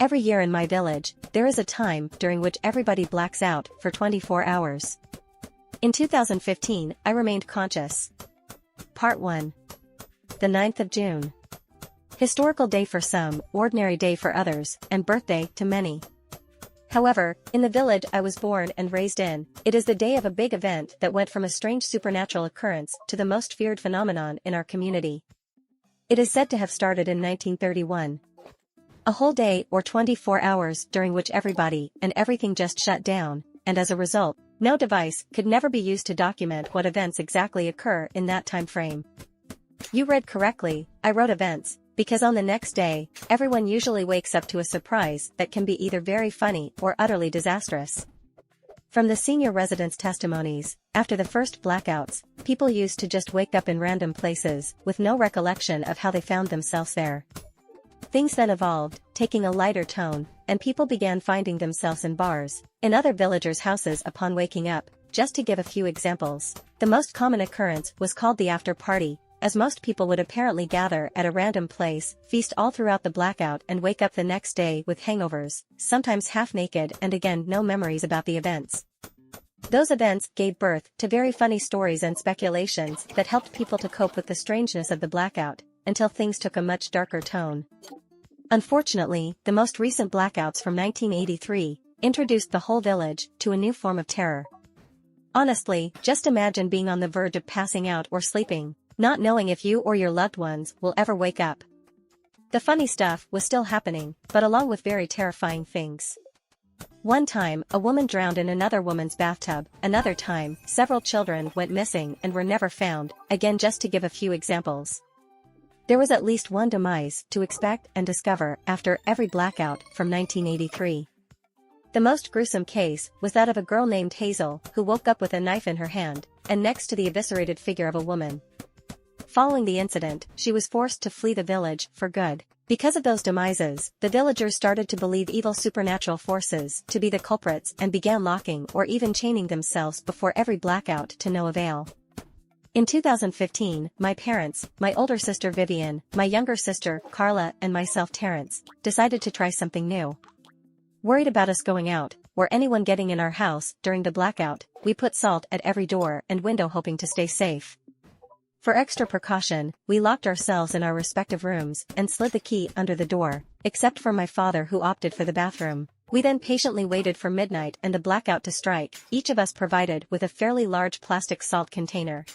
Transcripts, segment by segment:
Every year in my village, there is a time during which everybody blacks out for 24 hours. In 2015, I remained conscious. Part 1. The 9th of June. Historical day for some, ordinary day for others, and birthday to many. However, in the village I was born and raised in, it is the day of a big event that went from a strange supernatural occurrence to the most feared phenomenon in our community. It is said to have started in 1931. A whole day or 24 hours during which everybody and everything just shut down, and as a result, no device could never be used to document what events exactly occur in that time frame. You read correctly, I wrote events, because on the next day, everyone usually wakes up to a surprise that can be either very funny or utterly disastrous. From the senior residents' testimonies, after the first blackouts, people used to just wake up in random places with no recollection of how they found themselves there. Things then evolved, taking a lighter tone, and people began finding themselves in bars, in other villagers' houses upon waking up. Just to give a few examples, the most common occurrence was called the after party, as most people would apparently gather at a random place, feast all throughout the blackout and wake up the next day with hangovers, sometimes half naked and again no memories about the events. Those events gave birth to very funny stories and speculations that helped people to cope with the strangeness of the blackout, until things took a much darker tone. Unfortunately, the most recent blackouts from 1983 introduced the whole village to a new form of terror. Honestly, just imagine being on the verge of passing out or sleeping, not knowing if you or your loved ones will ever wake up. The funny stuff was still happening, but along with very terrifying things. One time, a woman drowned in another woman's bathtub, another time, several children went missing and were never found, again just to give a few examples. There was at least one demise to expect and discover after every blackout from 1983. The most gruesome case was that of a girl named Hazel who woke up with a knife in her hand, and next to the eviscerated figure of a woman. Following the incident, she was forced to flee the village for good. Because of those demises, the villagers started to believe evil supernatural forces to be the culprits and began locking or even chaining themselves before every blackout to no avail. In 2015, my parents, my older sister Vivian, my younger sister Carla and myself Terrence, decided to try something new. Worried about us going out, or anyone getting in our house during the blackout, we put salt at every door and window hoping to stay safe. For extra precaution, we locked ourselves in our respective rooms and slid the key under the door, except for my father who opted for the bathroom. We then patiently waited for midnight and the blackout to strike, each of us provided with a fairly large plastic salt container.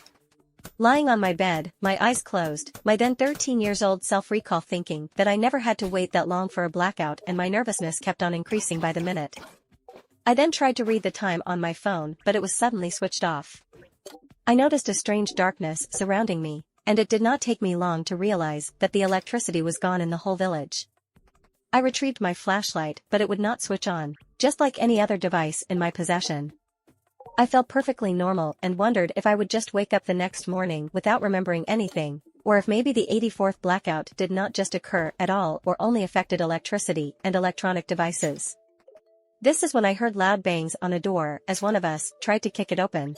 Lying on my bed, my eyes closed, my then 13 years old self recall thinking that I never had to wait that long for a blackout, and my nervousness kept on increasing by the minute. I then tried to read the time on my phone, but it was suddenly switched off. I noticed a strange darkness surrounding me, and it did not take me long to realize that the electricity was gone in the whole village. I retrieved my flashlight, but it would not switch on, just like any other device in my possession. I felt perfectly normal and wondered if I would just wake up the next morning without remembering anything, or if maybe the 84th blackout did not just occur at all or only affected electricity and electronic devices. This is when I heard loud bangs on a door as one of us tried to kick it open.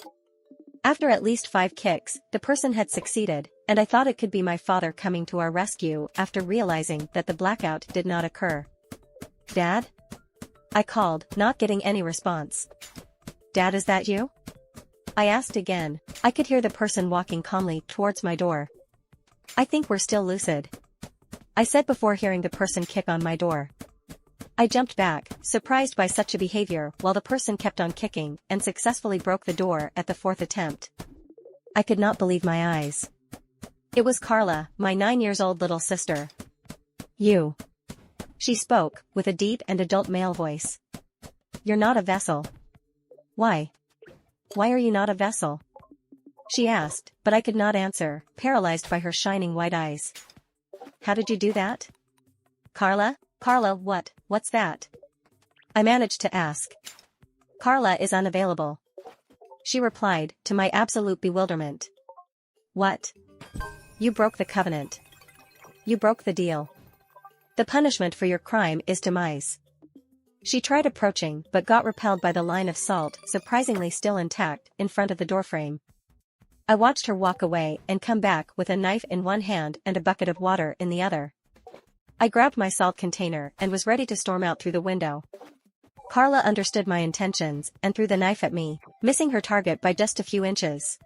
After at least 5 kicks, the person had succeeded, and I thought it could be my father coming to our rescue after realizing that the blackout did not occur. "Dad?" I called, not getting any response. "Dad, is that you?" I asked again. I could hear the person walking calmly towards my door. "I think we're still lucid," I said before hearing the person kick on my door. I jumped back, surprised by such a behavior, while the person kept on kicking and successfully broke the door at the 4th attempt. I could not believe my eyes. It was Carla, my 9 years old little sister. "You," she spoke, with a deep and adult male voice. "You're not a vessel." "Why? Why are you not a vessel?" she asked, but I could not answer, paralyzed by her shining white eyes. "How did you do that?" "Carla? Carla, what's that?" I managed to ask. "Carla is unavailable," she replied, to my absolute bewilderment. "What? You broke the covenant. You broke the deal. The punishment for your crime is demise." She tried approaching but got repelled by the line of salt, surprisingly still intact, in front of the doorframe. I watched her walk away and come back with a knife in one hand and a bucket of water in the other. I grabbed my salt container and was ready to storm out through the window. Carla understood my intentions and threw the knife at me, missing her target by just a few inches.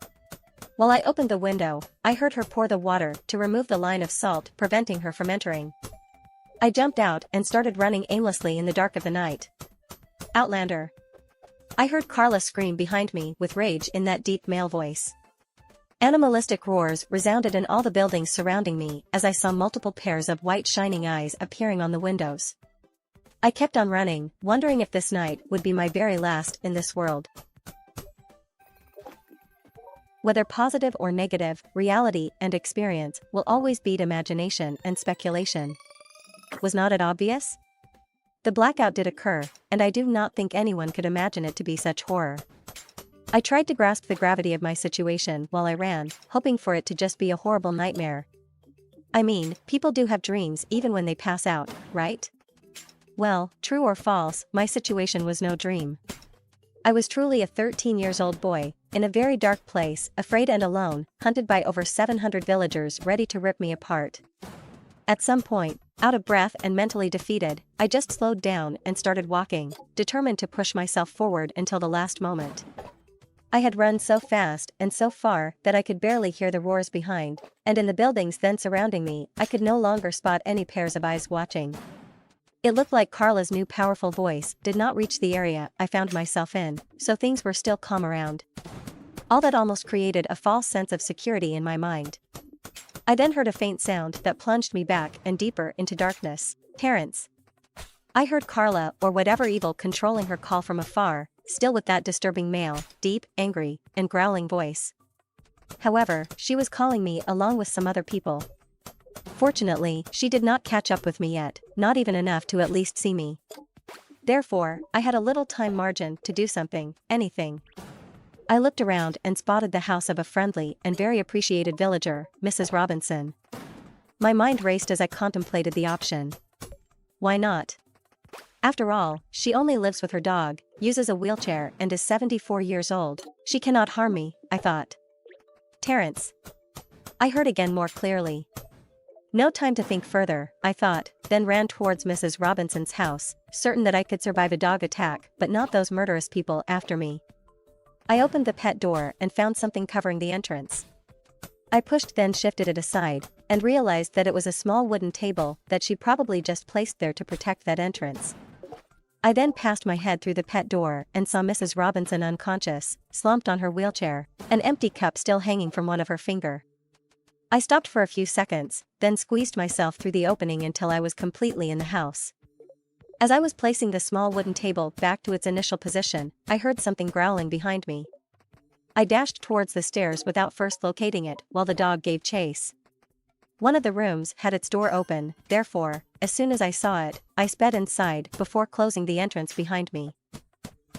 While I opened the window, I heard her pour the water to remove the line of salt preventing her from entering. I jumped out and started running aimlessly in the dark of the night. Outlander. I heard Carla scream behind me with rage in that deep male voice. Animalistic roars resounded in all the buildings surrounding me as I saw multiple pairs of white shining eyes appearing on the windows. I kept on running, wondering if this night would be my very last in this world. Whether positive or negative, reality and experience will always beat imagination and speculation. Was not it obvious? The blackout did occur, and I do not think anyone could imagine it to be such horror. I tried to grasp the gravity of my situation while I ran, hoping for it to just be a horrible nightmare. I mean, people do have dreams even when they pass out, right? Well, true or false, my situation was no dream. I was truly a 13-year-old boy, in a very dark place, afraid and alone, hunted by over 700 villagers ready to rip me apart. At some point, out of breath and mentally defeated, I just slowed down and started walking, determined to push myself forward until the last moment. I had run so fast and so far that I could barely hear the roars behind, and in the buildings then surrounding me, I could no longer spot any pairs of eyes watching. It looked like Carla's new powerful voice did not reach the area I found myself in, so things were still calm around. All that almost created a false sense of security in my mind. I then heard a faint sound that plunged me back and deeper into darkness. Terrence. I heard Carla or whatever evil controlling her call from afar, still with that disturbing male, deep, angry, and growling voice. However, she was calling me along with some other people. Fortunately, she did not catch up with me yet, not even enough to at least see me. Therefore, I had a little time margin to do something, anything. I looked around and spotted the house of a friendly and very appreciated villager, Mrs. Robinson. My mind raced as I contemplated the option. Why not? After all, she only lives with her dog, uses a wheelchair and is 74 years old. She cannot harm me, I thought. Terrence. I heard again more clearly. No time to think further, I thought, then ran towards Mrs. Robinson's house, certain that I could survive a dog attack but not those murderous people after me. I opened the pet door and found something covering the entrance. I pushed then shifted it aside, and realized that it was a small wooden table that she probably just placed there to protect that entrance. I then passed my head through the pet door and saw Mrs. Robinson unconscious, slumped on her wheelchair, an empty cup still hanging from one of her fingers. I stopped for a few seconds, then squeezed myself through the opening until I was completely in the house. As I was placing the small wooden table back to its initial position, I heard something growling behind me. I dashed towards the stairs without first locating it while the dog gave chase. One of the rooms had its door open, therefore, as soon as I saw it, I sped inside before closing the entrance behind me.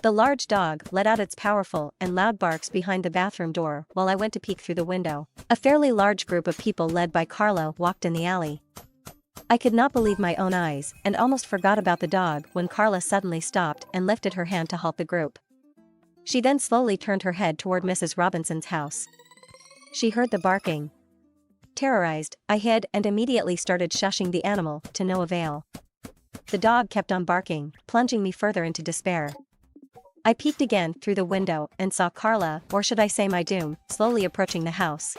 The large dog let out its powerful and loud barks behind the bathroom door while I went to peek through the window. A fairly large group of people led by Carla walked in the alley. I could not believe my own eyes and almost forgot about the dog when Carla suddenly stopped and lifted her hand to halt the group. She then slowly turned her head toward Mrs. Robinson's house. She heard the barking. Terrorized, I hid and immediately started shushing the animal to no avail. The dog kept on barking, plunging me further into despair. I peeked again through the window and saw Carla, or should I say my doom, slowly approaching the house.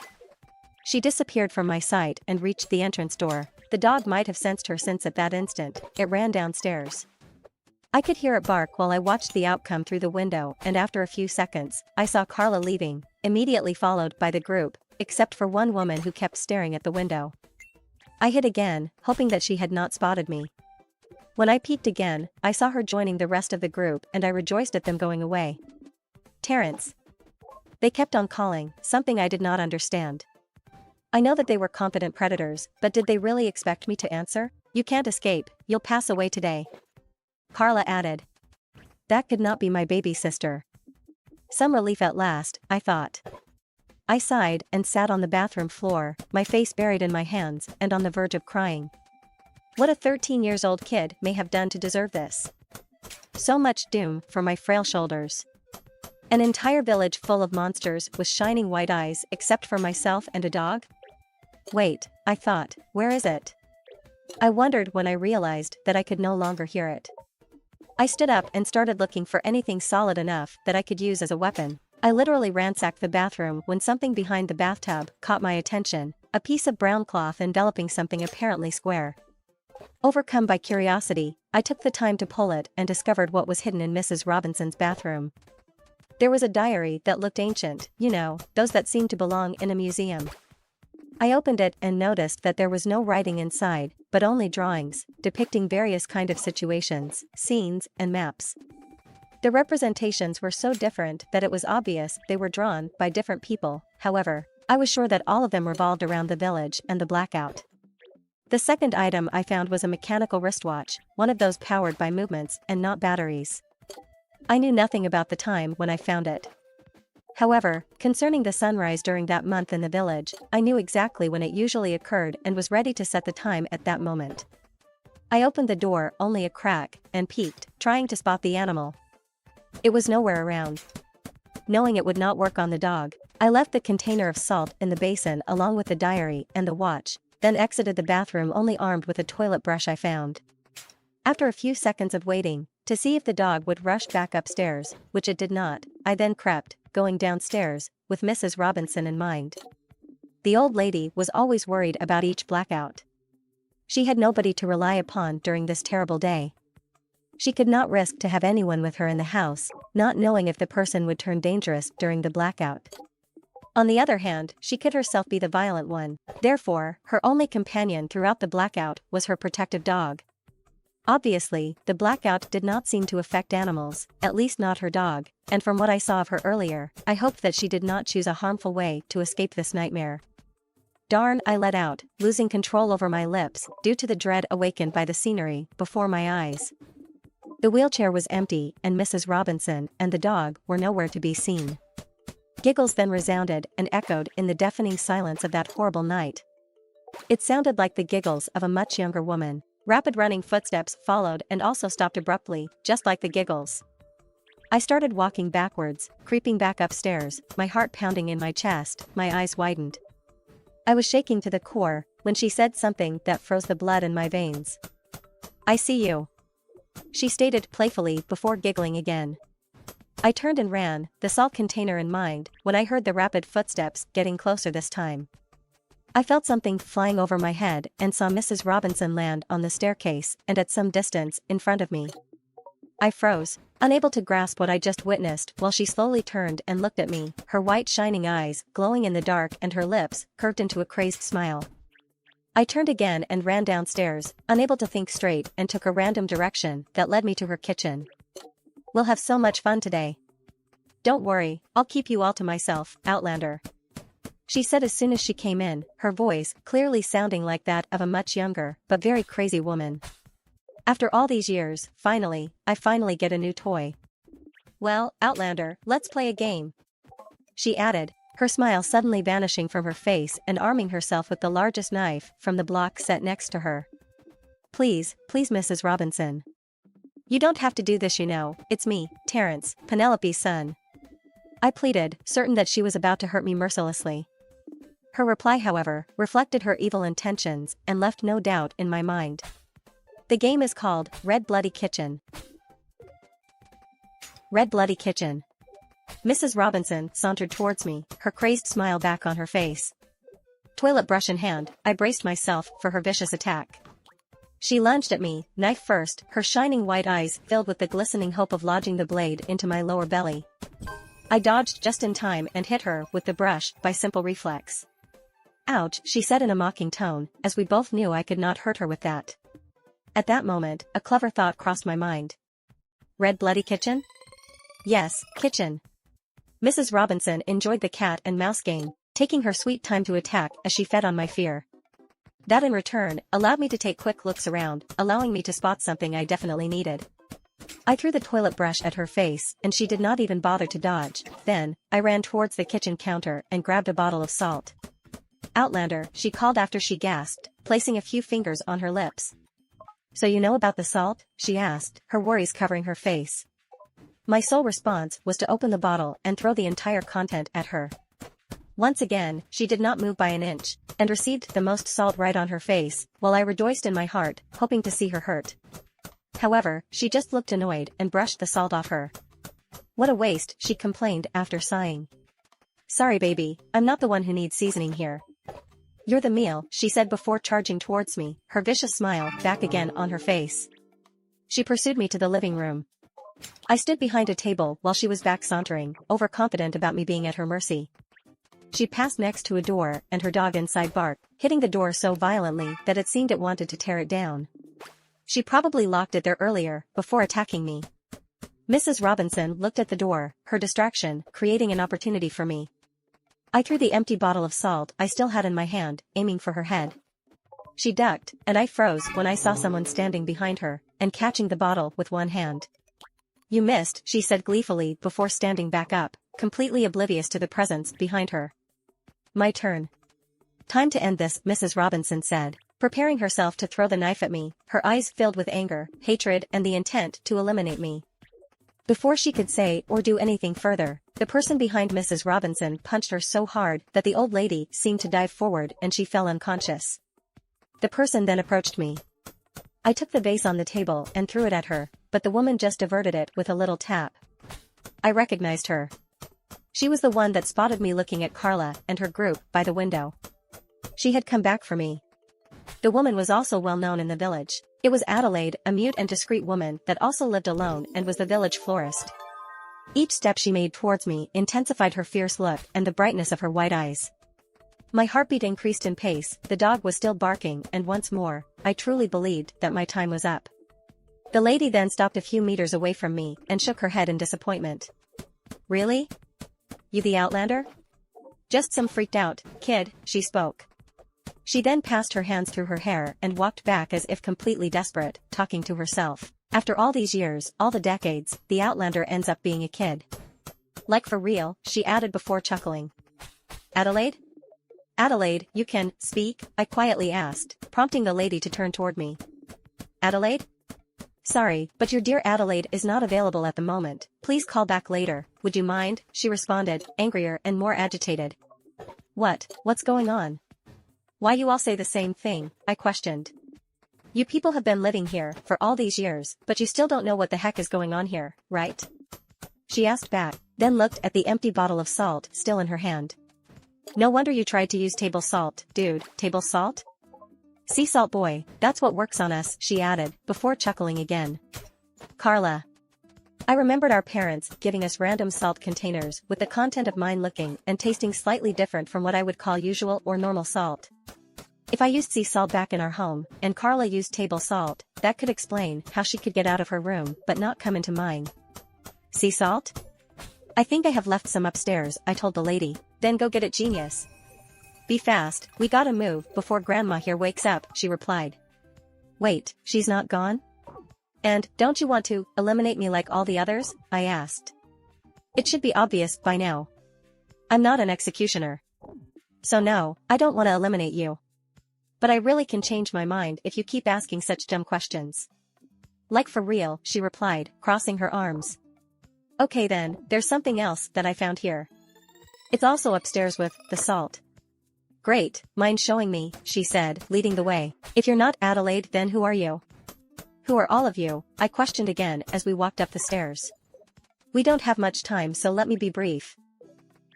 She disappeared from my sight and reached the entrance door. The dog might have sensed her since at that instant, it ran downstairs. I could hear it bark while I watched the outcome through the window, and after a few seconds, I saw Carla leaving, immediately followed by the group, except for one woman who kept staring at the window. I hid again, hoping that she had not spotted me. When I peeked again, I saw her joining the rest of the group and I rejoiced at them going away. Terrence. They kept on calling, something I did not understand. I know that they were competent predators, but did they really expect me to answer? You can't escape, you'll pass away today. Carla added. That could not be my baby sister. Some relief at last, I thought. I sighed and sat on the bathroom floor, my face buried in my hands and on the verge of crying. What a 13-year-old kid may have done to deserve this. So much doom for my frail shoulders. An entire village full of monsters with shining white eyes except for myself and a dog? Wait, I thought, where is it? I wondered when I realized that I could no longer hear it. I stood up and started looking for anything solid enough that I could use as a weapon. I literally ransacked the bathroom when something behind the bathtub caught my attention, a piece of brown cloth enveloping something apparently square. Overcome by curiosity, I took the time to pull it and discovered what was hidden in Mrs. Robinson's bathroom. There was a diary that looked ancient, you know, those that seemed to belong in a museum. I opened it and noticed that there was no writing inside, but only drawings, depicting various kind of situations, scenes, and maps. The representations were so different that it was obvious they were drawn by different people. However, I was sure that all of them revolved around the village and the blackout. The second item I found was a mechanical wristwatch, one of those powered by movements and not batteries. I knew nothing about the time when I found it. However, concerning the sunrise during that month in the village, I knew exactly when it usually occurred and was ready to set the time at that moment. I opened the door only a crack and peeked, trying to spot the animal. It was nowhere around. Knowing it would not work on the dog, I left the container of salt in the basin along with the diary and the watch, then exited the bathroom only armed with a toilet brush I found. After a few seconds of waiting, to see if the dog would rush back upstairs, which it did not, I then crept, going downstairs, with Mrs. Robinson in mind. The old lady was always worried about each blackout. She had nobody to rely upon during this terrible day. She could not risk to have anyone with her in the house, not knowing if the person would turn dangerous during the blackout. On the other hand, she could herself be the violent one, therefore, her only companion throughout the blackout was her protective dog. Obviously, the blackout did not seem to affect animals, at least not her dog, and from what I saw of her earlier, I hoped that she did not choose a harmful way to escape this nightmare. Darn, I let out, losing control over my lips, due to the dread awakened by the scenery before my eyes. The wheelchair was empty and Mrs. Robinson and the dog were nowhere to be seen. Giggles then resounded and echoed in the deafening silence of that horrible night. It sounded like the giggles of a much younger woman. Rapid running footsteps followed and also stopped abruptly, just like the giggles. I started walking backwards, creeping back upstairs, my heart pounding in my chest, my eyes widened. I was shaking to the core when she said something that froze the blood in my veins. "I see you," she stated playfully before giggling again. I turned and ran, the salt container in mind, when I heard the rapid footsteps getting closer this time. I felt something flying over my head and saw Mrs. Robinson land on the staircase and at some distance in front of me. I froze, unable to grasp what I just witnessed while she slowly turned and looked at me, her white shining eyes glowing in the dark and her lips curved into a crazed smile. I turned again and ran downstairs, unable to think straight, and took a random direction that led me to her kitchen. "We'll have so much fun today. Don't worry, I'll keep you all to myself, Outlander," she said as soon as she came in, her voice clearly sounding like that of a much younger, but very crazy woman. "After all these years, I finally get a new toy. Well, Outlander, let's play a game," she added, her smile suddenly vanishing from her face and arming herself with the largest knife from the block set next to her. Please, Mrs. Robinson. You don't have to do this, you know, it's me, Terrence, Penelope's son," I pleaded, certain that she was about to hurt me mercilessly. Her reply, however, reflected her evil intentions and left no doubt in my mind. The game is called Red Bloody Kitchen. Red Bloody Kitchen. Mrs. Robinson sauntered towards me, her crazed smile back on her face. Toilet brush in hand, I braced myself for her vicious attack. She lunged at me, knife first, her shining white eyes filled with the glistening hope of lodging the blade into my lower belly. I dodged just in time and hit her with the brush by simple reflex. "Ouch," she said in a mocking tone, as we both knew I could not hurt her with that. At that moment, a clever thought crossed my mind. Red Bloody Kitchen? Yes, kitchen. Mrs. Robinson enjoyed the cat and mouse game, taking her sweet time to attack as she fed on my fear. That in return, allowed me to take quick looks around, allowing me to spot something I definitely needed. I threw the toilet brush at her face and she did not even bother to dodge. Then, I ran towards the kitchen counter and grabbed a bottle of salt. "Outlander," she called after she gasped, placing a few fingers on her lips. "So you know about the salt?" she asked, her worries covering her face. My sole response was to open the bottle and throw the entire content at her. Once again, she did not move by an inch, and received the most salt right on her face, while I rejoiced in my heart, hoping to see her hurt. However, she just looked annoyed and brushed the salt off her. What a waste, she complained after sighing. Sorry baby, I'm not the one who needs seasoning here. You're the meal, she said before charging towards me, her vicious smile back again on her face. She pursued me to the living room. I stood behind a table while she was back sauntering, overconfident about me being at her mercy. She passed next to a door and her dog inside barked, hitting the door so violently that it seemed it wanted to tear it down. She probably locked it there earlier, before attacking me. Mrs. Robinson looked at the door, her distraction creating an opportunity for me. I threw the empty bottle of salt I still had in my hand, aiming for her head. She ducked, and I froze when I saw someone standing behind her, and catching the bottle with one hand. You missed, she said gleefully before standing back up, completely oblivious to the presence behind her. My turn. Time to end this, Mrs. Robinson said, preparing herself to throw the knife at me, her eyes filled with anger, hatred and the intent to eliminate me. Before she could say or do anything further, the person behind Mrs. Robinson punched her so hard that the old lady seemed to dive forward and she fell unconscious. The person then approached me. I took the vase on the table and threw it at her, but the woman just averted it with a little tap. I recognized her. She was the one that spotted me looking at Carla and her group by the window. She had come back for me. The woman was also well known in the village. It was Adelaide, a mute and discreet woman that also lived alone and was the village florist. Each step she made towards me intensified her fierce look and the brightness of her white eyes. My heartbeat increased in pace, the dog was still barking and once more, I truly believed that my time was up. The lady then stopped a few meters away from me and shook her head in disappointment. Really? You the Outlander? Just some freaked out kid, she spoke. She then passed her hands through her hair and walked back as if completely desperate, talking to herself. After all these years, all the decades, the Outlander ends up being a kid. Like for real, she added before chuckling. Adelaide? Adelaide, you can speak? I quietly asked, prompting the lady to turn toward me. Adelaide? Sorry, but your dear Adelaide is not available at the moment. Please call back later, would you mind? She responded, angrier and more agitated. What's going on? Why you all say the same thing? I questioned. You people have been living here for all these years, but you still don't know what the heck is going on here, right? She asked back, then looked at the empty bottle of salt still in her hand. No wonder you tried to use table salt, dude. Table salt? Sea salt boy, that's what works on us, she added, before chuckling again. Carla. I remembered our parents giving us random salt containers with the content of mine looking and tasting slightly different from what I would call usual or normal salt. If I used sea salt back in our home, and Carla used table salt, that could explain how she could get out of her room but not come into mine. Sea salt? I think I have left some upstairs, I told the lady. Then go get it, genius. Be fast, we gotta move before Grandma here wakes up, she replied. Wait, she's not gone? And, don't you want to eliminate me like all the others? I asked. It should be obvious by now. I'm not an executioner. So no, I don't want to eliminate you. But I really can change my mind if you keep asking such dumb questions. Like for real, she replied, crossing her arms. Okay then, there's something else that I found here. It's also upstairs with the salt. Great, mind showing me, she said, leading the way. If you're not Adelaide, then who are you? Who are all of you? I questioned again as we walked up the stairs. We don't have much time, so let me be brief.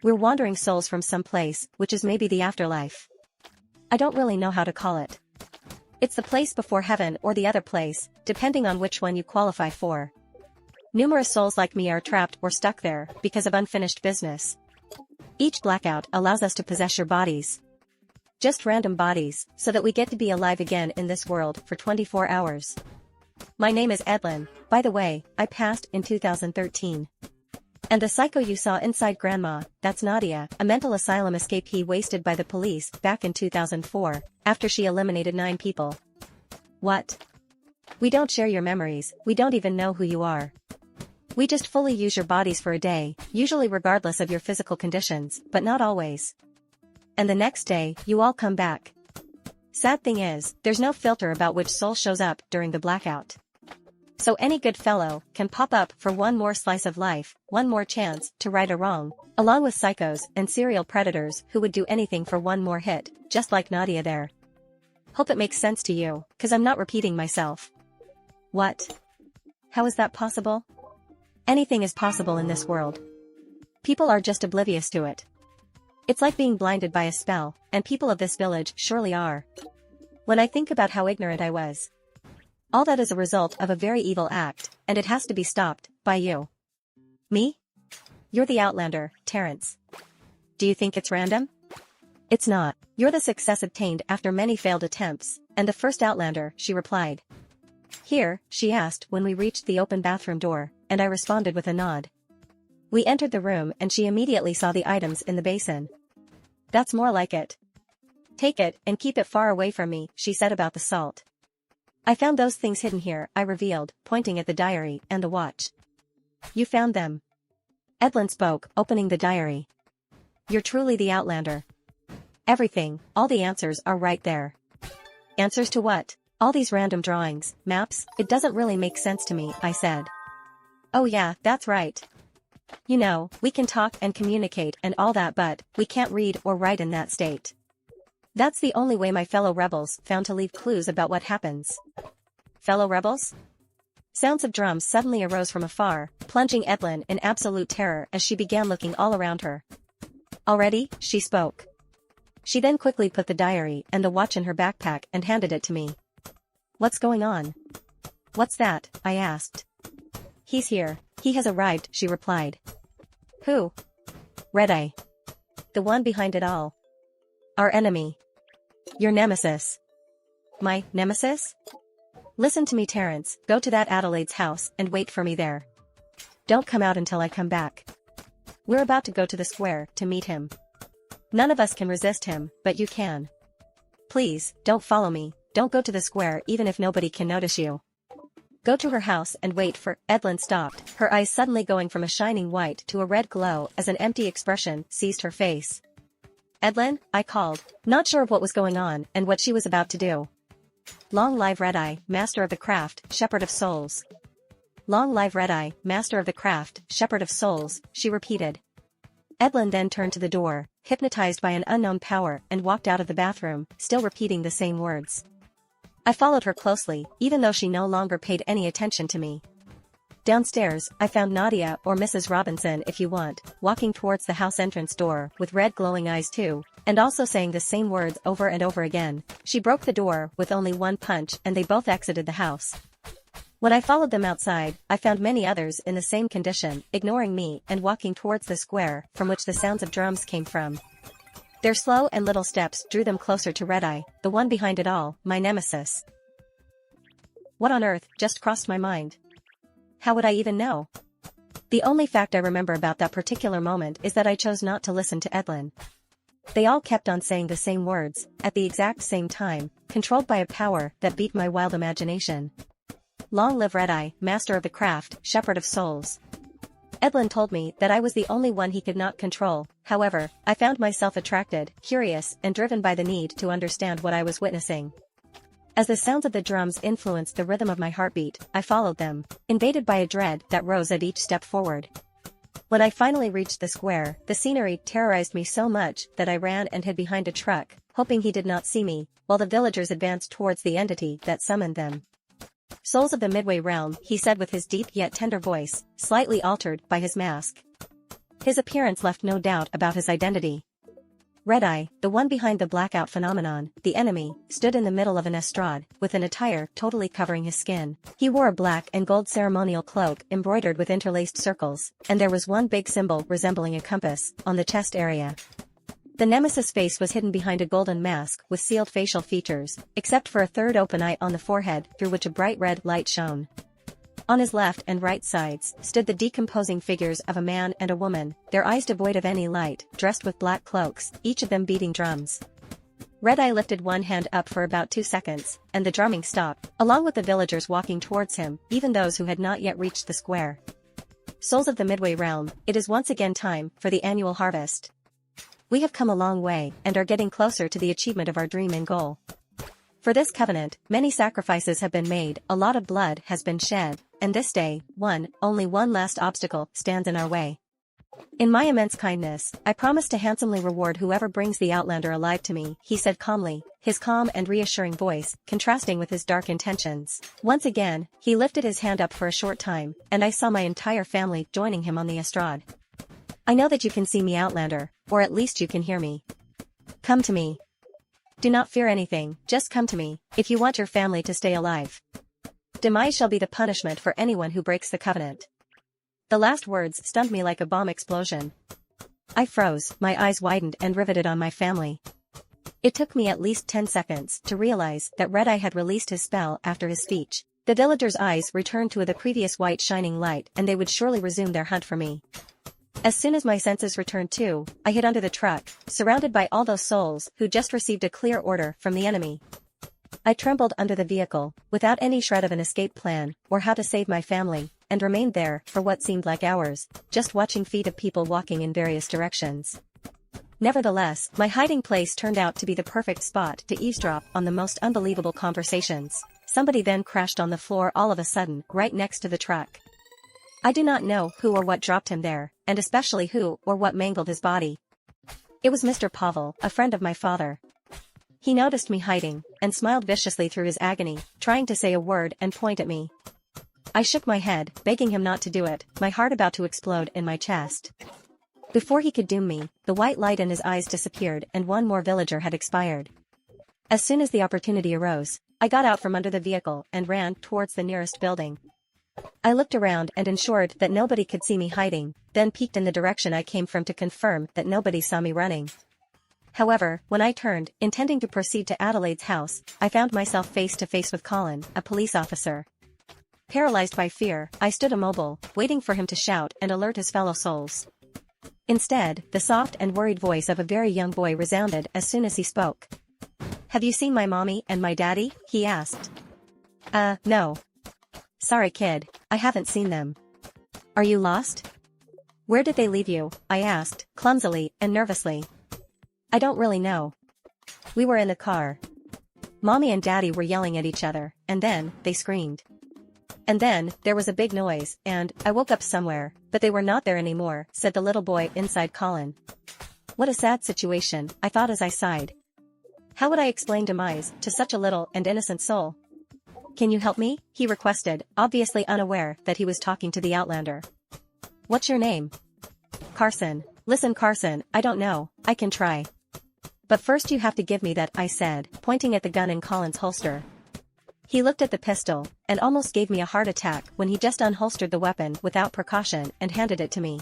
We're wandering souls from some place, which is maybe the afterlife. I don't really know how to call it. It's the place before heaven or the other place, depending on which one you qualify for. Numerous souls like me are trapped or stuck there because of unfinished business. Each blackout allows us to possess your bodies. Just random bodies, so that we get to be alive again in this world for 24 hours. My name is Edlin, by the way, I passed in 2013. And the psycho you saw inside Grandma, that's Nadia, a mental asylum escapee wasted by the police back in 2004, after she eliminated 9 people. What? We don't share your memories, we don't even know who you are. We just fully use your bodies for a day, usually regardless of your physical conditions, but not always. And the next day, you all come back. Sad thing is, there's no filter about which soul shows up during the blackout. So any good fellow can pop up for one more slice of life, one more chance to right a wrong, along with psychos and serial predators who would do anything for one more hit, just like Nadia there. Hope it makes sense to you, 'cause I'm not repeating myself. What? How is that possible? Anything is possible in this world. People are just oblivious to it. It's like being blinded by a spell, and people of this village surely are. When I think about how ignorant I was. All that is a result of a very evil act, and it has to be stopped, by you. Me? You're the Outlander, Terrence. Do you think it's random? It's not. You're the success obtained after many failed attempts, and the first Outlander, she replied. Here, she asked when we reached the open bathroom door, and I responded with a nod. We entered the room and she immediately saw the items in the basin. That's more like it. Take it and keep it far away from me, she said about the salt. I found those things hidden here, I revealed, pointing at the diary and the watch. You found them. Edlin spoke, opening the diary. You're truly the Outlander. Everything, all the answers are right there. Answers to what? All these random drawings, maps, it doesn't really make sense to me, I said. Oh yeah, that's right. You know, we can talk and communicate and all that, but we can't read or write in that state. That's the only way my fellow rebels found to leave clues about what happens. Fellow rebels? Sounds of drums suddenly arose from afar, plunging Edlin in absolute terror as she began looking all around her. Already, she spoke. She then quickly put the diary and the watch in her backpack and handed it to me. What's going on? What's that? I asked. He's here. He has arrived, she replied. Who? Red-Eye. The one behind it all. Our enemy. Your nemesis. My nemesis? Listen to me, Terrence, go to that Adelaide's house and wait for me there. Don't come out until I come back. We're about to go to the square to meet him. None of us can resist him, but you can. Please, don't follow me, don't go to the square even if nobody can notice you. Go to her house and wait for— Edlin stopped, her eyes suddenly going from a shining white to a red glow as an empty expression seized her face. Edlin, I called, not sure of what was going on and what she was about to do. Long live Red-Eye, master of the craft, shepherd of souls. Long live Red-Eye, master of the craft, shepherd of souls, she repeated. Edlin then turned to the door, hypnotized by an unknown power, and walked out of the bathroom, still repeating the same words. I followed her closely, even though she no longer paid any attention to me. Downstairs, I found Nadia, or Mrs. Robinson if you want, walking towards the house entrance door, with red glowing eyes too, and also saying the same words over and over again. She broke the door with only one punch and they both exited the house. When I followed them outside, I found many others in the same condition, ignoring me and walking towards the square from which the sounds of drums came from. Their slow and little steps drew them closer to Red-Eye, the one behind it all, my nemesis. What on earth just crossed my mind? How would I even know? The only fact I remember about that particular moment is that I chose not to listen to Edlin. They all kept on saying the same words, at the exact same time, controlled by a power that beat my wild imagination. Long live Red-Eye, master of the craft, shepherd of souls. Edlin told me that I was the only one he could not control. However, I found myself attracted, curious, and driven by the need to understand what I was witnessing. As the sounds of the drums influenced the rhythm of my heartbeat, I followed them, invaded by a dread that rose at each step forward. When I finally reached the square, the scenery terrorized me so much that I ran and hid behind a truck, hoping he did not see me, while the villagers advanced towards the entity that summoned them. Souls of the Midway Realm, he said with his deep yet tender voice, slightly altered by his mask. His appearance left no doubt about his identity. Red-Eye, the one behind the blackout phenomenon, the enemy, stood in the middle of an estrade, with an attire totally covering his skin. He wore a black and gold ceremonial cloak embroidered with interlaced circles, and there was one big symbol resembling a compass, on the chest area. The nemesis face was hidden behind a golden mask with sealed facial features, except for a third open eye on the forehead through which a bright red light shone. On his left and right sides stood the decomposing figures of a man and a woman, their eyes devoid of any light, dressed with black cloaks, each of them beating drums. Red-Eye lifted one hand up for about 2 seconds, and the drumming stopped, along with the villagers walking towards him, even those who had not yet reached the square. Souls of the Midway Realm, it is once again time for the annual harvest. We have come a long way and are getting closer to the achievement of our dream and goal. For this covenant, many sacrifices have been made, a lot of blood has been shed, and this day, only one last obstacle stands in our way. In my immense kindness, I promise to handsomely reward whoever brings the Outlander alive to me, he said calmly, his calm and reassuring voice, contrasting with his dark intentions. Once again, he lifted his hand up for a short time, and I saw my entire family joining him on the estrade. I know that you can see me, Outlander, or at least you can hear me. Come to me. Do not fear anything, just come to me, if you want your family to stay alive. Demise shall be the punishment for anyone who breaks the covenant. The last words stunned me like a bomb explosion. I froze, my eyes widened and riveted on my family. It took me at least 10 seconds to realize that Red Eye had released his spell after his speech. The villagers' eyes returned to the previous white shining light and they would surely resume their hunt for me. As soon as my senses returned too, I hid under the truck, surrounded by all those souls who just received a clear order from the enemy. I trembled under the vehicle, without any shred of an escape plan, or how to save my family, and remained there for what seemed like hours, just watching feet of people walking in various directions. Nevertheless, my hiding place turned out to be the perfect spot to eavesdrop on the most unbelievable conversations. Somebody then crashed on the floor all of a sudden, right next to the truck. I do not know who or what dropped him there, and especially who or what mangled his body. It was Mr. Pavel, a friend of my father. He noticed me hiding, and smiled viciously through his agony, trying to say a word and point at me. I shook my head, begging him not to do it, my heart about to explode in my chest. Before he could doom me, the white light in his eyes disappeared and one more villager had expired. As soon as the opportunity arose, I got out from under the vehicle and ran towards the nearest building. I looked around and ensured that nobody could see me hiding, then peeked in the direction I came from to confirm that nobody saw me running. However, when I turned, intending to proceed to Adelaide's house, I found myself face to face with Colin, a police officer. Paralyzed by fear, I stood immobile, waiting for him to shout and alert his fellow souls. Instead, the soft and worried voice of a very young boy resounded as soon as he spoke. "Have you seen my mommy and my daddy?" he asked. No. Sorry kid, I haven't seen them. Are you lost? Where did they leave you? I asked, clumsily and nervously. I don't really know. We were in the car. Mommy and daddy were yelling at each other, and then, they screamed. And then, there was a big noise, and I woke up somewhere, but they were not there anymore, said the little boy inside Colin. What a sad situation, I thought as I sighed. How would I explain demise to such a little and innocent soul? Can you help me? He requested, obviously unaware that he was talking to the Outlander. What's your name? Carson. Listen Carson, I don't know, I can try. But first you have to give me that, I said, pointing at the gun in Colin's holster. He looked at the pistol, and almost gave me a heart attack when he just unholstered the weapon without precaution and handed it to me.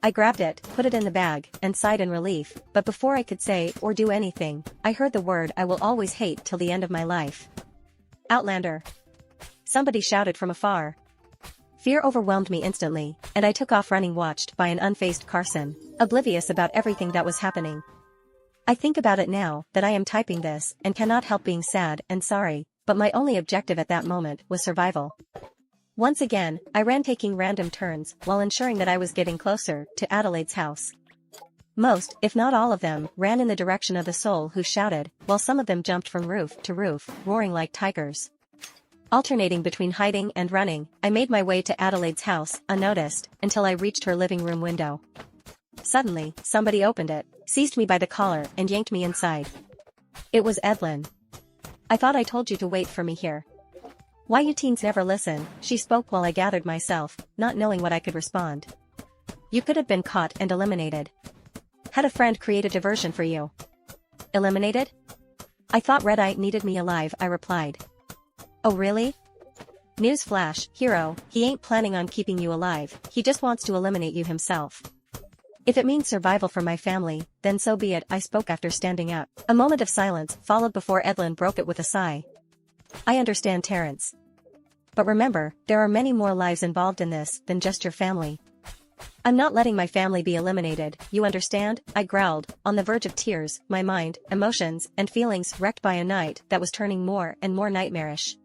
I grabbed it, put it in the bag, and sighed in relief, but before I could say or do anything, I heard the word I will always hate till the end of my life. Outlander. Somebody shouted from afar. Fear overwhelmed me instantly, and I took off running watched by an unfazed Carson, oblivious about everything that was happening. I think about it now that I am typing this and cannot help being sad and sorry, but my only objective at that moment was survival. Once again, I ran taking random turns while ensuring that I was getting closer to Adelaide's house. Most, if not all of them, ran in the direction of the soul who shouted, while some of them jumped from roof to roof, roaring like tigers. Alternating between hiding and running, I made my way to Adelaide's house, unnoticed, until I reached her living room window. Suddenly, somebody opened it, seized me by the collar and yanked me inside. It was Evelyn. I thought I told you to wait for me here. Why you teens never listen, she spoke while I gathered myself, not knowing what I could respond. You could have been caught and eliminated. Had a friend create a diversion for you. Eliminated? I thought Red Eye needed me alive, I replied. Oh really? Newsflash, hero, he ain't planning on keeping you alive, he just wants to eliminate you himself. If it means survival for my family, then so be it, I spoke after standing up. A moment of silence followed before Evelyn broke it with a sigh. I understand Terrence. But remember, there are many more lives involved in this than just your family. I'm not letting my family be eliminated, you understand? I growled, on the verge of tears, my mind, emotions, and feelings wrecked by a night that was turning more and more nightmarish.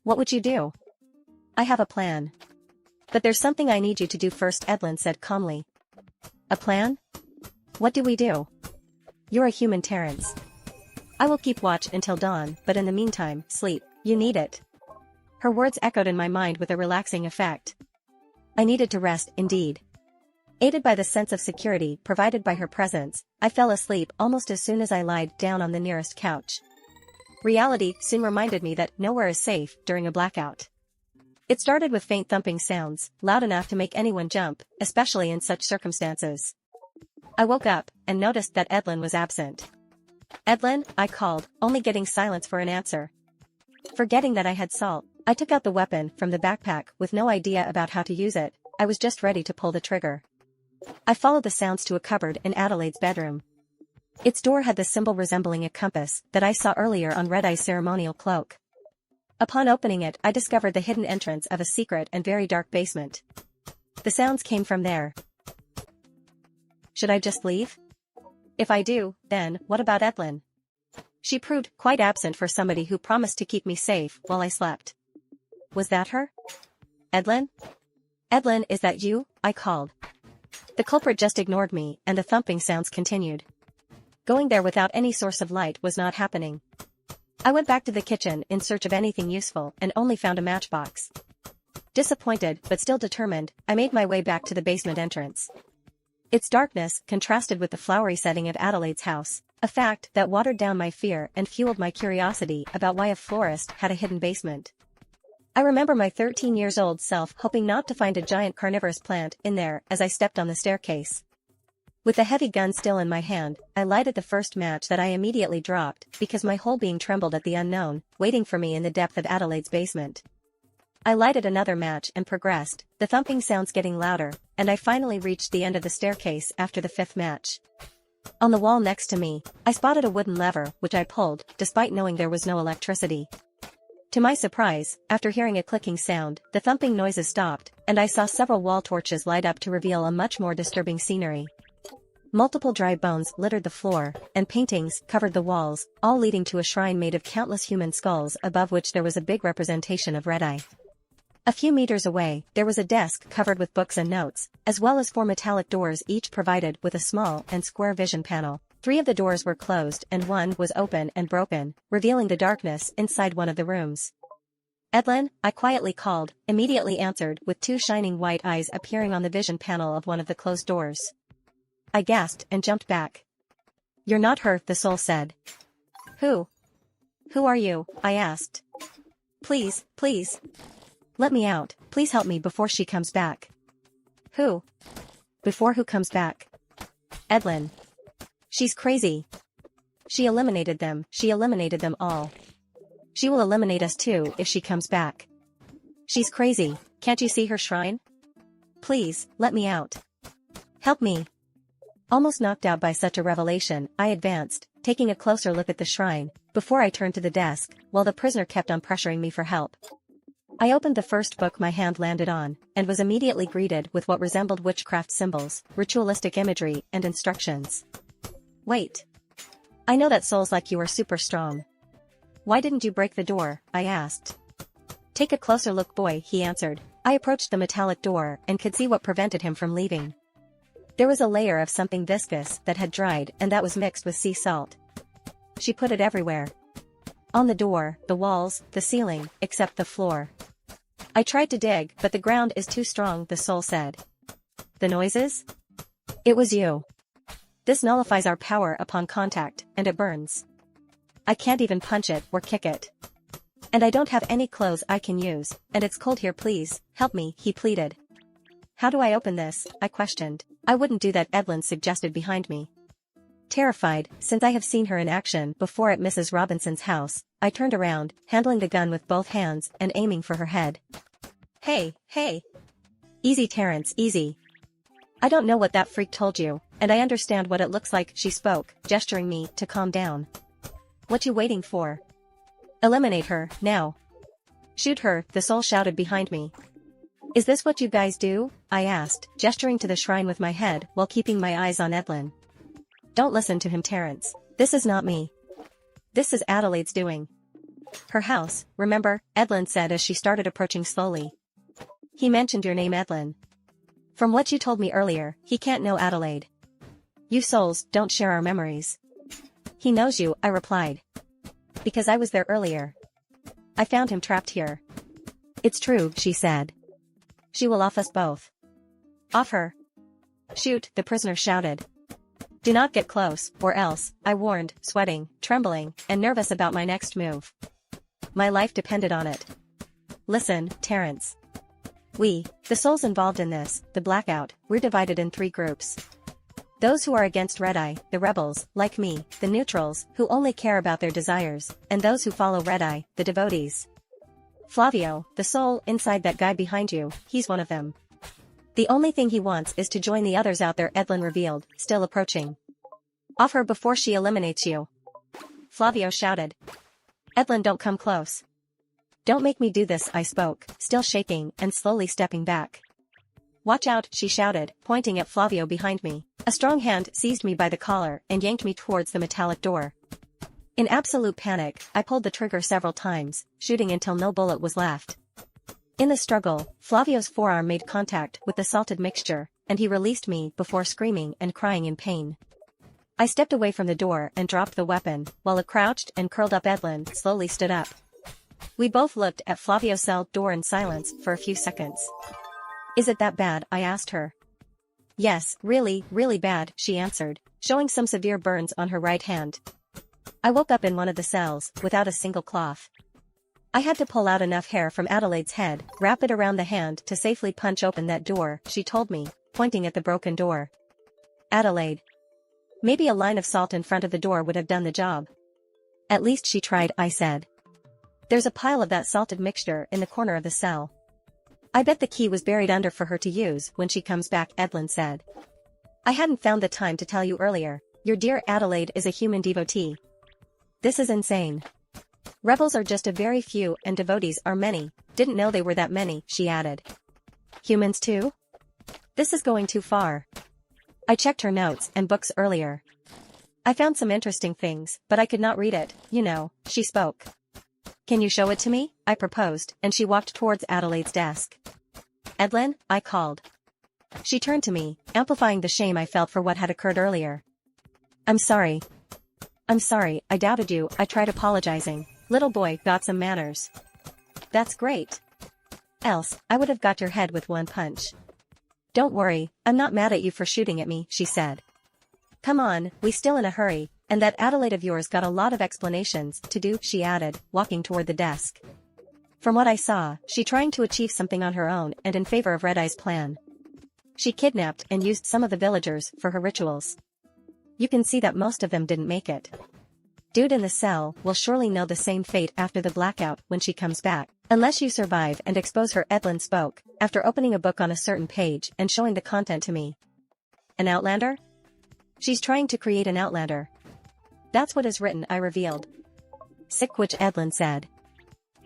What would you do? I have a plan. But there's something I need you to do first, Evelyn said calmly. A plan? What do we do? You're a human, Terrence. I will keep watch until dawn, but in the meantime, sleep. You need it. Her words echoed in my mind with a relaxing effect. I needed to rest, indeed. Aided by the sense of security provided by her presence, I fell asleep almost as soon as I lied down on the nearest couch. Reality soon reminded me that nowhere is safe during a blackout. It started with faint thumping sounds, loud enough to make anyone jump, especially in such circumstances. I woke up and noticed that Edlin was absent. Edlin, I called, only getting silence for an answer. Forgetting that I had salt, I took out the weapon from the backpack with no idea about how to use it. I was just ready to pull the trigger. I followed the sounds to a cupboard in Adelaide's bedroom. Its door had the symbol resembling a compass that I saw earlier on Red-Eye's ceremonial cloak. Upon opening it, I discovered the hidden entrance of a secret and very dark basement. The sounds came from there. Should I just leave? If I do, then, what about Edlin? She proved quite absent for somebody who promised to keep me safe while I slept. Was that her? Edlin? Edlin, is that you? I called. The culprit just ignored me, and the thumping sounds continued. Going there without any source of light was not happening. I went back to the kitchen in search of anything useful and only found a matchbox. Disappointed, but still determined, I made my way back to the basement entrance. Its darkness contrasted with the flowery setting of Adelaide's house, a fact that watered down my fear and fueled my curiosity about why a florist had a hidden basement. I remember my 13-year-old self hoping not to find a giant carnivorous plant in there as I stepped on the staircase. With the heavy gun still in my hand, I lighted the first match that I immediately dropped because my whole being trembled at the unknown, waiting for me in the depth of Adelaide's basement. I lighted another match and progressed, the thumping sounds getting louder, and I finally reached the end of the staircase after the fifth match. On the wall next to me, I spotted a wooden lever which I pulled, despite knowing there was no electricity. To my surprise, after hearing a clicking sound, the thumping noises stopped, and I saw several wall torches light up to reveal a much more disturbing scenery. Multiple dry bones littered the floor, and paintings covered the walls, all leading to a shrine made of countless human skulls above which there was a big representation of Red-Eye. A few meters away, there was a desk covered with books and notes, as well as 4 metallic doors each provided with a small and square vision panel. 3 of the doors were closed and 1 was open and broken, revealing the darkness inside one of the rooms. Edlin, I quietly called, immediately answered with 2 shining white eyes appearing on the vision panel of one of the closed doors. I gasped and jumped back. You're not her, the soul said. Who? Who are you? I asked. Please, please. Let me out, please help me before she comes back. Who? Before who comes back? Edlin. She's crazy. She eliminated them all. She will eliminate us too if she comes back. She's crazy, can't you see her shrine? Please, let me out. Help me. Almost knocked out by such a revelation, I advanced, taking a closer look at the shrine, before I turned to the desk, while the prisoner kept on pressuring me for help. I opened the first book my hand landed on, and was immediately greeted with what resembled witchcraft symbols, ritualistic imagery, and instructions. Wait. I know that souls like you are super strong. Why didn't you break the door? I asked. Take a closer look, boy, he answered. I approached the metallic door and could see what prevented him from leaving. There was a layer of something viscous that had dried and that was mixed with sea salt. She put it everywhere. On the door, the walls, the ceiling, except the floor. I tried to dig, but the ground is too strong, the soul said. The noises? It was you. This nullifies our power upon contact, and it burns. I can't even punch it or kick it. And I don't have any clothes I can use, and it's cold here, please, help me, he pleaded. How do I open this? I questioned. I wouldn't do that, Edlin suggested behind me. Terrified, since I have seen her in action before at Mrs. Robinson's house, I turned around, handling the gun with both hands and aiming for her head. Hey, hey. Easy, Terrence, easy. I don't know what that freak told you, and I understand what it looks like, she spoke, gesturing me to calm down. What you waiting for? Eliminate her, now. Shoot her, the soul shouted behind me. Is this what you guys do? I asked, gesturing to the shrine with my head while keeping my eyes on Edlin. Don't listen to him, Terrence. This is not me. This is Adelaide's doing. Her house, remember, Edlin said as she started approaching slowly. He mentioned your name, Edlin. From what you told me earlier, he can't know Adelaide. You souls don't share our memories. He knows you, I replied. Because I was there earlier. I found him trapped here. It's true, she said. She will off us both. Off her. Shoot, the prisoner shouted. Do not get close, or else, I warned, sweating, trembling, and nervous about my next move. My life depended on it. Listen, Terrence. The souls involved in this, the blackout, we're divided in 3 groups. Those who are against Red Eye, the rebels, like me, the neutrals, who only care about their desires, and those who follow Red Eye, the devotees. Flavio, the soul inside that guy behind you, he's one of them. The only thing he wants is to join the others out there, Edlin revealed, still approaching. Off her before she eliminates you. Flavio shouted. Edlin, don't come close. Don't make me do this, I spoke, still shaking and slowly stepping back. Watch out, she shouted, pointing at Flavio behind me. A strong hand seized me by the collar and yanked me towards the metallic door. In absolute panic, I pulled the trigger several times, shooting until no bullet was left. In the struggle, Flavio's forearm made contact with the salted mixture, and he released me before screaming and crying in pain. I stepped away from the door and dropped the weapon, while a crouched and curled up Edlin slowly stood up. We both looked at Flavio's cell door in silence for a few seconds. Is it that bad? I asked her. Yes, really, really bad, she answered, showing some severe burns on her right hand. I woke up in one of the cells, without a single cloth. I had to pull out enough hair from Adelaide's head, wrap it around the hand to safely punch open that door, she told me, pointing at the broken door. Adelaide. Maybe a line of salt in front of the door would have done the job. At least she tried, I said. There's a pile of that salted mixture in the corner of the cell. I bet the key was buried under for her to use when she comes back, Edlin said. I hadn't found the time to tell you earlier, your dear Adelaide is a human devotee. This is insane. Rebels are just a very few and devotees are many, didn't know they were that many, she added. Humans too? This is going too far. I checked her notes and books earlier. I found some interesting things, but I could not read it, you know, she spoke. Can you show it to me? I proposed, and she walked towards Adelaide's desk. Edlin, I called. She turned to me, amplifying the shame I felt for what had occurred earlier. I'm sorry, I doubted you, I tried apologizing. Little boy, got some manners. That's great. Else, I would have got your head with one punch. Don't worry, I'm not mad at you for shooting at me, she said. Come on, we still in a hurry, and that Adelaide of yours got a lot of explanations to do, she added, walking toward the desk. From what I saw, she trying to achieve something on her own and in favor of Red Eye's plan. She kidnapped and used some of the villagers for her rituals. You can see that most of them didn't make it. Dude in the cell will surely know the same fate after the blackout when she comes back, unless you survive and expose her, Edlin spoke, after opening a book on a certain page and showing the content to me. An Outlander? She's trying to create an Outlander. That's what is written, I revealed. Sick, which Edlin said.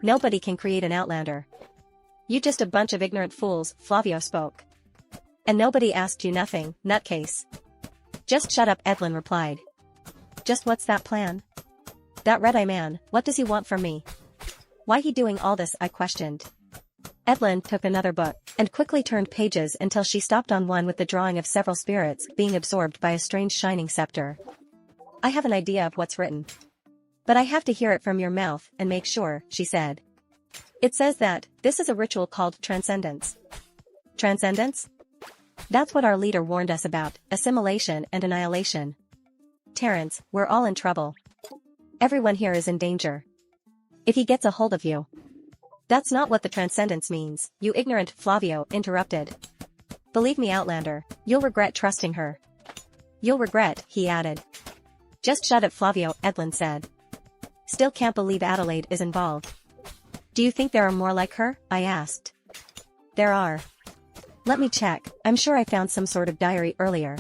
Nobody can create an Outlander. You just a bunch of ignorant fools, Flavio spoke. And nobody asked you nothing, nutcase. Just shut up, Edlin replied. Just what's that plan? That Red-Eye man, what does he want from me? Why he doing all this, I questioned. Edlin took another book, and quickly turned pages until she stopped on one with the drawing of several spirits being absorbed by a strange shining scepter. I have an idea of what's written. But I have to hear it from your mouth and make sure, she said. It says that, this is a ritual called transcendence. Transcendence? That's what our leader warned us about, assimilation and annihilation. Terrence, we're all in trouble. Everyone here is in danger. If he gets a hold of you. That's not what the transcendence means, you ignorant, Flavio interrupted. Believe me, Outlander, you'll regret trusting her. You'll regret, he added. Just shut it, Flavio, Edlin said. Still can't believe Adelaide is involved. Do you think there are more like her? I asked. There are. Let me check, I'm sure I found some sort of diary earlier.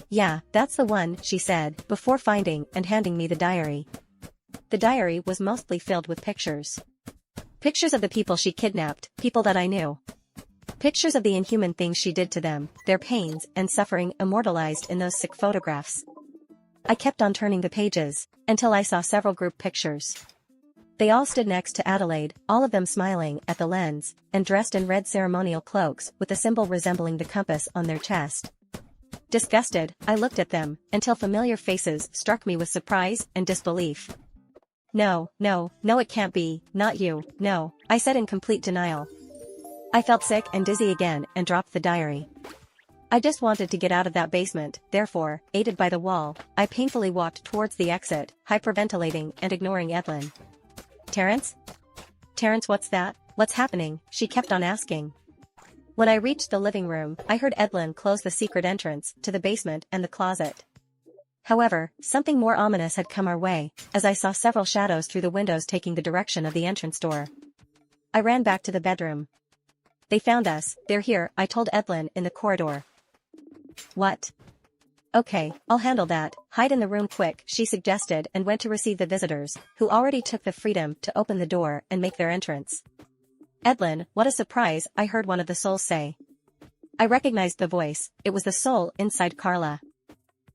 Yeah, that's the one, she said, before finding and handing me the diary. The diary was mostly filled with pictures. Pictures of the people she kidnapped, people that I knew. Pictures of the inhuman things she did to them, their pains and suffering immortalized in those sick photographs. I kept on turning the pages, until I saw several group pictures. They all stood next to Adelaide, all of them smiling at the lens, and dressed in red ceremonial cloaks with a symbol resembling the compass on their chest. Disgusted, I looked at them, until familiar faces struck me with surprise and disbelief. No, no, no, it can't be, not you, no, I said in complete denial. I felt sick and dizzy again and dropped the diary. I just wanted to get out of that basement, therefore, aided by the wall, I painfully walked towards the exit, hyperventilating and ignoring Edlin. Terrence? Terrence, what's that? What's happening? She kept on asking. When I reached the living room, I heard Edlin close the secret entrance to the basement and the closet. However, something more ominous had come our way, as I saw several shadows through the windows taking the direction of the entrance door. I ran back to the bedroom. They found us, they're here, I told Edlin in the corridor. What? Okay, I'll handle that, hide in the room quick, she suggested and went to receive the visitors, who already took the freedom to open the door and make their entrance. Edlin, what a surprise, I heard one of the souls say. I recognized the voice, it was the soul inside Carla.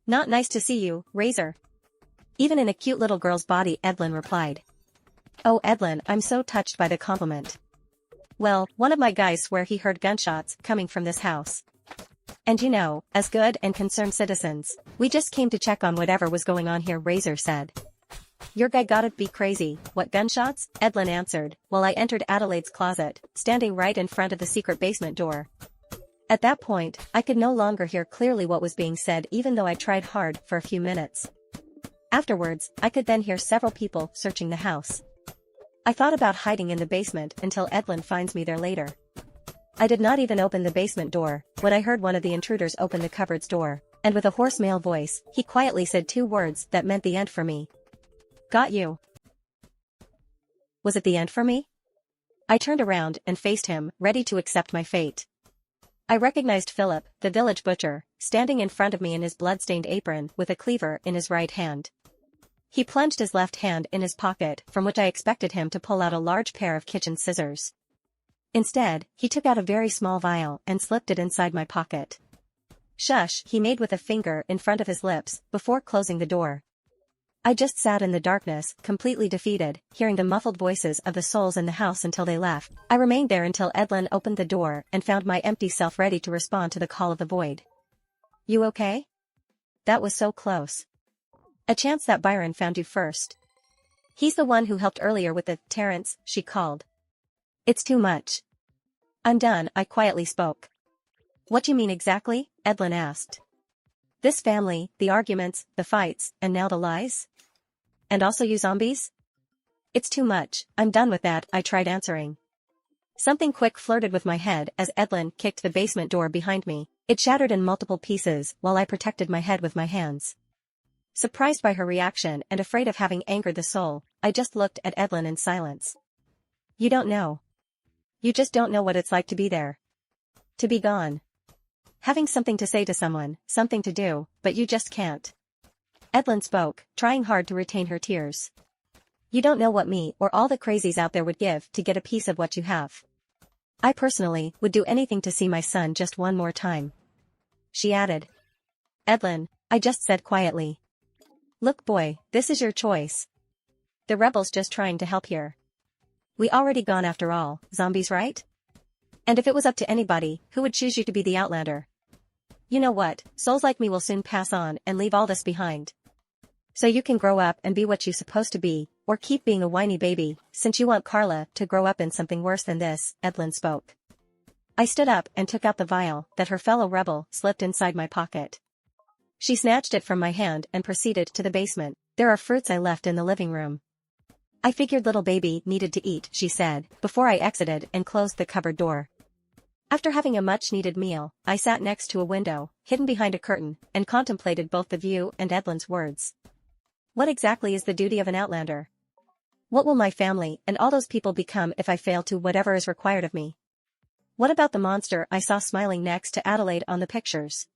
Not nice to see you, Razor. Even in a cute little girl's body, Edlin replied. Oh Edlin, I'm so touched by the compliment. Well, one of my guys swear he heard gunshots coming from this house. And you know, as good and concerned citizens, we just came to check on whatever was going on here, Razor said. Your guy gotta be crazy, what gunshots? Edlin answered, while I entered Adelaide's closet, standing right in front of the secret basement door. At that point, I could no longer hear clearly what was being said even though I tried hard for a few minutes. Afterwards, I could then hear several people searching the house. I thought about hiding in the basement until Edlin finds me there later. I did not even open the basement door, when I heard one of the intruders open the cupboard's door, and with a hoarse male voice, he quietly said two words that meant the end for me. Got you. Was it the end for me? I turned around and faced him, ready to accept my fate. I recognized Philip, the village butcher, standing in front of me in his blood-stained apron with a cleaver in his right hand. He plunged his left hand in his pocket, from which I expected him to pull out a large pair of kitchen scissors. Instead, he took out a very small vial and slipped it inside my pocket. Shush, he made with a finger in front of his lips, before closing the door. I just sat in the darkness, completely defeated, hearing the muffled voices of the souls in the house until they left. I remained there until Edlin opened the door and found my empty self ready to respond to the call of the void. You okay? That was so close. A chance that Byron found you first. He's the one who helped earlier with the Terrence, she called. It's too much. I'm done, I quietly spoke. What do you mean exactly? Edlin asked. This family, the arguments, the fights, and now the lies? And also you zombies? It's too much, I'm done with that, I tried answering. Something quick flirted with my head as Edlin kicked the basement door behind me. It shattered in multiple pieces while I protected my head with my hands. Surprised by her reaction and afraid of having angered the soul, I just looked at Edlin in silence. You don't know. You just don't know what it's like to be there. To be gone. Having something to say to someone, something to do, but you just can't. Edlin spoke, trying hard to retain her tears. You don't know what me or all the crazies out there would give to get a piece of what you have. I personally would do anything to see my son just one more time. She added. Edlin, I just said quietly. Look boy, this is your choice. The rebel's just trying to help here. We already gone after all, zombies right? And if it was up to anybody, who would choose you to be the Outlander? You know what, souls like me will soon pass on and leave all this behind. So you can grow up and be what you're supposed to be, or keep being a whiny baby, since you want Carla to grow up in something worse than this, Edlin spoke. I stood up and took out the vial that her fellow rebel slipped inside my pocket. She snatched it from my hand and proceeded to the basement. There are fruits I left in the living room. I figured little baby needed to eat, she said, before I exited and closed the cupboard door. After having a much-needed meal, I sat next to a window, hidden behind a curtain, and contemplated both the view and Edlin's words. What exactly is the duty of an Outlander? What will my family and all those people become if I fail to whatever is required of me? What about the monster I saw smiling next to Adelaide on the pictures?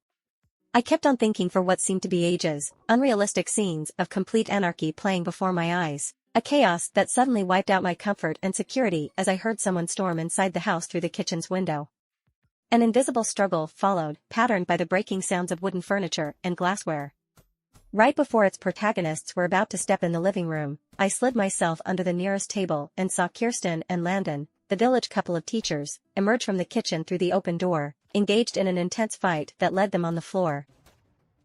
I kept on thinking for what seemed to be ages, unrealistic scenes of complete anarchy playing before my eyes, a chaos that suddenly wiped out my comfort and security as I heard someone storm inside the house through the kitchen's window. An invisible struggle followed, patterned by the breaking sounds of wooden furniture and glassware. Right before its protagonists were about to step in the living room, I slid myself under the nearest table and saw Kirsten and Landon, the village couple of teachers, emerge from the kitchen through the open door, engaged in an intense fight that led them on the floor.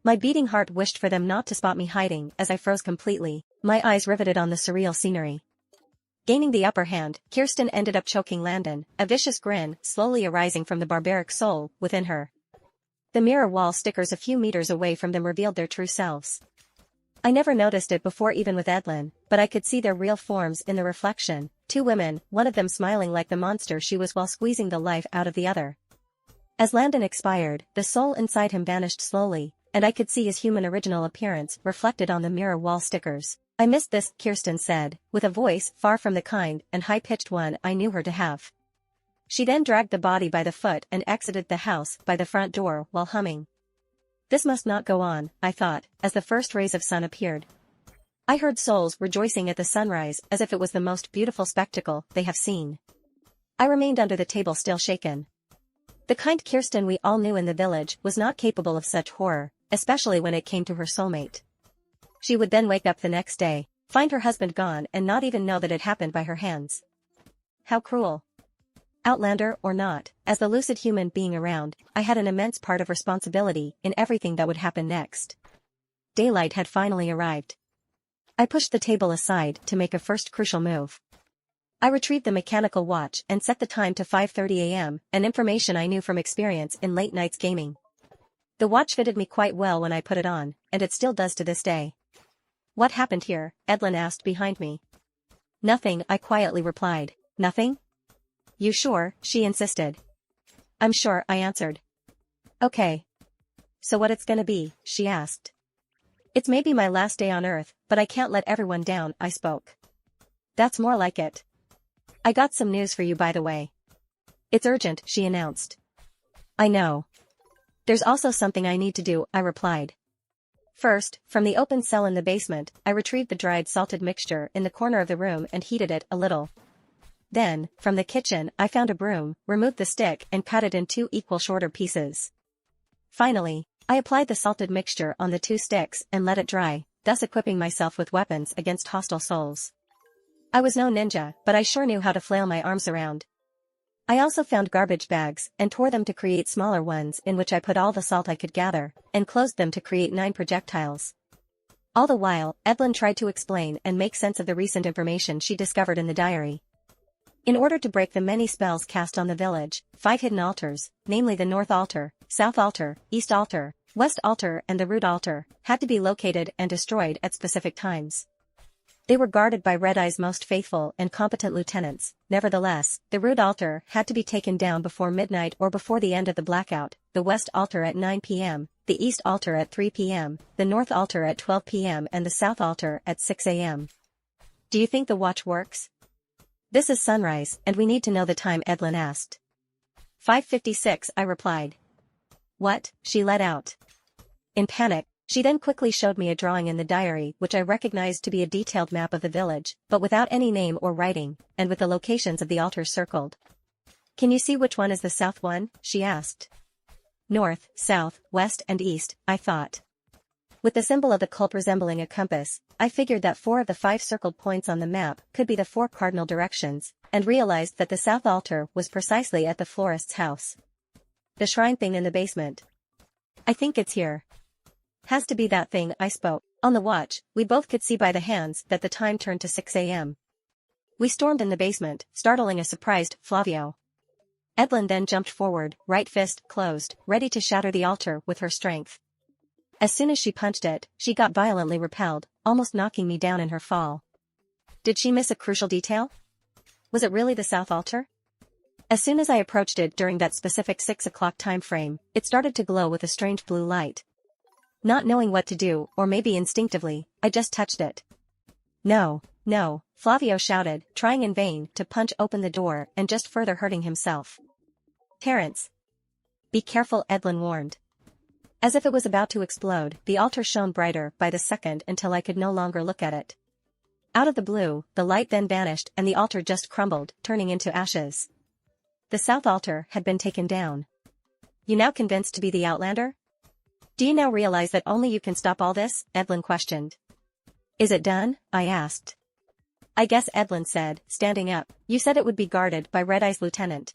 My beating heart wished for them not to spot me hiding as I froze completely, my eyes riveted on the surreal scenery. Gaining the upper hand, Kirsten ended up choking Landon, a vicious grin slowly arising from the barbaric soul within her. The mirror wall stickers a few meters away from them revealed their true selves. I never noticed it before even with Edlin, but I could see their real forms in the reflection, two women, one of them smiling like the monster she was while squeezing the life out of the other. As Landon expired, the soul inside him vanished slowly, and I could see his human original appearance reflected on the mirror wall stickers. I missed this, Kirsten said, with a voice far from the kind and high-pitched one I knew her to have. She then dragged the body by the foot and exited the house by the front door while humming. This must not go on, I thought, as the first rays of sun appeared. I heard souls rejoicing at the sunrise as if it was the most beautiful spectacle they have seen. I remained under the table still shaken. The kind Kirsten we all knew in the village was not capable of such horror, especially when it came to her soulmate. She would then wake up the next day, find her husband gone and not even know that it happened by her hands. How cruel. Outlander or not, as the lucid human being around, I had an immense part of responsibility in everything that would happen next. Daylight had finally arrived. I pushed the table aside to make a first crucial move. I retrieved the mechanical watch and set the time to 5:30 a.m., an information I knew from experience in late nights gaming. The watch fitted me quite well when I put it on, and it still does to this day. What happened here? Edlin asked behind me. Nothing, I quietly replied. Nothing? You sure? She insisted. I'm sure, I answered. Okay. So what it's gonna be? She asked. It's maybe my last day on Earth, but I can't let everyone down, I spoke. That's more like it. I got some news for you by the way. It's urgent, she announced. I know. There's also something I need to do, I replied. First, from the open cell in the basement, I retrieved the dried salted mixture in the corner of the room and heated it a little. Then, from the kitchen, I found a broom, removed the stick and cut it in 2 equal shorter pieces. Finally, I applied the salted mixture on the 2 sticks and let it dry, thus equipping myself with weapons against hostile souls. I was no ninja, but I sure knew how to flail my arms around. I also found garbage bags and tore them to create smaller ones in which I put all the salt I could gather, and closed them to create 9 projectiles. All the while, Evelyn tried to explain and make sense of the recent information she discovered in the diary. In order to break the many spells cast on the village, 5 hidden altars, namely the North Altar, South Altar, East Altar, West Altar and the Root Altar, had to be located and destroyed at specific times. They were guarded by Red Eye's most faithful and competent lieutenants. Nevertheless, the Root Altar had to be taken down before midnight or before the end of the blackout, the West Altar at 9 p.m., the East Altar at 3 p.m., the North Altar at 12 p.m. and the South Altar at 6 a.m. Do you think the watch works? This is sunrise, and we need to know the time, Edlin asked. 5:56, I replied. What? She let out. In panic, she then quickly showed me a drawing in the diary which I recognized to be a detailed map of the village, but without any name or writing, and with the locations of the altars circled. Can you see which one is the south one? She asked. North, south, west and east, I thought. With the symbol of the cult resembling a compass, I figured that 4 of the 5 circled points on the map could be the 4 cardinal directions, and realized that the south altar was precisely at the florist's house. The shrine thing in the basement. I think it's here. Has to be that thing, I spoke. On the watch, we both could see by the hands that the time turned to 6 a.m. We stormed in the basement, startling a surprised Flavio. Edlin then jumped forward, right fist closed, ready to shatter the altar with her strength. As soon as she punched it, she got violently repelled, almost knocking me down in her fall. Did she miss a crucial detail? Was it really the south altar? As soon as I approached it during that specific 6 o'clock time frame, it started to glow with a strange blue light. Not knowing what to do, or maybe instinctively, I just touched it. No, no, Flavio shouted, trying in vain to punch open the door and just further hurting himself. Terence. Be careful, Edlin warned. As if it was about to explode, the altar shone brighter by the second until I could no longer look at it. Out of the blue, the light then vanished and the altar just crumbled, turning into ashes. The south altar had been taken down. You now convinced to be the Outlander? Do you now realize that only you can stop all this? Edlin questioned. Is it done? I asked. I guess, Edlin said, standing up. You said it would be guarded by Red Eye's lieutenant.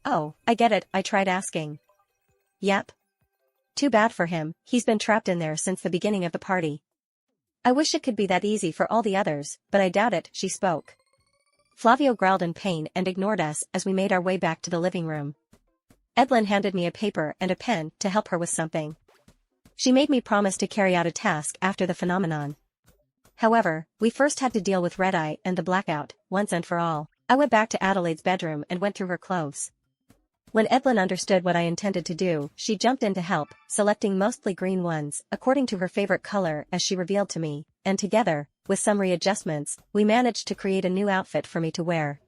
Oh, I get it, I tried asking. Yep. Too bad for him, he's been trapped in there since the beginning of the party. I wish it could be that easy for all the others, but I doubt it, she spoke. Flavio growled in pain and ignored us as we made our way back to the living room. Edlin handed me a paper and a pen to help her with something. She made me promise to carry out a task after the phenomenon. However, we first had to deal with Red Eye and the blackout, once and for all. I went back to Adelaide's bedroom and went through her clothes. When Edlin understood what I intended to do, she jumped in to help, selecting mostly green ones, according to her favorite color as she revealed to me, and together, with some readjustments, we managed to create a new outfit for me to wear.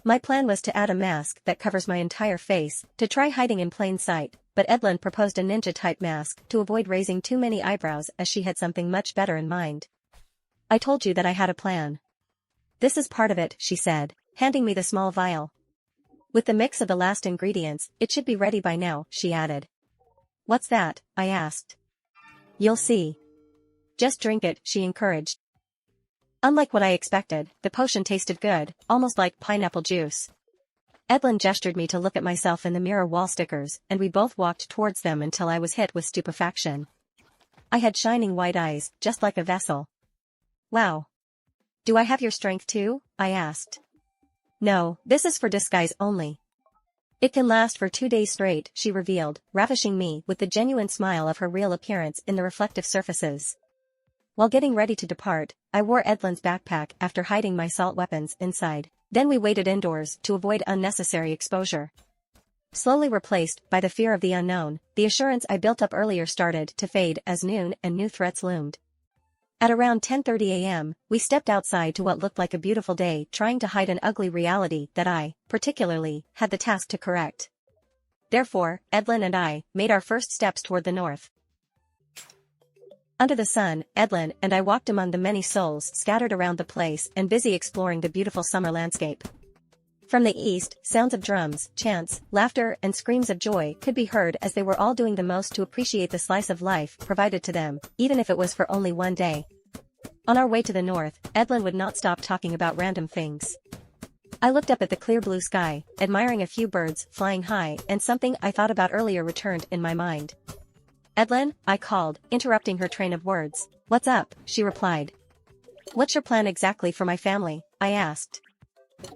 My plan was to add a mask that covers my entire face, to try hiding in plain sight, but Edlin proposed a ninja-type mask to avoid raising too many eyebrows as she had something much better in mind. I told you that I had a plan. This is part of it, she said, handing me the small vial. With the mix of the last ingredients, it should be ready by now, she added. What's that? I asked. You'll see. Just drink it, she encouraged. Unlike what I expected, the potion tasted good, almost like pineapple juice. Edlin gestured me to look at myself in the mirror wall stickers, and we both walked towards them until I was hit with stupefaction. I had shining white eyes, just like a vessel. Wow. Do I have your strength too? I asked. No, this is for disguise only. It can last for 2 days straight, she revealed, ravishing me with the genuine smile of her real appearance in the reflective surfaces. While getting ready to depart, I wore Edlin's backpack after hiding my assault weapons inside. Then we waited indoors to avoid unnecessary exposure. Slowly replaced by the fear of the unknown, the assurance I built up earlier started to fade as noon and new threats loomed. At around 10:30 a.m., we stepped outside to what looked like a beautiful day, trying to hide an ugly reality that I, particularly, had the task to correct. Therefore, Edlin and I made our first steps toward the north. Under the sun, Edlin and I walked among the many souls scattered around the place and busy exploring the beautiful summer landscape. From the east, sounds of drums, chants, laughter and screams of joy could be heard as they were all doing the most to appreciate the slice of life provided to them, even if it was for only one day. On our way to the north, Edlin would not stop talking about random things. I looked up at the clear blue sky, admiring a few birds flying high, and something I thought about earlier returned in my mind. Edlin, I called, interrupting her train of words. What's up? She replied. What's your plan exactly for my family? I asked.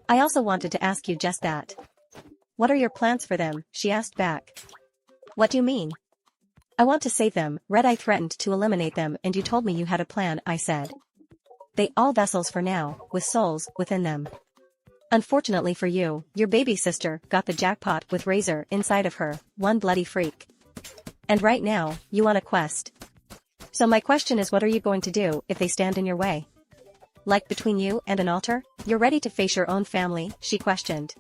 I also wanted to ask you just that. What are your plans for them? She asked back. What do you mean? I want to save them. Red Eye threatened to eliminate them and you told me you had a plan, I said. They all vessels for now, with souls within them. Unfortunately for you, your baby sister got the jackpot with Razor inside of her, one bloody freak. And right now, you on a quest. So my question is, what are you going to do if they stand in your way? Like between you and an altar? You're ready to face your own family? She questioned.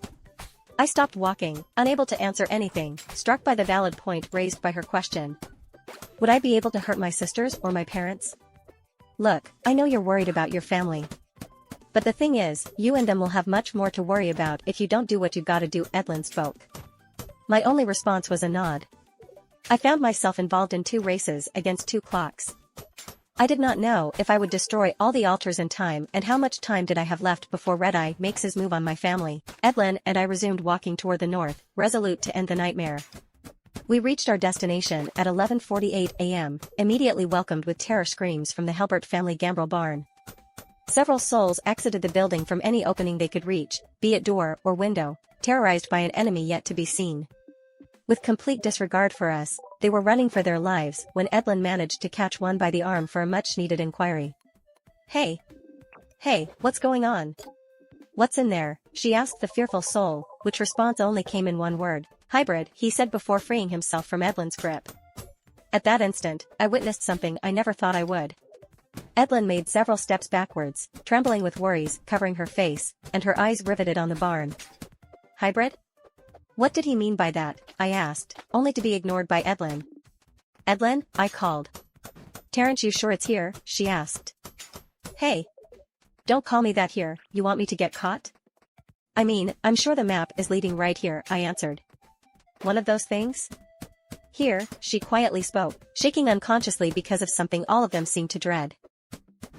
I stopped walking, unable to answer anything, struck by the valid point raised by her question. Would I be able to hurt my sisters or my parents? Look, I know you're worried about your family. But the thing is, you and them will have much more to worry about if you don't do what you gotta do, Edlin spoke. My only response was a nod. I found myself involved in 2 races against 2 clocks. I did not know if I would destroy all the altars in time and how much time did I have left before Red Eye makes his move on my family. Edlin and I resumed walking toward the north, resolute to end the nightmare. We reached our destination at 11:48 a.m., immediately welcomed with terror screams from the Helbert family gambrel barn. Several souls exited the building from any opening they could reach, be it door or window, terrorized by an enemy yet to be seen. With complete disregard for us, they were running for their lives when Edlin managed to catch one by the arm for a much-needed inquiry. Hey! Hey, what's going on? What's in there? She asked the fearful soul, which response only came in one word. Hybrid, he said before freeing himself from Edlin's grip. At that instant, I witnessed something I never thought I would. Edlin made several steps backwards, trembling with worries covering her face, and her eyes riveted on the barn. Hybrid? What did he mean by that? I asked, only to be ignored by Edlin. Edlin, I called. Terrence, you sure it's here? She asked. Hey! Don't call me that here, you want me to get caught? I mean, I'm sure the map is leading right here, I answered. One of those things? Here, she quietly spoke, shaking unconsciously because of something all of them seemed to dread.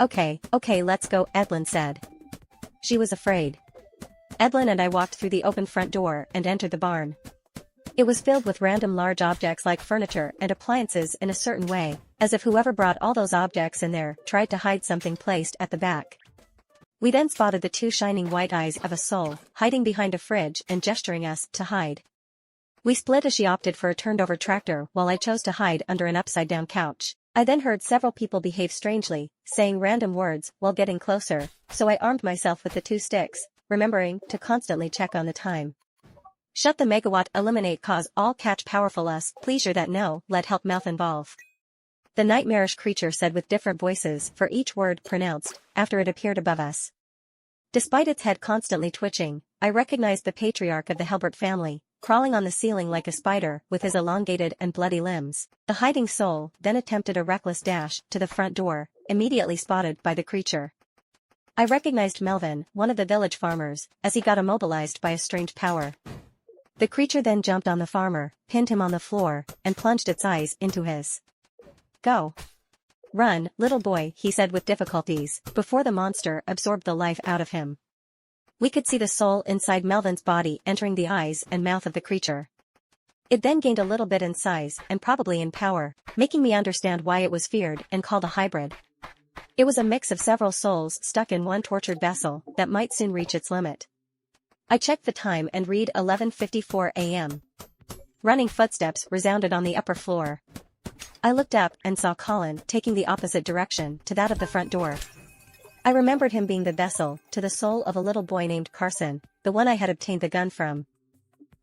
Okay, let's go, Edlin said. She was afraid. Edlin and I walked through the open front door and entered the barn. It was filled with random large objects like furniture and appliances in a certain way, as if whoever brought all those objects in there tried to hide something placed at the back. We then spotted the two shining white eyes of a soul, hiding behind a fridge and gesturing us to hide. We split as she opted for a turned-over tractor while I chose to hide under an upside-down couch. I then heard several people behave strangely, saying random words while getting closer, so I armed myself with the two sticks, remembering to constantly check on the time. Shut the megawatt eliminate cause all catch powerful us pleasure that no let help mouth involve. The nightmarish creature said with different voices for each word pronounced, after it appeared above us. Despite its head constantly twitching, I recognized the patriarch of the Helbert family, crawling on the ceiling like a spider with his elongated and bloody limbs. The hiding soul then attempted a reckless dash to the front door, immediately spotted by the creature. I recognized Melvin, one of the village farmers, as he got immobilized by a strange power. The creature then jumped on the farmer, pinned him on the floor, and plunged its eyes into his. Go. Run, little boy, he said with difficulties, before the monster absorbed the life out of him. We could see the soul inside Melvin's body entering the eyes and mouth of the creature. It then gained a little bit in size and probably in power, making me understand why it was feared and called a hybrid. It was a mix of several souls stuck in one tortured vessel that might soon reach its limit. I checked the time and read 11:54 a.m. Running footsteps resounded on the upper floor. I looked up and saw Colin taking the opposite direction to that of the front door. I remembered him being the vessel to the soul of a little boy named Carson, the one I had obtained the gun from.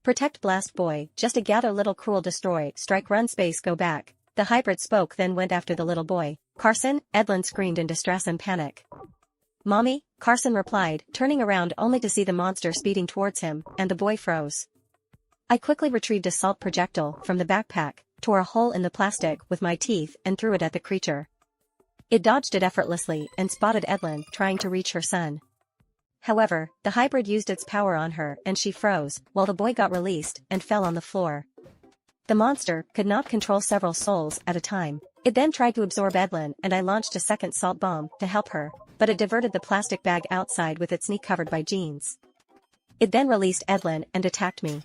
Protect blast boy, just a gather little cruel destroy strike run space go back. The hybrid spoke then went after the little boy. Carson, Edlin screamed in distress and panic. Mommy, Carson replied, turning around only to see the monster speeding towards him, and the boy froze. I quickly retrieved a salt projectile from the backpack, tore a hole in the plastic with my teeth and threw it at the creature. It dodged it effortlessly and spotted Edlin trying to reach her son. However, the hybrid used its power on her and she froze, while the boy got released and fell on the floor. The monster could not control several souls at a time. It then tried to absorb Edlin and I launched a second salt bomb to help her, but it diverted the plastic bag outside with its knee covered by jeans. It then released Edlin and attacked me.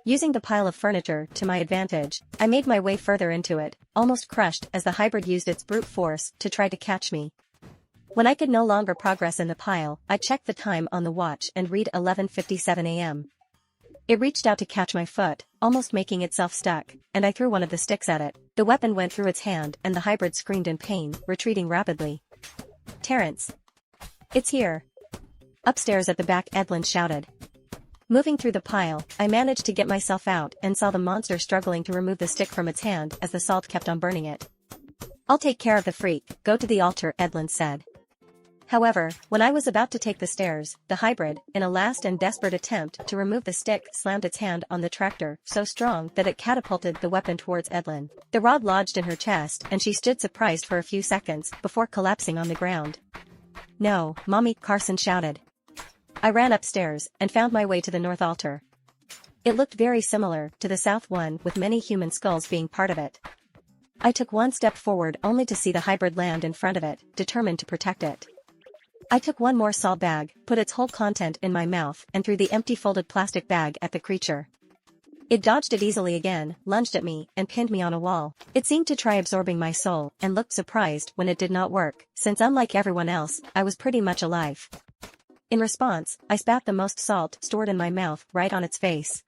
Using the pile of furniture to my advantage, I made my way further into it, almost crushed as the hybrid used its brute force to try to catch me. When I could no longer progress in the pile, I checked the time on the watch and read 11:57 a.m. It reached out to catch my foot, almost making itself stuck, and I threw one of the sticks at it. The weapon went through its hand and the hybrid screamed in pain, retreating rapidly. Terrence. It's here. Upstairs at the back, Edlin shouted. Moving through the pile, I managed to get myself out and saw the monster struggling to remove the stick from its hand as the salt kept on burning it. I'll take care of the freak, go to the altar, Edlin said. However, when I was about to take the stairs, the hybrid, in a last and desperate attempt to remove the stick, slammed its hand on the tractor so strong that it catapulted the weapon towards Edlin. The rod lodged in her chest and she stood surprised for a few seconds before collapsing on the ground. No, Mommy, Carson shouted. I ran upstairs and found my way to the north altar. It looked very similar to the south one with many human skulls being part of it. I took one step forward only to see the hybrid land in front of it, determined to protect it. I took one more salt bag, put its whole content in my mouth and threw the empty folded plastic bag at the creature. It dodged it easily again, lunged at me and pinned me on a wall. It seemed to try absorbing my soul and looked surprised when it did not work, since unlike everyone else, I was pretty much alive. In response, I spat the most salt stored in my mouth right on its face.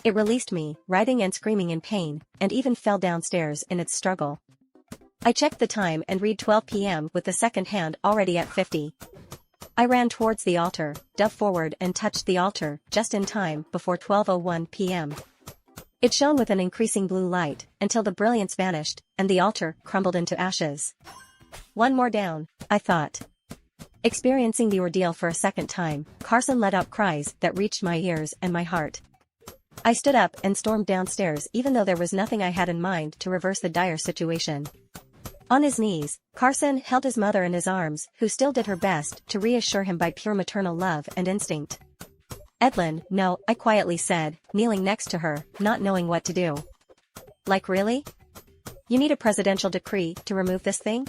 It released me, writhing and screaming in pain, and even fell downstairs in its struggle. I checked the time and read 12 p.m. with the second hand already at 50. I ran towards the altar, dove forward and touched the altar just in time before 12:01 p.m. It shone with an increasing blue light until the brilliance vanished and the altar crumbled into ashes. One more down, I thought. Experiencing the ordeal for a second time, Carson let out cries that reached my ears and my heart. I stood up and stormed downstairs even though there was nothing I had in mind to reverse the dire situation. On his knees, Carson held his mother in his arms, who still did her best to reassure him by pure maternal love and instinct. Edlin, no, I quietly said, kneeling next to her, not knowing what to do. Like really? You need a presidential decree to remove this thing?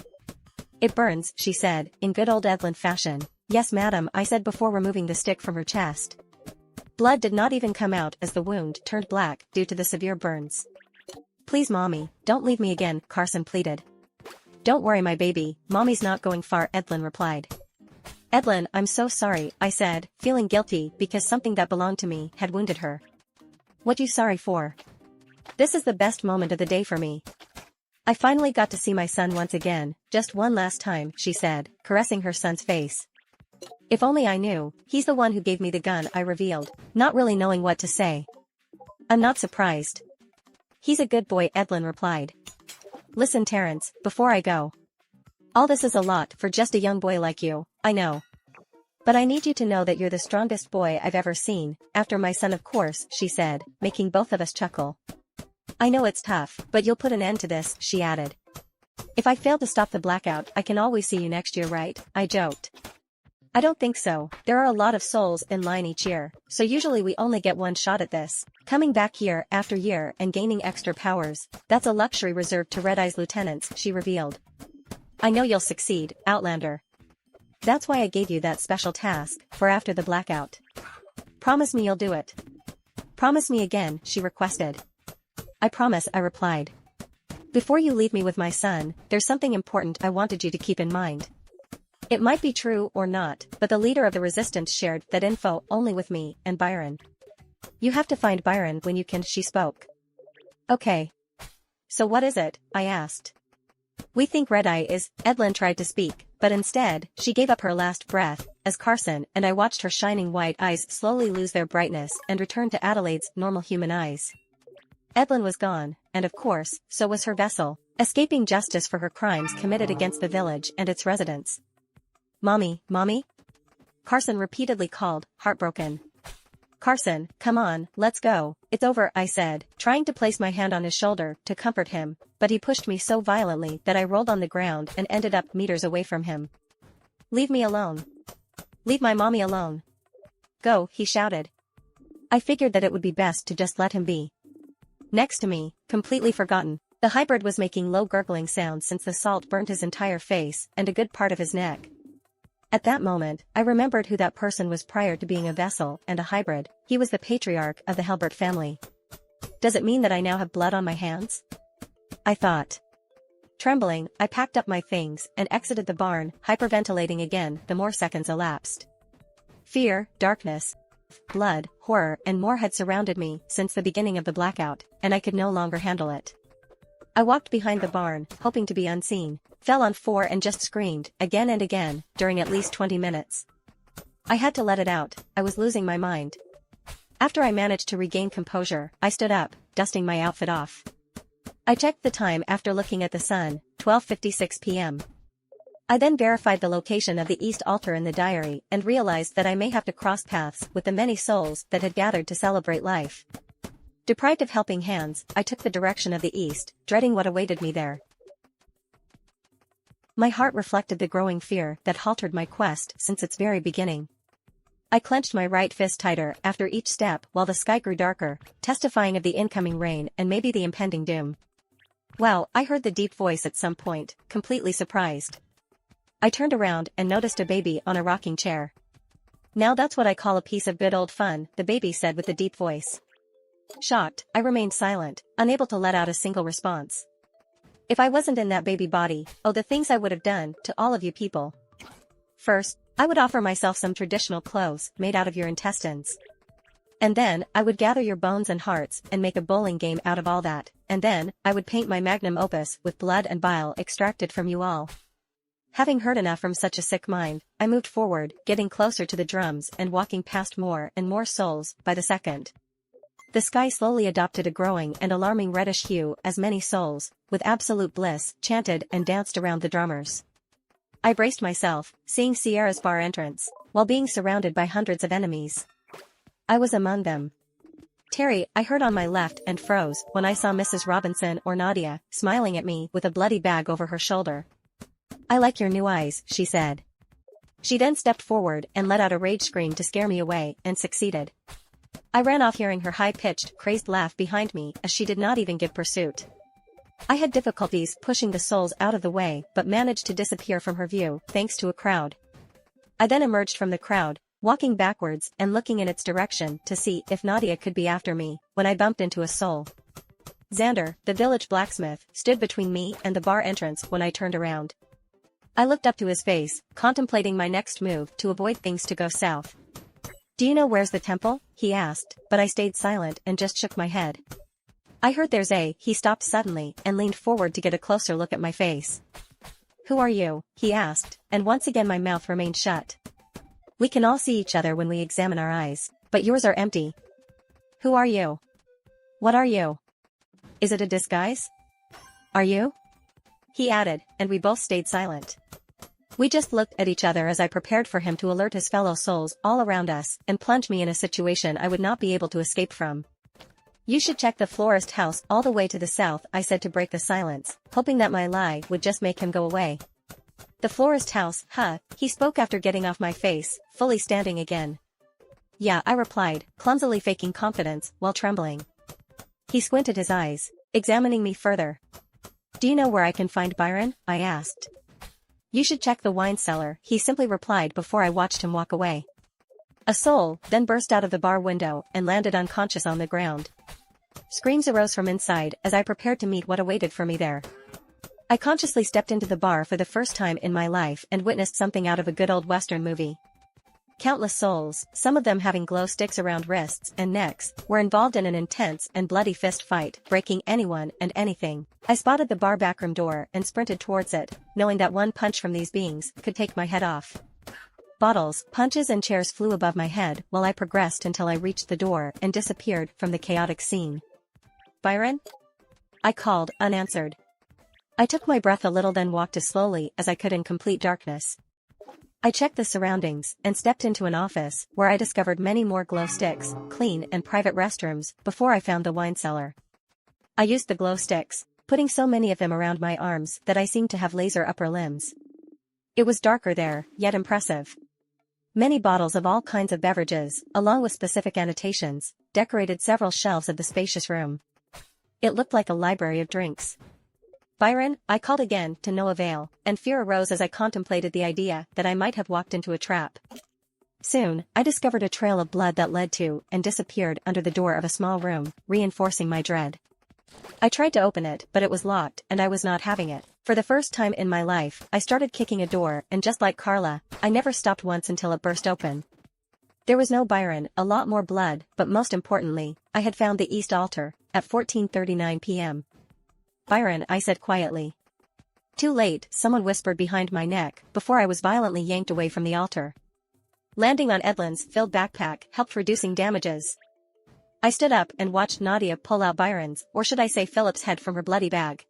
It burns, she said, in good old Edlin fashion. Yes madam, I said before removing the stick from her chest. Blood did not even come out as the wound turned black due to the severe burns. "Please mommy, don't leave me again," Carson pleaded. "Don't worry my baby, mommy's not going far," Edlin replied. "Edlin, I'm so sorry," I said, feeling guilty because something that belonged to me had wounded her. "What you sorry for? This is the best moment of the day for me. I finally got to see my son once again, just one last time," she said, caressing her son's face. "If only I knew, he's the one who gave me the gun," I revealed, not really knowing what to say. "I'm not surprised. He's a good boy," Edlin replied. "Listen Terrence, before I go. All this is a lot for just a young boy like you, I know. But I need you to know that you're the strongest boy I've ever seen, after my son of course," she said, making both of us chuckle. "I know it's tough, but you'll put an end to this," she added. "If I fail to stop the blackout I can always see you next year, right?" I joked. "I don't think so, there are a lot of souls in line each year, so usually we only get one shot at this. Coming back year after year and gaining extra powers, that's a luxury reserved to Red Eye's lieutenants," she revealed. "I know you'll succeed, Outlander. That's why I gave you that special task, for after the blackout. Promise me you'll do it." "Promise me again," she requested. "I promise," I replied. "Before you leave me with my son, there's something important I wanted you to keep in mind. It might be true or not, but the leader of the resistance shared that info only with me and Byron. You have to find Byron when you can," she spoke. "Okay. So what is it?" I asked. "We think Red Eye is," Edlin tried to speak, but instead, she gave up her last breath, as Carson and I watched her shining white eyes slowly lose their brightness and return to Adelaide's normal human eyes. Edlin was gone, and of course, so was her vessel, escaping justice for her crimes committed against the village and its residents. "Mommy, mommy?" Carson repeatedly called, heartbroken. "Carson, come on, let's go, it's over," I said, trying to place my hand on his shoulder to comfort him, but he pushed me so violently that I rolled on the ground and ended up meters away from him. "Leave me alone. Leave my mommy alone. Go," he shouted. I figured that it would be best to just let him be. Next to me, completely forgotten, the hybrid was making low gurgling sounds since the salt burned his entire face and a good part of his neck. At that moment, I remembered who that person was prior to being a vessel and a hybrid. He was the patriarch of the Halbert family. Does it mean that I now have blood on my hands? I thought. Trembling, I packed up my things and exited the barn, hyperventilating again the more seconds elapsed. Fear, darkness, blood, horror and more had surrounded me since the beginning of the blackout, and I could no longer handle it. I walked behind the barn, hoping to be unseen, fell on 4 and just screamed, again and again, during at least 20 minutes. I had to let it out, I was losing my mind. After I managed to regain composure, I stood up, dusting my outfit off. I checked the time after looking at the sun, 12:56 p.m. I then verified the location of the East altar in the diary and realized that I may have to cross paths with the many souls that had gathered to celebrate life. Deprived of helping hands, I took the direction of the east, dreading what awaited me there. My heart reflected the growing fear that halted my quest since its very beginning. I clenched my right fist tighter after each step while the sky grew darker, testifying of the incoming rain and maybe the impending doom. Wow, I heard the deep voice at some point, completely surprised. I turned around and noticed a baby on a rocking chair. "Now that's what I call a piece of good old fun," the baby said with a deep voice. Shocked, I remained silent, unable to let out a single response. If I wasn't in that baby body, oh the things I would have done to all of you people. First, I would offer myself some traditional clothes made out of your intestines. And then, I would gather your bones and hearts and make a bowling game out of all that, and then, I would paint my magnum opus with blood and bile extracted from you all. Having heard enough from such a sick mind, I moved forward, getting closer to the drums and walking past more and more souls by the second. The sky slowly adopted a growing and alarming reddish hue as many souls, with absolute bliss, chanted and danced around the drummers. I braced myself, seeing Sierra's bar entrance, while being surrounded by hundreds of enemies. I was among them. Terry, I heard on my left and froze when I saw Mrs. Robinson or Nadia, smiling at me with a bloody bag over her shoulder. "I like your new eyes," she said. She then stepped forward and let out a rage scream to scare me away, and succeeded. I ran off hearing her high-pitched, crazed laugh behind me as she did not even give pursuit. I had difficulties pushing the souls out of the way but managed to disappear from her view thanks to a crowd. I then emerged from the crowd, walking backwards and looking in its direction to see if Nadia could be after me, when I bumped into a soul. Xander, the village blacksmith, stood between me and the bar entrance when I turned around. I looked up to his face, contemplating my next move to avoid things to go south. "Do you know where's the temple?" he asked, but I stayed silent and just shook my head. "I heard there's a..." He stopped suddenly and leaned forward to get a closer look at my face. "Who are you?" he asked, and once again my mouth remained shut. "We can all see each other when we examine our eyes, but yours are empty. Who are you? What are you? Is it a disguise? Are you?" he added, and we both stayed silent. We just looked at each other as I prepared for him to alert his fellow souls all around us and plunge me in a situation I would not be able to escape from. "You should check the florist house all the way to the south," I said to break the silence, hoping that my lie would just make him go away. "The florist house, huh?" he spoke after getting off my face, fully standing again. "Yeah," I replied, clumsily faking confidence while trembling. He squinted his eyes, examining me further. "Do you know where I can find Byron?" I asked. "You should check the wine cellar," he simply replied before I watched him walk away. A soul then burst out of the bar window and landed unconscious on the ground. Screams arose from inside as I prepared to meet what awaited for me there. I consciously stepped into the bar for the first time in my life and witnessed something out of a good old Western movie. Countless souls, some of them having glow sticks around wrists and necks, were involved in an intense and bloody fist fight, breaking anyone and anything. I spotted the bar backroom door and sprinted towards it, knowing that one punch from these beings could take my head off. Bottles, punches and chairs flew above my head while I progressed until I reached the door and disappeared from the chaotic scene. "Byron?" I called, unanswered. I took my breath a little, then walked as slowly as I could in complete darkness. I checked the surroundings and stepped into an office where I discovered many more glow sticks, clean and private restrooms, before I found the wine cellar. I used the glow sticks, putting so many of them around my arms that I seemed to have laser upper limbs. It was darker there, yet impressive. Many bottles of all kinds of beverages, along with specific annotations, decorated several shelves of the spacious room. It looked like a library of drinks. "Byron?" I called again, to no avail, and fear arose as I contemplated the idea that I might have walked into a trap. Soon, I discovered a trail of blood that led to and disappeared under the door of a small room, reinforcing my dread. I tried to open it, but it was locked and I was not having it. For the first time in my life, I started kicking a door, and just like Carla, I never stopped once until it burst open. There was no Byron, a lot more blood, but most importantly, I had found the East Altar, at 14:39 p.m. "Byron," I said quietly. Too late, someone whispered behind my neck before I was violently yanked away from the altar. Landing on Edlin's filled backpack helped reducing damages. I stood up and watched Nadia pull out Byron's, or should I say Philip's, head from her bloody bag.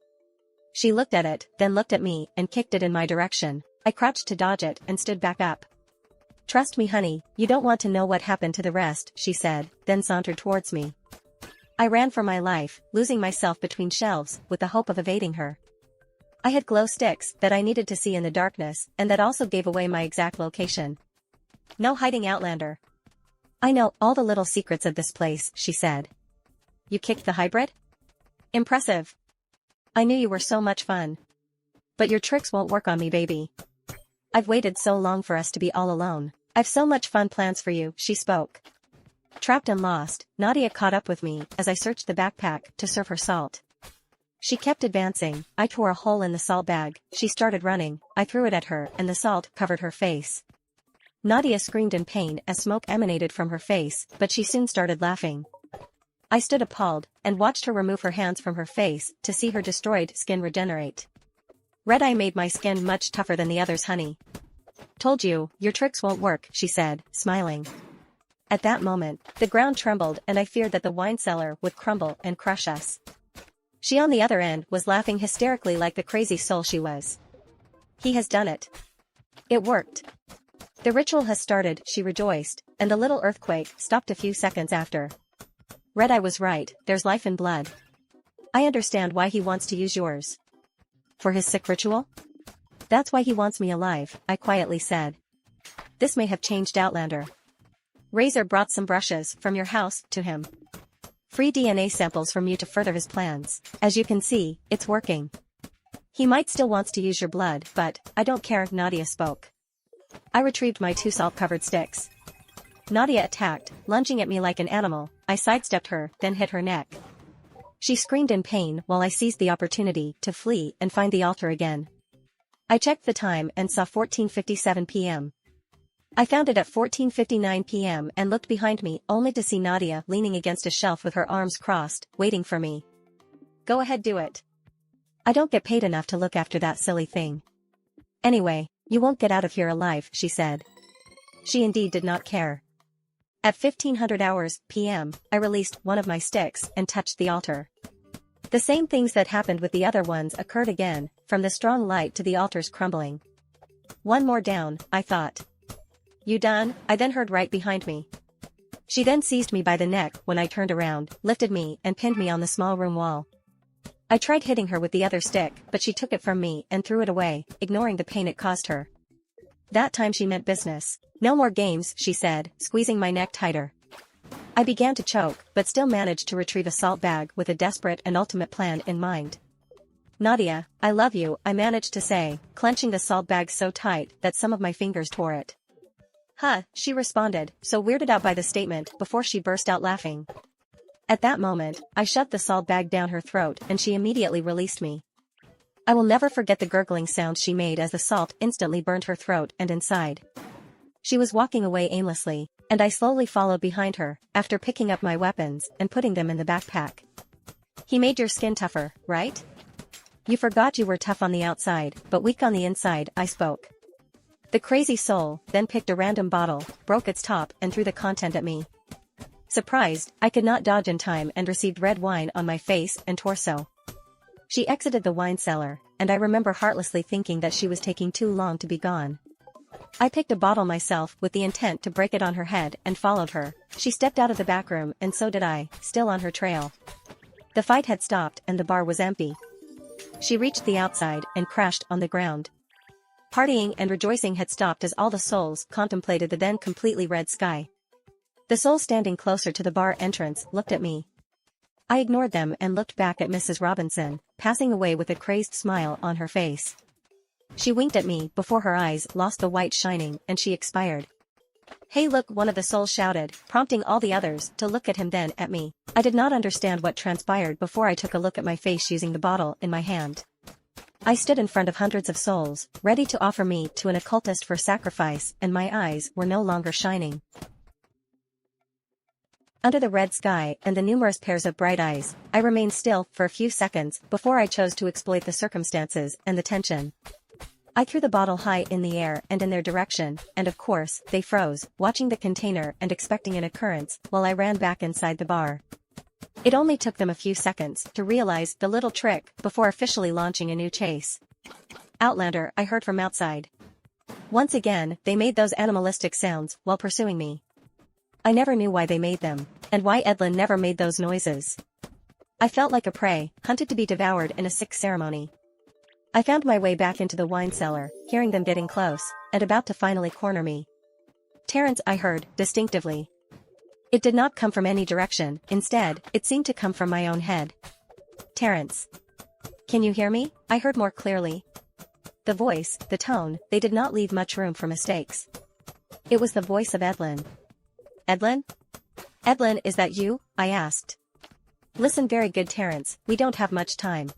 She looked at it, then looked at me and kicked it in my direction. I crouched to dodge it and stood back up. "Trust me, honey, you don't want to know what happened to the rest," she said, then sauntered towards me. I ran for my life, losing myself between shelves, with the hope of evading her. I had glow sticks that I needed to see in the darkness, and that also gave away my exact location. "No hiding, Outlander. I know all the little secrets of this place," she said. "You kicked the hybrid? Impressive. I knew you were so much fun. But your tricks won't work on me, baby. I've waited so long for us to be all alone. I've so much fun plans for you," she spoke. Trapped and lost, Nadia caught up with me as I searched the backpack to serve her salt. She kept advancing, I tore a hole in the salt bag, she started running, I threw it at her and the salt covered her face. Nadia screamed in pain as smoke emanated from her face, but she soon started laughing. I stood appalled, and watched her remove her hands from her face to see her destroyed skin regenerate. "Red Eye made my skin much tougher than the others, honey. Told you, your tricks won't work," she said, smiling. At that moment, the ground trembled and I feared that the wine cellar would crumble and crush us. She on the other end was laughing hysterically like the crazy soul she was. "He has done it. It worked. The ritual has started," she rejoiced, and the little earthquake stopped a few seconds after. "Red Eye was right, there's life in blood. I understand why he wants to use yours. For his sick ritual? That's why he wants me alive," I quietly said. "This may have changed Outlander. Razor brought some brushes from your house to him. Free DNA samples from you to further his plans. As you can see, it's working. He might still wants to use your blood, but I don't care," Nadia spoke. I retrieved my 2 salt-covered sticks. Nadia attacked, lunging at me like an animal. I sidestepped her, then hit her neck. She screamed in pain while I seized the opportunity to flee and find the altar again. I checked the time and saw 14:57 p.m. I found it at 14:59 p.m. and looked behind me only to see Nadia leaning against a shelf with her arms crossed, waiting for me. Go ahead, do it. I don't get paid enough to look after that silly thing. Anyway, you won't get out of here alive, she said. She indeed did not care. At 1500 hours p.m., I released one of my sticks and touched the altar. The same things that happened with the other ones occurred again, from the strong light to the altar's crumbling. One more down, I thought. You done? I then heard right behind me. She then seized me by the neck when I turned around, lifted me and pinned me on the small room wall. I tried hitting her with the other stick, but she took it from me and threw it away, ignoring the pain it caused her. That time she meant business. No more games, she said, squeezing my neck tighter. I began to choke, but still managed to retrieve a salt bag with a desperate and ultimate plan in mind. Nadia, I love you, I managed to say, clenching the salt bag so tight that some of my fingers tore it. Huh, she responded, so weirded out by the statement before she burst out laughing. At that moment, I shoved the salt bag down her throat and she immediately released me. I will never forget the gurgling sounds she made as the salt instantly burned her throat and inside. She was walking away aimlessly, and I slowly followed behind her, after picking up my weapons and putting them in the backpack. He made your skin tougher, right? You forgot you were tough on the outside, but weak on the inside, I spoke. The crazy soul then picked a random bottle, broke its top and threw the content at me. Surprised, I could not dodge in time and received red wine on my face and torso. She exited the wine cellar, and I remember heartlessly thinking that she was taking too long to be gone. I picked a bottle myself with the intent to break it on her head and followed her. She stepped out of the back room and so did I, still on her trail. The fight had stopped and the bar was empty. She reached the outside and crashed on the ground. Partying and rejoicing had stopped as all the souls contemplated the then completely red sky. The soul standing closer to the bar entrance looked at me. I ignored them and looked back at Mrs. Robinson, passing away with a crazed smile on her face. She winked at me before her eyes lost the white shining and she expired. Hey look, one of the souls shouted, prompting all the others to look at him then at me. I did not understand what transpired before I took a look at my face using the bottle in my hand. I stood in front of hundreds of souls, ready to offer me to an occultist for sacrifice, and my eyes were no longer shining. Under the red sky and the numerous pairs of bright eyes, I remained still for a few seconds before I chose to exploit the circumstances and the tension. I threw the bottle high in the air and in their direction, and of course, they froze, watching the container and expecting an occurrence, while I ran back inside the bar. It only took them a few seconds to realize the little trick before officially launching a new chase. Outlander, I heard from outside. Once again, they made those animalistic sounds while pursuing me. I never knew why they made them, and why Edlin never made those noises. I felt like a prey, hunted to be devoured in a sick ceremony. I found my way back into the wine cellar, hearing them getting close, and about to finally corner me. Terrence, I heard, distinctively. It did not come from any direction, instead, it seemed to come from my own head. Terrence. Can you hear me? I heard more clearly. The voice, the tone, they did not leave much room for mistakes. It was the voice of Edlin. Edlin? Edlin, is that you? I asked. Listen very good, Terrence, we don't have much time.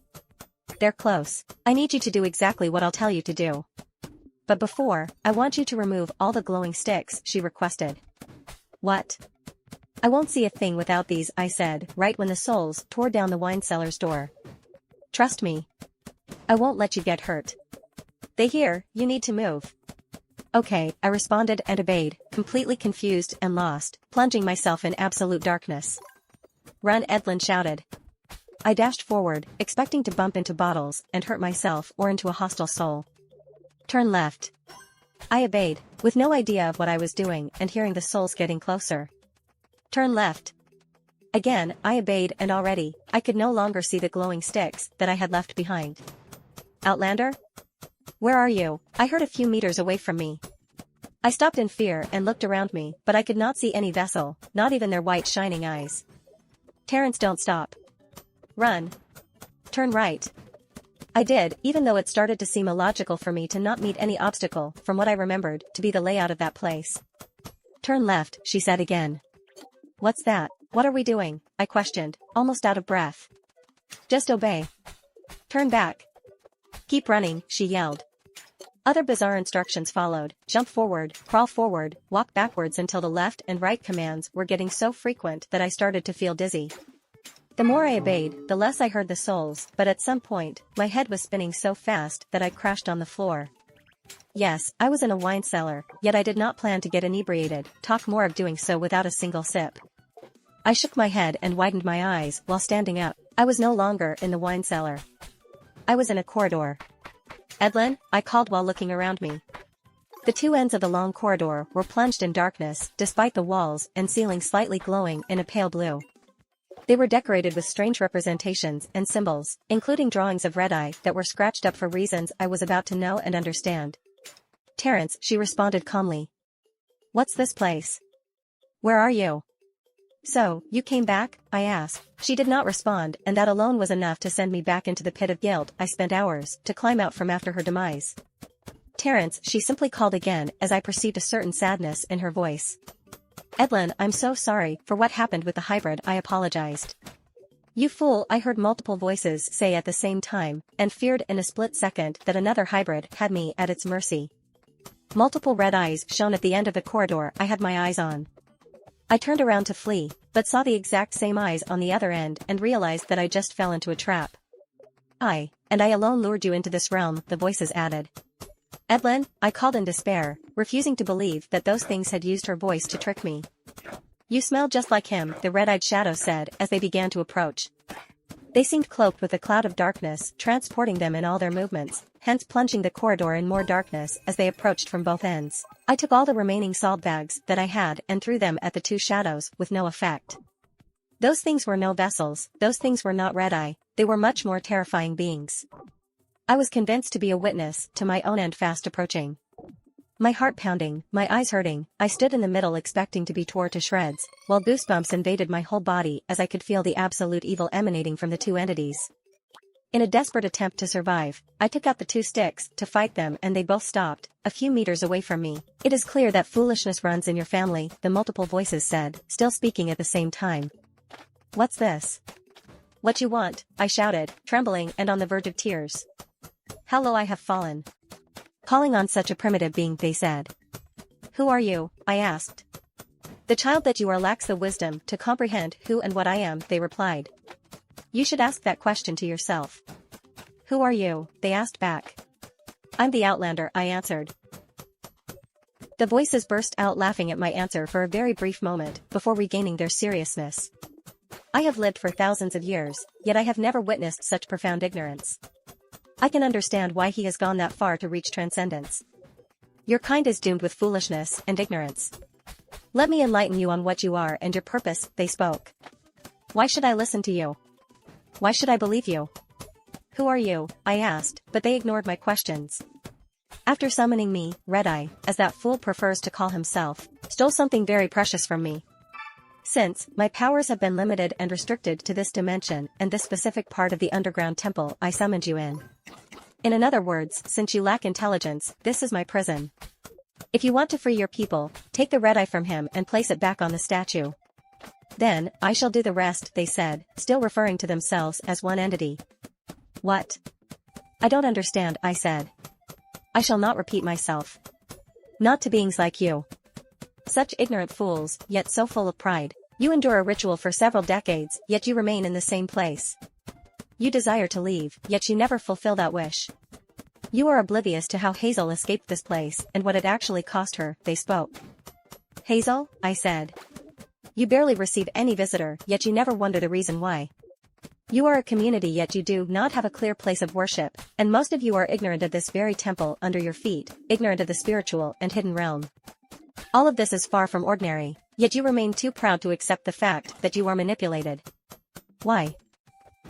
They're close. I need you to do exactly what I'll tell you to do. But before, I want you to remove all the glowing sticks, she requested. What? I won't see a thing without these, I said, right when the souls tore down the wine cellar's door. Trust me. I won't let you get hurt. They hear, you need to move. Okay, I responded and obeyed, completely confused and lost, plunging myself in absolute darkness. Run, Edlin shouted. I dashed forward, expecting to bump into bottles and hurt myself or into a hostile soul. Turn left. I obeyed, with no idea of what I was doing and hearing the souls getting closer. Turn left. Again, I obeyed and already, I could no longer see the glowing sticks that I had left behind. Outlander? Where are you? I heard a few meters away from me. I stopped in fear and looked around me, but I could not see any vessel, not even their white shining eyes. Terrence, don't stop. Run. Turn right. I did, even though it started to seem illogical for me to not meet any obstacle from what I remembered to be the layout of that place. Turn left, she said again. What's that? What are we doing? I questioned, almost out of breath. Just obey. Turn back. Keep running, she yelled. Other bizarre instructions followed: jump forward, crawl forward, walk backwards until the left and right commands were getting so frequent that I started to feel dizzy. The more I obeyed, the less I heard the souls, but at some point, my head was spinning so fast that I crashed on the floor. Yes, I was in a wine cellar, yet I did not plan to get inebriated, talk more of doing so without a single sip. I shook my head and widened my eyes while standing up. I was no longer in the wine cellar. I was in a corridor. Edlin, I called while looking around me. The two ends of the long corridor were plunged in darkness, despite the walls and ceiling slightly glowing in a pale blue. They were decorated with strange representations and symbols, including drawings of Red-Eye that were scratched up for reasons I was about to know and understand. Terrence, she responded calmly. What's this place? Where are you? So, you came back? I asked. She did not respond, and that alone was enough to send me back into the pit of guilt I spent hours to climb out from after her demise. Terrence, she simply called again as I perceived a certain sadness in her voice. Edlin, I'm so sorry for what happened with the hybrid, I apologized. You fool, I heard multiple voices say at the same time, and feared in a split second that another hybrid had me at its mercy. Multiple red eyes shone at the end of the corridor I had my eyes on. I turned around to flee, but saw the exact same eyes on the other end and realized that I just fell into a trap. I alone lured you into this realm, the voices added. Edlin, I called in despair, refusing to believe that those things had used her voice to trick me. You smell just like him, the red-eyed shadow said as they began to approach. They seemed cloaked with a cloud of darkness transporting them in all their movements, hence plunging the corridor in more darkness as they approached from both ends. I took all the remaining salt bags that I had and threw them at the two shadows with no effect. Those things were no vessels, those things were not Red-Eye, they were much more terrifying beings. I was convinced to be a witness to my own end fast approaching. My heart pounding, my eyes hurting, I stood in the middle expecting to be torn to shreds, while goosebumps invaded my whole body as I could feel the absolute evil emanating from the two entities. In a desperate attempt to survive, I took out the two sticks to fight them and they both stopped, a few meters away from me. It is clear that foolishness runs in your family, the multiple voices said, still speaking at the same time. What's this? What you want? I shouted, trembling and on the verge of tears. How low I have fallen. Calling on such a primitive being, they said. Who are you? I asked. The child that you are lacks the wisdom to comprehend who and what I am, they replied. You should ask that question to yourself. Who are you? They asked back. I'm the Outlander, I answered. The voices burst out laughing at my answer for a very brief moment before regaining their seriousness. I have lived for thousands of years, yet I have never witnessed such profound ignorance. I can understand why he has gone that far to reach transcendence. Your kind is doomed with foolishness and ignorance. Let me enlighten you on what you are and your purpose, they spoke. Why should I listen to you? Why should I believe you? Who are you? I asked, but they ignored my questions. After summoning me, Red-Eye, as that fool prefers to call himself, stole something very precious from me. Since, my powers have been limited and restricted to this dimension and this specific part of the underground temple I summoned you in. In other words, since you lack intelligence, this is my prison. If you want to free your people, take the red eye from him and place it back on the statue. Then, I shall do the rest, they said, still referring to themselves as one entity. What? I don't understand, I said. I shall not repeat myself. Not to beings like you. Such ignorant fools, yet so full of pride. You endure a ritual for several decades, yet you remain in the same place. You desire to leave, yet you never fulfill that wish. You are oblivious to how Hazel escaped this place and what it actually cost her, they spoke. Hazel? I said. You barely receive any visitor, yet you never wonder the reason why. You are a community yet you do not have a clear place of worship, and most of you are ignorant of this very temple under your feet, ignorant of the spiritual and hidden realm. All of this is far from ordinary, yet you remain too proud to accept the fact that you are manipulated. Why?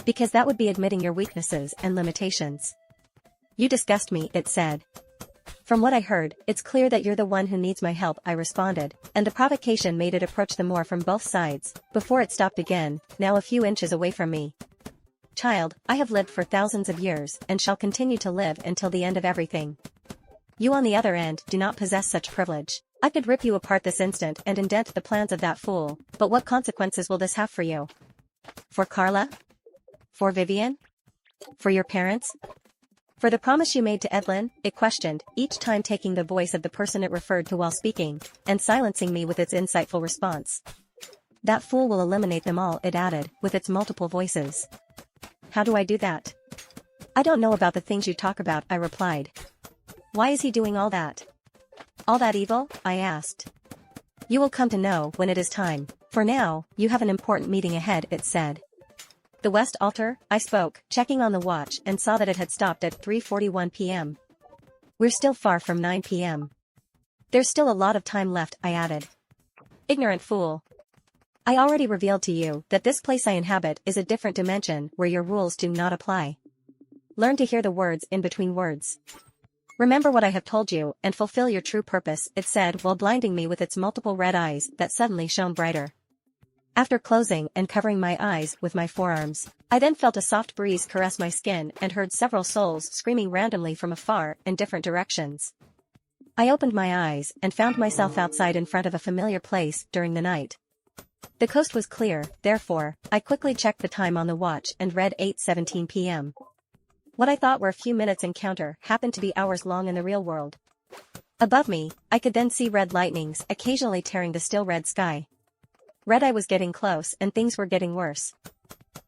Because that would be admitting your weaknesses and limitations. You disgust me, it said. From what I heard, it's clear that you're the one who needs my help, I responded, and the provocation made it approach them more from both sides, before it stopped again, now a few inches away from me. Child, I have lived for thousands of years and shall continue to live until the end of everything. You on the other end do not possess such privilege. I could rip you apart this instant and indent the plans of that fool, but what consequences will this have for you? For Carla? For Vivian? For your parents? For the promise you made to Edlin? It questioned, each time taking the voice of the person it referred to while speaking, and silencing me with its insightful response. That fool will eliminate them all, it added, with its multiple voices. How do I do that? I don't know about the things you talk about, I replied. Why is he doing all that? All that evil? I asked. You will come to know when it is time. For now, you have an important meeting ahead, it said. The West Altar? I spoke, checking on the watch and saw that it had stopped at 3:41 p.m. We're still far from 9 p.m. There's still a lot of time left, I added. Ignorant fool. I already revealed to you that this place I inhabit is a different dimension where your rules do not apply. Learn to hear the words in between words. Remember what I have told you and fulfill your true purpose, it said while blinding me with its multiple red eyes that suddenly shone brighter. After closing and covering my eyes with my forearms, I then felt a soft breeze caress my skin and heard several souls screaming randomly from afar in different directions. I opened my eyes and found myself outside in front of a familiar place during the night. The coast was clear, therefore, I quickly checked the time on the watch and read 8:17 p.m. What I thought were a few minutes encounter happened to be hours long in the real world. Above me, I could then see red lightnings occasionally tearing the still red sky. Red Eye was getting close and things were getting worse.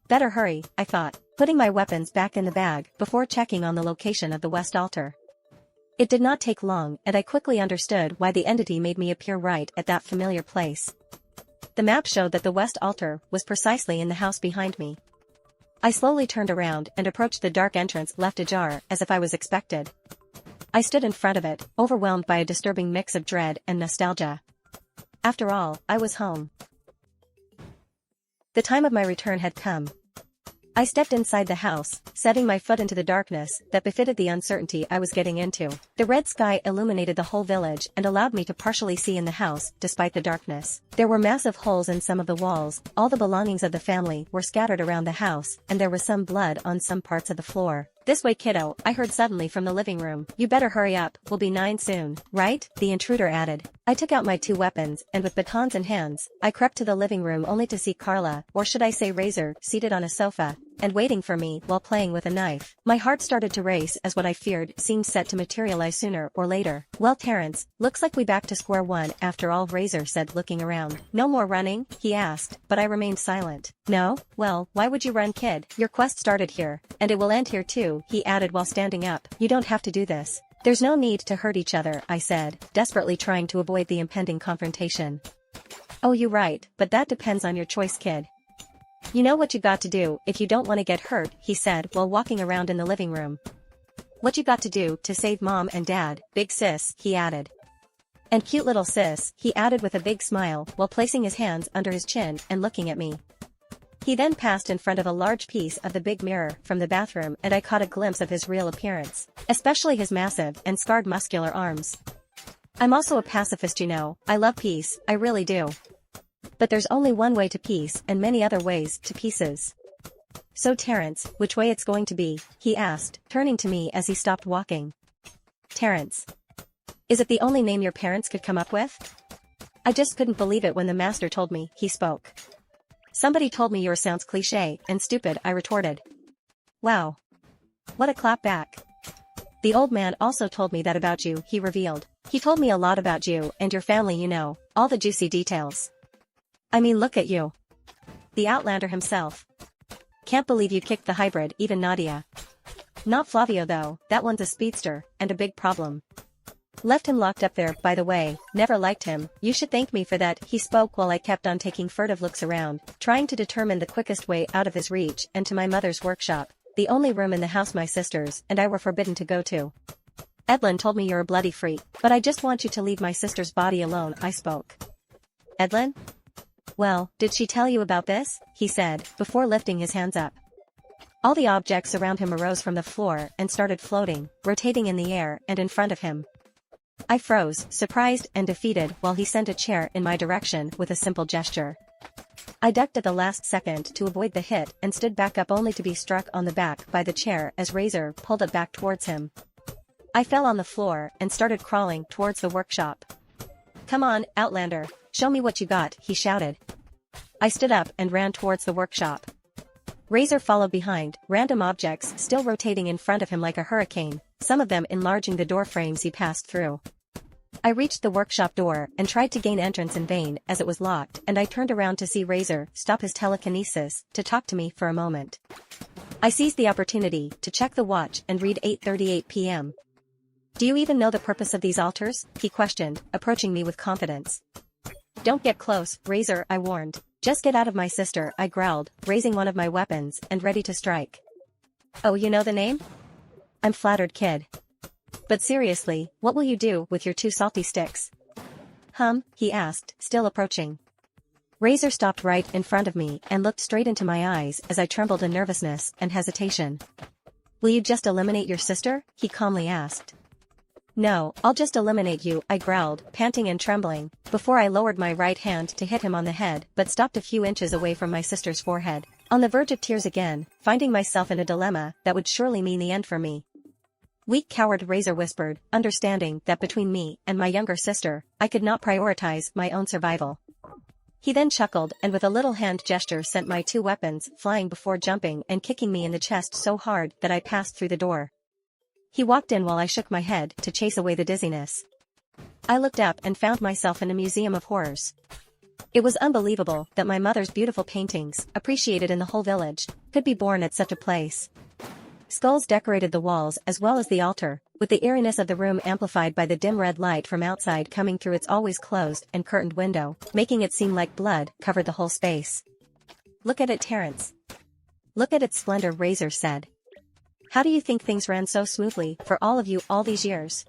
Better hurry, I thought, putting my weapons back in the bag before checking on the location of the West Altar. It did not take long and I quickly understood why the entity made me appear right at that familiar place. The map showed that the West Altar was precisely in the house behind me. I slowly turned around and approached the dark entrance left ajar as if I was expected. I stood in front of it, overwhelmed by a disturbing mix of dread and nostalgia. After all, I was home. The time of my return had come. I stepped inside the house, setting my foot into the darkness that befitted the uncertainty I was getting into. The red sky illuminated the whole village and allowed me to partially see in the house, despite the darkness. There were massive holes in some of the walls, all the belongings of the family were scattered around the house, and there was some blood on some parts of the floor. This way, kiddo, I heard suddenly from the living room. You better hurry up, we'll be 9 soon, right? The intruder added. I took out my 2 weapons, and with batons in hands, I crept to the living room only to see Carla, or should I say Razor, seated on a sofa, and waiting for me while playing with a knife. My heart started to race as what I feared seemed set to materialize sooner or later. Well, Terrence, looks like we back to square one after all, Razor said, looking around. No more running? He asked, but I remained silent. No? Well, why would you run, kid? Your quest started here, and it will end here too, he added while standing up. You don't have to do this. There's no need to hurt each other, I said, desperately trying to avoid the impending confrontation. Oh, you're right, but that depends on your choice, kid. You know what you got to do if you don't want to get hurt, he said while walking around in the living room. What you got to do to save mom and dad, big sis, he added. And cute little sis, he added with a big smile while placing his hands under his chin and looking at me. He then passed in front of a large piece of the big mirror from the bathroom and I caught a glimpse of his real appearance, especially his massive and scarred muscular arms. I'm also a pacifist, you know, I love peace, I really do. But there's only one way to peace and many other ways to pieces. So Terrence, which way it's going to be? He asked, turning to me as he stopped walking. Terrence. Is it the only name your parents could come up with? I just couldn't believe it when the master told me, he spoke. Somebody told me yours sounds cliché and stupid, I retorted. Wow. What a clap back. The old man also told me that about you, he revealed. He told me a lot about you and your family, you know, all the juicy details. I mean, look at you. The Outlander himself. Can't believe you kicked the hybrid, even Nadia. Not Flavio though, that one's a speedster, and a big problem. Left him locked up there, by the way, never liked him, you should thank me for that, he spoke while I kept on taking furtive looks around, trying to determine the quickest way out of his reach and to my mother's workshop, the only room in the house my sisters and I were forbidden to go to. Edlin told me you're a bloody freak, but I just want you to leave my sister's body alone, I spoke. Edlin? Well, did she tell you about this? He said, before lifting his hands up. All the objects around him arose from the floor and started floating, rotating in the air and in front of him. I froze, surprised and defeated while he sent a chair in my direction with a simple gesture. I ducked at the last second to avoid the hit and stood back up only to be struck on the back by the chair as Razor pulled it back towards him. I fell on the floor and started crawling towards the workshop. "Come on, Outlander, show me what you got," he shouted. I stood up and ran towards the workshop. Razor followed behind, random objects still rotating in front of him like a hurricane, some of them enlarging the door frames he passed through. I reached the workshop door and tried to gain entrance in vain as it was locked, and I turned around to see Razor stop his telekinesis to talk to me for a moment. I seized the opportunity to check the watch and read 8:38 p.m. "Do you even know the purpose of these altars?" he questioned, approaching me with confidence. "Don't get close, Razor," I warned. "Just get out of my sister," I growled, raising one of my weapons and ready to strike. "Oh, you know the name?" I'm flattered, kid. "But seriously, what will you do with your two salty sticks?" He asked, still approaching. Razor stopped right in front of me and looked straight into my eyes as I trembled in nervousness and hesitation. "Will you just eliminate your sister?" he calmly asked. "No, I'll just eliminate you," I growled, panting and trembling, before I lowered my right hand to hit him on the head but stopped a few inches away from my sister's forehead, on the verge of tears again, finding myself in a dilemma that would surely mean the end for me. "Weak coward," Razor whispered, understanding that between me and my younger sister, I could not prioritize my own survival. He then chuckled and with a little hand gesture sent my two weapons flying before jumping and kicking me in the chest so hard that I passed through the door. He walked in while I shook my head to chase away the dizziness. I looked up and found myself in a museum of horrors. It was unbelievable that my mother's beautiful paintings, appreciated in the whole village, could be born at such a place. Skulls decorated the walls as well as the altar, with the eeriness of the room amplified by the dim red light from outside coming through its always closed and curtained window, making it seem like blood covered the whole space. "Look at it, Terrence. Look at its splendor," Razor said. "How do you think things ran so smoothly for all of you all these years?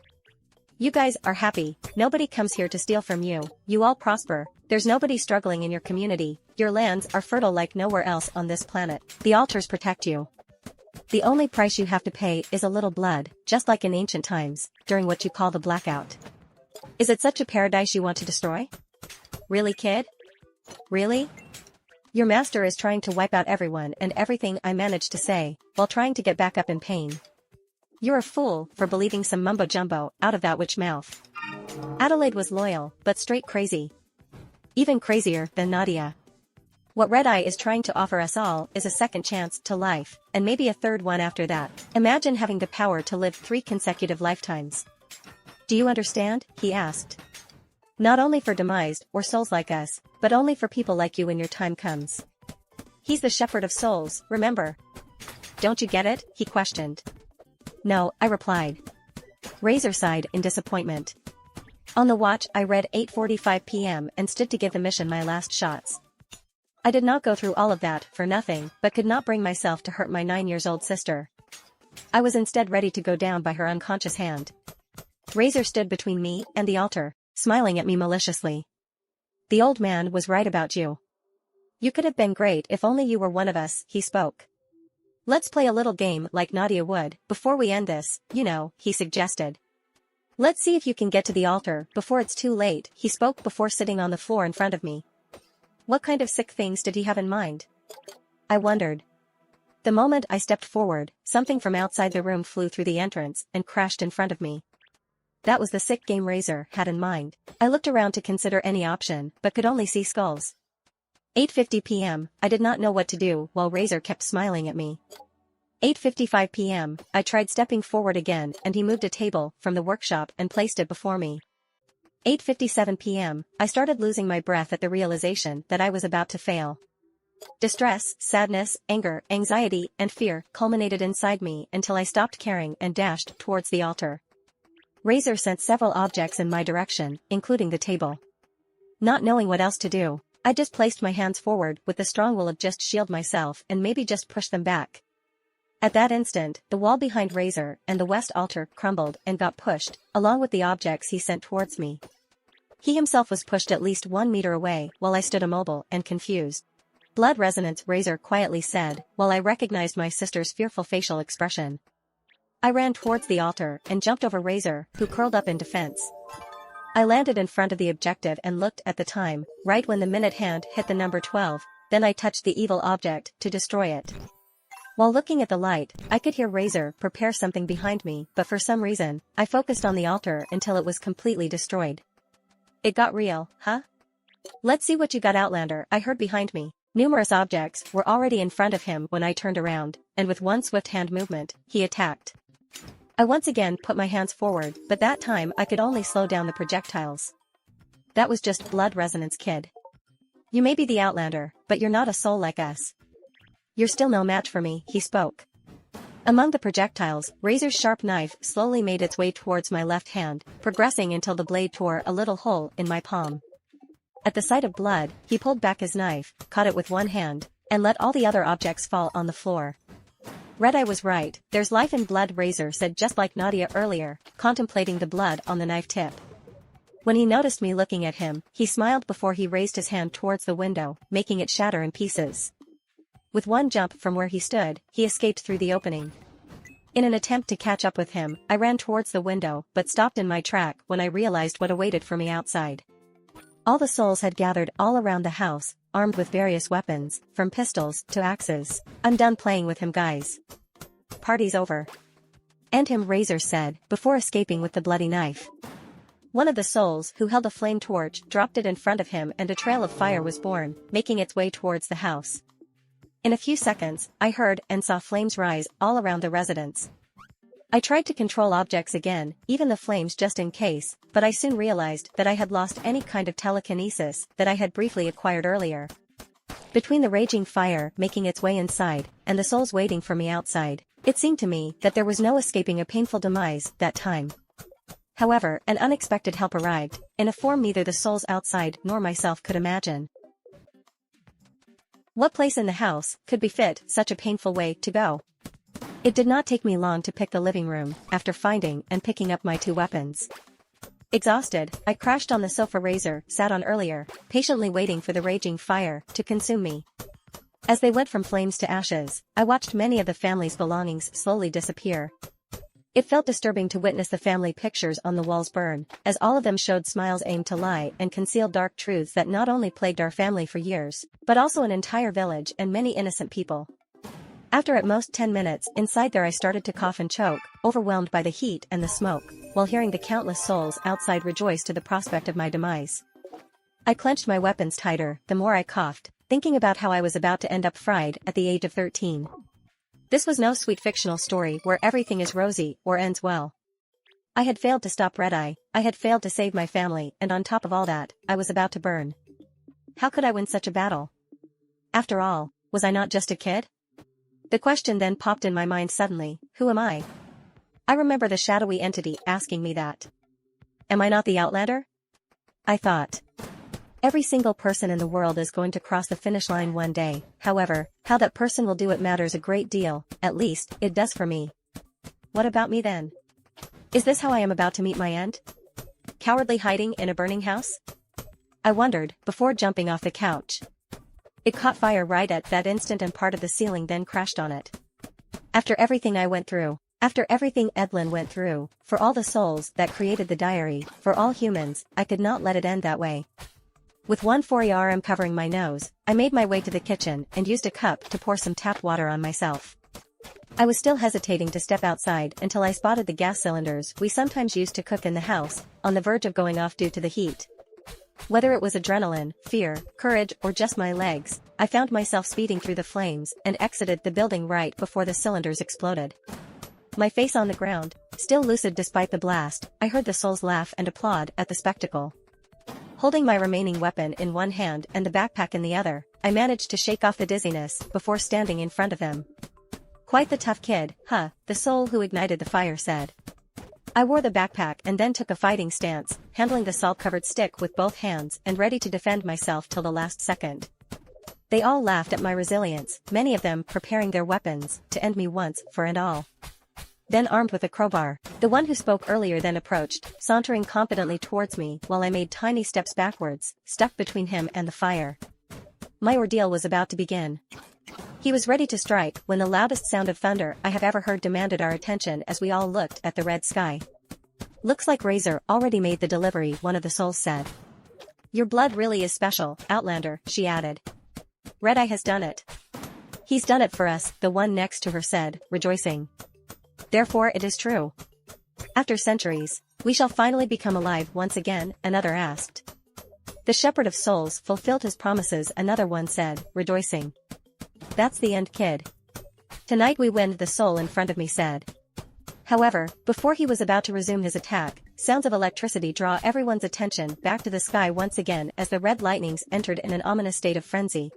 You guys are happy, nobody comes here to steal from you, you all prosper, there's nobody struggling in your community, your lands are fertile like nowhere else on this planet, the altars protect you. The only price you have to pay is a little blood, just like in ancient times, during what you call the blackout. Is it such a paradise you want to destroy? Really, kid? Really? Your master is trying to wipe out everyone and everything," I managed to say, while trying to get back up in pain. "You're a fool for believing some mumbo-jumbo out of that witch mouth." Adelaide was loyal, but straight crazy. Even crazier than Nadia. What Red Eye is trying to offer us all is a second chance to life, and maybe a third one after that. Imagine having the power to live 3 consecutive lifetimes. "Do you understand?" he asked. "Not only for demised or souls like us, but only for people like you when your time comes. He's the shepherd of souls, remember? Don't you get it?" he questioned. "No," I replied. Razor sighed in disappointment. On the watch I read 8:45 p.m. and stood to give the mission my last shots. I did not go through all of that for nothing, but could not bring myself to hurt my 9-year-old sister. I was instead ready to go down by her unconscious hand. Razor stood between me and the altar, smiling at me maliciously. "The old man was right about you. You could have been great if only you were one of us," he spoke. "Let's play a little game like Nadia would, before we end this, you know," he suggested. "Let's see if you can get to the altar before it's too late," he spoke before sitting on the floor in front of me. What kind of sick things did he have in mind? I wondered. The moment I stepped forward, something from outside the room flew through the entrance and crashed in front of me. That was the sick game Razor had in mind. I looked around to consider any option, but could only see skulls. 8:50 p.m., I did not know what to do while Razor kept smiling at me. 8:55 p.m., I tried stepping forward again and he moved a table from the workshop and placed it before me. 8:57 p.m., I started losing my breath at the realization that I was about to fail. Distress, sadness, anger, anxiety, and fear culminated inside me until I stopped caring and dashed towards the altar. Razor sent several objects in my direction, including the table. Not knowing what else to do, I just placed my hands forward with the strong will of just shield myself and maybe just push them back. At that instant, the wall behind Razor and the west altar crumbled and got pushed, along with the objects he sent towards me. He himself was pushed at least 1 meter away while I stood immobile and confused. "Blood resonance," Razor quietly said, while I recognized my sister's fearful facial expression. I ran towards the altar and jumped over Razor, who curled up in defense. I landed in front of the objective and looked at the time, right when the minute hand hit the number 12, then I touched the evil object to destroy it. While looking at the light, I could hear Razor prepare something behind me, but for some reason, I focused on the altar until it was completely destroyed. It got real, huh? Let's see what you got, Outlander, I heard behind me. Numerous objects were already in front of him when I turned around, and with one swift hand movement, he attacked. I once again put my hands forward, but that time I could only slow down the projectiles. That was just blood resonance, kid. You may be the Outlander, but you're not a soul like us. You're still no match for me, he spoke. Among the projectiles, Razor's sharp knife slowly made its way towards my left hand, progressing until the blade tore a little hole in my palm. At the sight of blood, he pulled back his knife, caught it with one hand, and let all the other objects fall on the floor. Red-Eye was right, there's life in blood, Razor said, just like Nadia earlier, contemplating the blood on the knife tip. When he noticed me looking at him, he smiled before he raised his hand towards the window, making it shatter in pieces. With one jump from where he stood, he escaped through the opening. In an attempt to catch up with him, I ran towards the window but stopped in my track when I realized what awaited for me outside. All the souls had gathered all around the house, armed with various weapons, from pistols to axes. I'm done playing with him, guys. Party's over. End him, Razor said, before escaping with the bloody knife. One of the souls, who held a flame torch, dropped it in front of him and a trail of fire was born, making its way towards the house. In a few seconds, I heard and saw flames rise all around the residence. I tried to control objects again, even the flames just in case, but I soon realized that I had lost any kind of telekinesis that I had briefly acquired earlier. Between the raging fire making its way inside, and the souls waiting for me outside, it seemed to me that there was no escaping a painful demise that time. However, an unexpected help arrived, in a form neither the souls outside nor myself could imagine. What place in the house could befit such a painful way to go? It did not take me long to pick the living room, after finding and picking up my two weapons. Exhausted, I crashed on the sofa Razor sat on earlier, patiently waiting for the raging fire to consume me. As they went from flames to ashes, I watched many of the family's belongings slowly disappear. It felt disturbing to witness the family pictures on the walls burn, as all of them showed smiles aimed to lie and conceal dark truths that not only plagued our family for years, but also an entire village and many innocent people. After at most 10 minutes inside there I started to cough and choke, overwhelmed by the heat and the smoke, while hearing the countless souls outside rejoice to the prospect of my demise. I clenched my weapons tighter the more I coughed, thinking about how I was about to end up fried at the age of 13. This was no sweet fictional story where everything is rosy or ends well. I had failed to stop Red-Eye, I had failed to save my family, and on top of all that, I was about to burn. How could I win such a battle? After all, was I not just a kid? The question then popped in my mind suddenly, who am I? I remember the shadowy entity asking me that. Am I not the Outlander? I thought. Every single person in the world is going to cross the finish line one day, however, how that person will do it matters a great deal, at least, it does for me. What about me then? Is this how I am about to meet my end? Cowardly hiding in a burning house? I wondered, before jumping off the couch. It caught fire right at that instant and part of the ceiling then crashed on it. After everything I went through, after everything Edlin went through, for all the souls that created the diary, for all humans, I could not let it end that way. With one Forager covering my nose, I made my way to the kitchen and used a cup to pour some tap water on myself. I was still hesitating to step outside until I spotted the gas cylinders we sometimes used to cook in the house, on the verge of going off due to the heat. Whether it was adrenaline, fear, courage, or just my legs, I found myself speeding through the flames and exited the building right before the cylinders exploded. My face on the ground, still lucid despite the blast, I heard the souls laugh and applaud at the spectacle. Holding my remaining weapon in one hand and the backpack in the other, I managed to shake off the dizziness before standing in front of them. Quite the tough kid, huh, the soul who ignited the fire said. I wore the backpack and then took a fighting stance, handling the salt-covered stick with both hands and ready to defend myself till the last second. They all laughed at my resilience, many of them preparing their weapons to end me once for and all. Then armed with a crowbar, the one who spoke earlier then approached, sauntering confidently towards me while I made tiny steps backwards, stuck between him and the fire. My ordeal was about to begin. He was ready to strike when the loudest sound of thunder I have ever heard demanded our attention as we all looked at the red sky. Looks like Razor already made the delivery, one of the souls said. Your blood really is special, Outlander, she added. Red-Eye has done it. He's done it for us, the one next to her said, rejoicing. Therefore it is true. After centuries, We shall finally become alive once again, another asked. The shepherd of souls fulfilled his promises, another one said, rejoicing. That's the end, kid. Tonight we win, the soul in front of me said. However, before he was about to resume his attack, sounds of electricity draw everyone's attention back to the sky once again as the red lightnings entered in an ominous state of frenzy.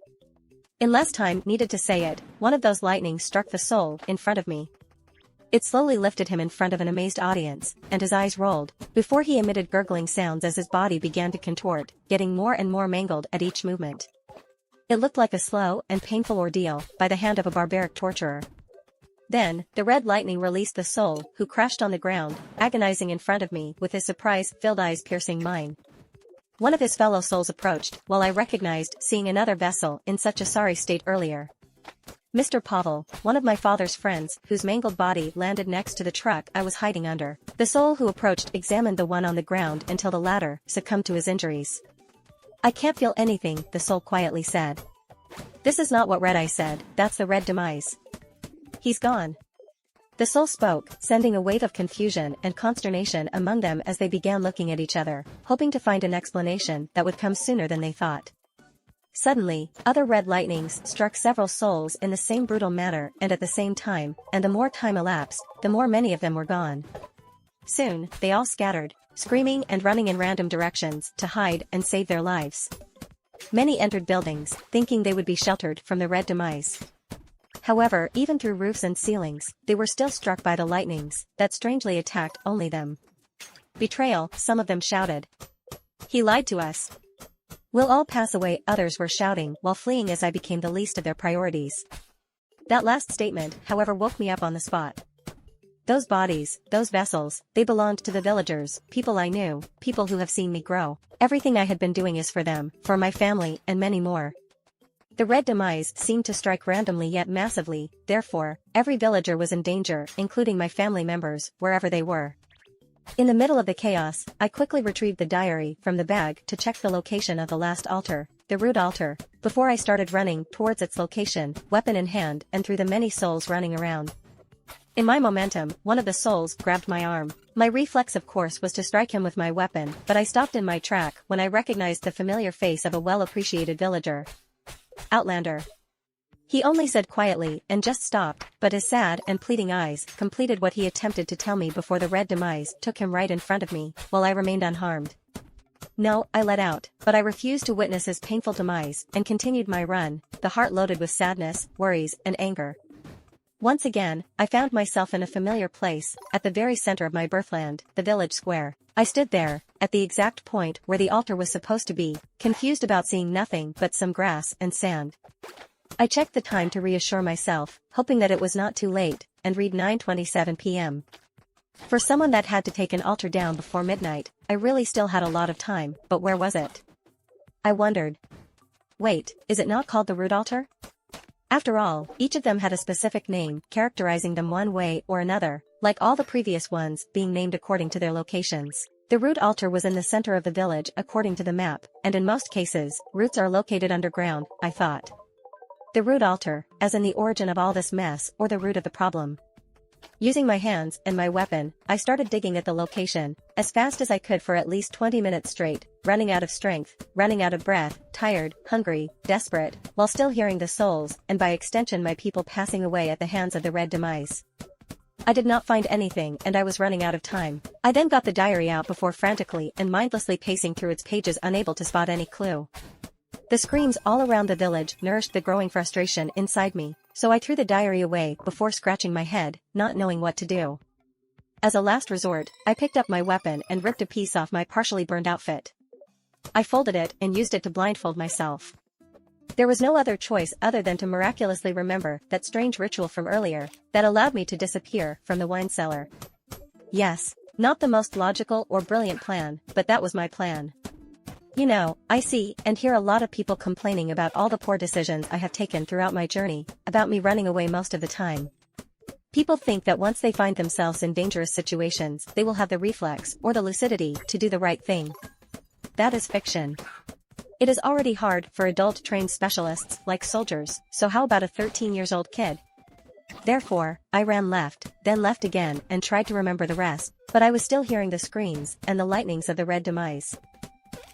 In less time needed to say it, one of those lightnings struck the soul in front of me. It slowly lifted him in front of an amazed audience, and his eyes rolled, before he emitted gurgling sounds as his body began to contort, getting more and more mangled at each movement. It looked like a slow and painful ordeal by the hand of a barbaric torturer. Then, the red lightning released the soul, who crashed on the ground, agonizing in front of me with his surprise-filled eyes piercing mine. One of his fellow souls approached, while I recognized seeing another vessel in such a sorry state earlier. Mr. Pavel, one of my father's friends, whose mangled body landed next to the truck I was hiding under. The soul who approached examined the one on the ground until the latter succumbed to his injuries. I can't feel anything, the soul quietly said. This is not what Red Eye said, that's the red demise. He's gone. The soul spoke, sending a wave of confusion and consternation among them as they began looking at each other, hoping to find an explanation that would come sooner than they thought. Suddenly, other red lightnings struck several souls in the same brutal manner and at the same time, and the more time elapsed, the more many of them were gone. Soon, they all scattered, screaming and running in random directions to hide and save their lives. Many entered buildings, thinking they would be sheltered from the red demise. However, even through roofs and ceilings, they were still struck by the lightnings that strangely attacked only them. Betrayal, some of them shouted. He lied to us. We'll all pass away, others were shouting while fleeing as I became the least of their priorities. That last statement, however, woke me up on the spot. Those bodies, those vessels, they belonged to the villagers, people I knew, people who have seen me grow. Everything I had been doing is for them, for my family, and many more. The red demise seemed to strike randomly yet massively, therefore, every villager was in danger, including my family members, wherever they were. In the middle of the chaos, I quickly retrieved the diary from the bag to check the location of the last altar, the root altar, before I started running towards its location, weapon in hand and through the many souls running around. In my momentum, one of the souls grabbed my arm. My reflex of course was to strike him with my weapon, but I stopped in my track when I recognized the familiar face of a well-appreciated villager. Outlander. He only said quietly and just stopped, but his sad and pleading eyes completed what he attempted to tell me before the red demise took him right in front of me, while I remained unharmed. No, I let out, but I refused to witness his painful demise and continued my run, the heart loaded with sadness, worries, and anger. Once again, I found myself in a familiar place, at the very center of my birthland, the village square. I stood there, at the exact point where the altar was supposed to be, confused about seeing nothing but some grass and sand. I checked the time to reassure myself, hoping that it was not too late, and read 9:27 p.m. For someone that had to take an altar down before midnight, I really still had a lot of time, but where was it? I wondered. Wait, is it not called the root altar? After all, each of them had a specific name, characterizing them one way or another, like all the previous ones being named according to their locations. The root altar was in the center of the village according to the map, and in most cases, roots are located underground, I thought. The root altar, as in the origin of all this mess or the root of the problem. Using my hands and my weapon, I started digging at the location, as fast as I could for at least 20 minutes straight, running out of strength, running out of breath, tired, hungry, desperate, while still hearing the souls, and by extension my people passing away at the hands of the red demise. I did not find anything and I was running out of time. I then got the diary out before frantically and mindlessly pacing through its pages, unable to spot any clue. The screams all around the village nourished the growing frustration inside me, so I threw the diary away before scratching my head, not knowing what to do. As a last resort, I picked up my weapon and ripped a piece off my partially burned outfit. I folded it and used it to blindfold myself. There was no other choice other than to miraculously remember that strange ritual from earlier that allowed me to disappear from the wine cellar. Yes, not the most logical or brilliant plan, but that was my plan. You know, I see and hear a lot of people complaining about all the poor decisions I have taken throughout my journey, about me running away most of the time. People think that once they find themselves in dangerous situations, they will have the reflex or the lucidity to do the right thing. That is fiction. It is already hard for adult trained specialists like soldiers, so how about a 13-year-old kid? Therefore, I ran left, then left again and tried to remember the rest, but I was still hearing the screams and the lightnings of the red demise.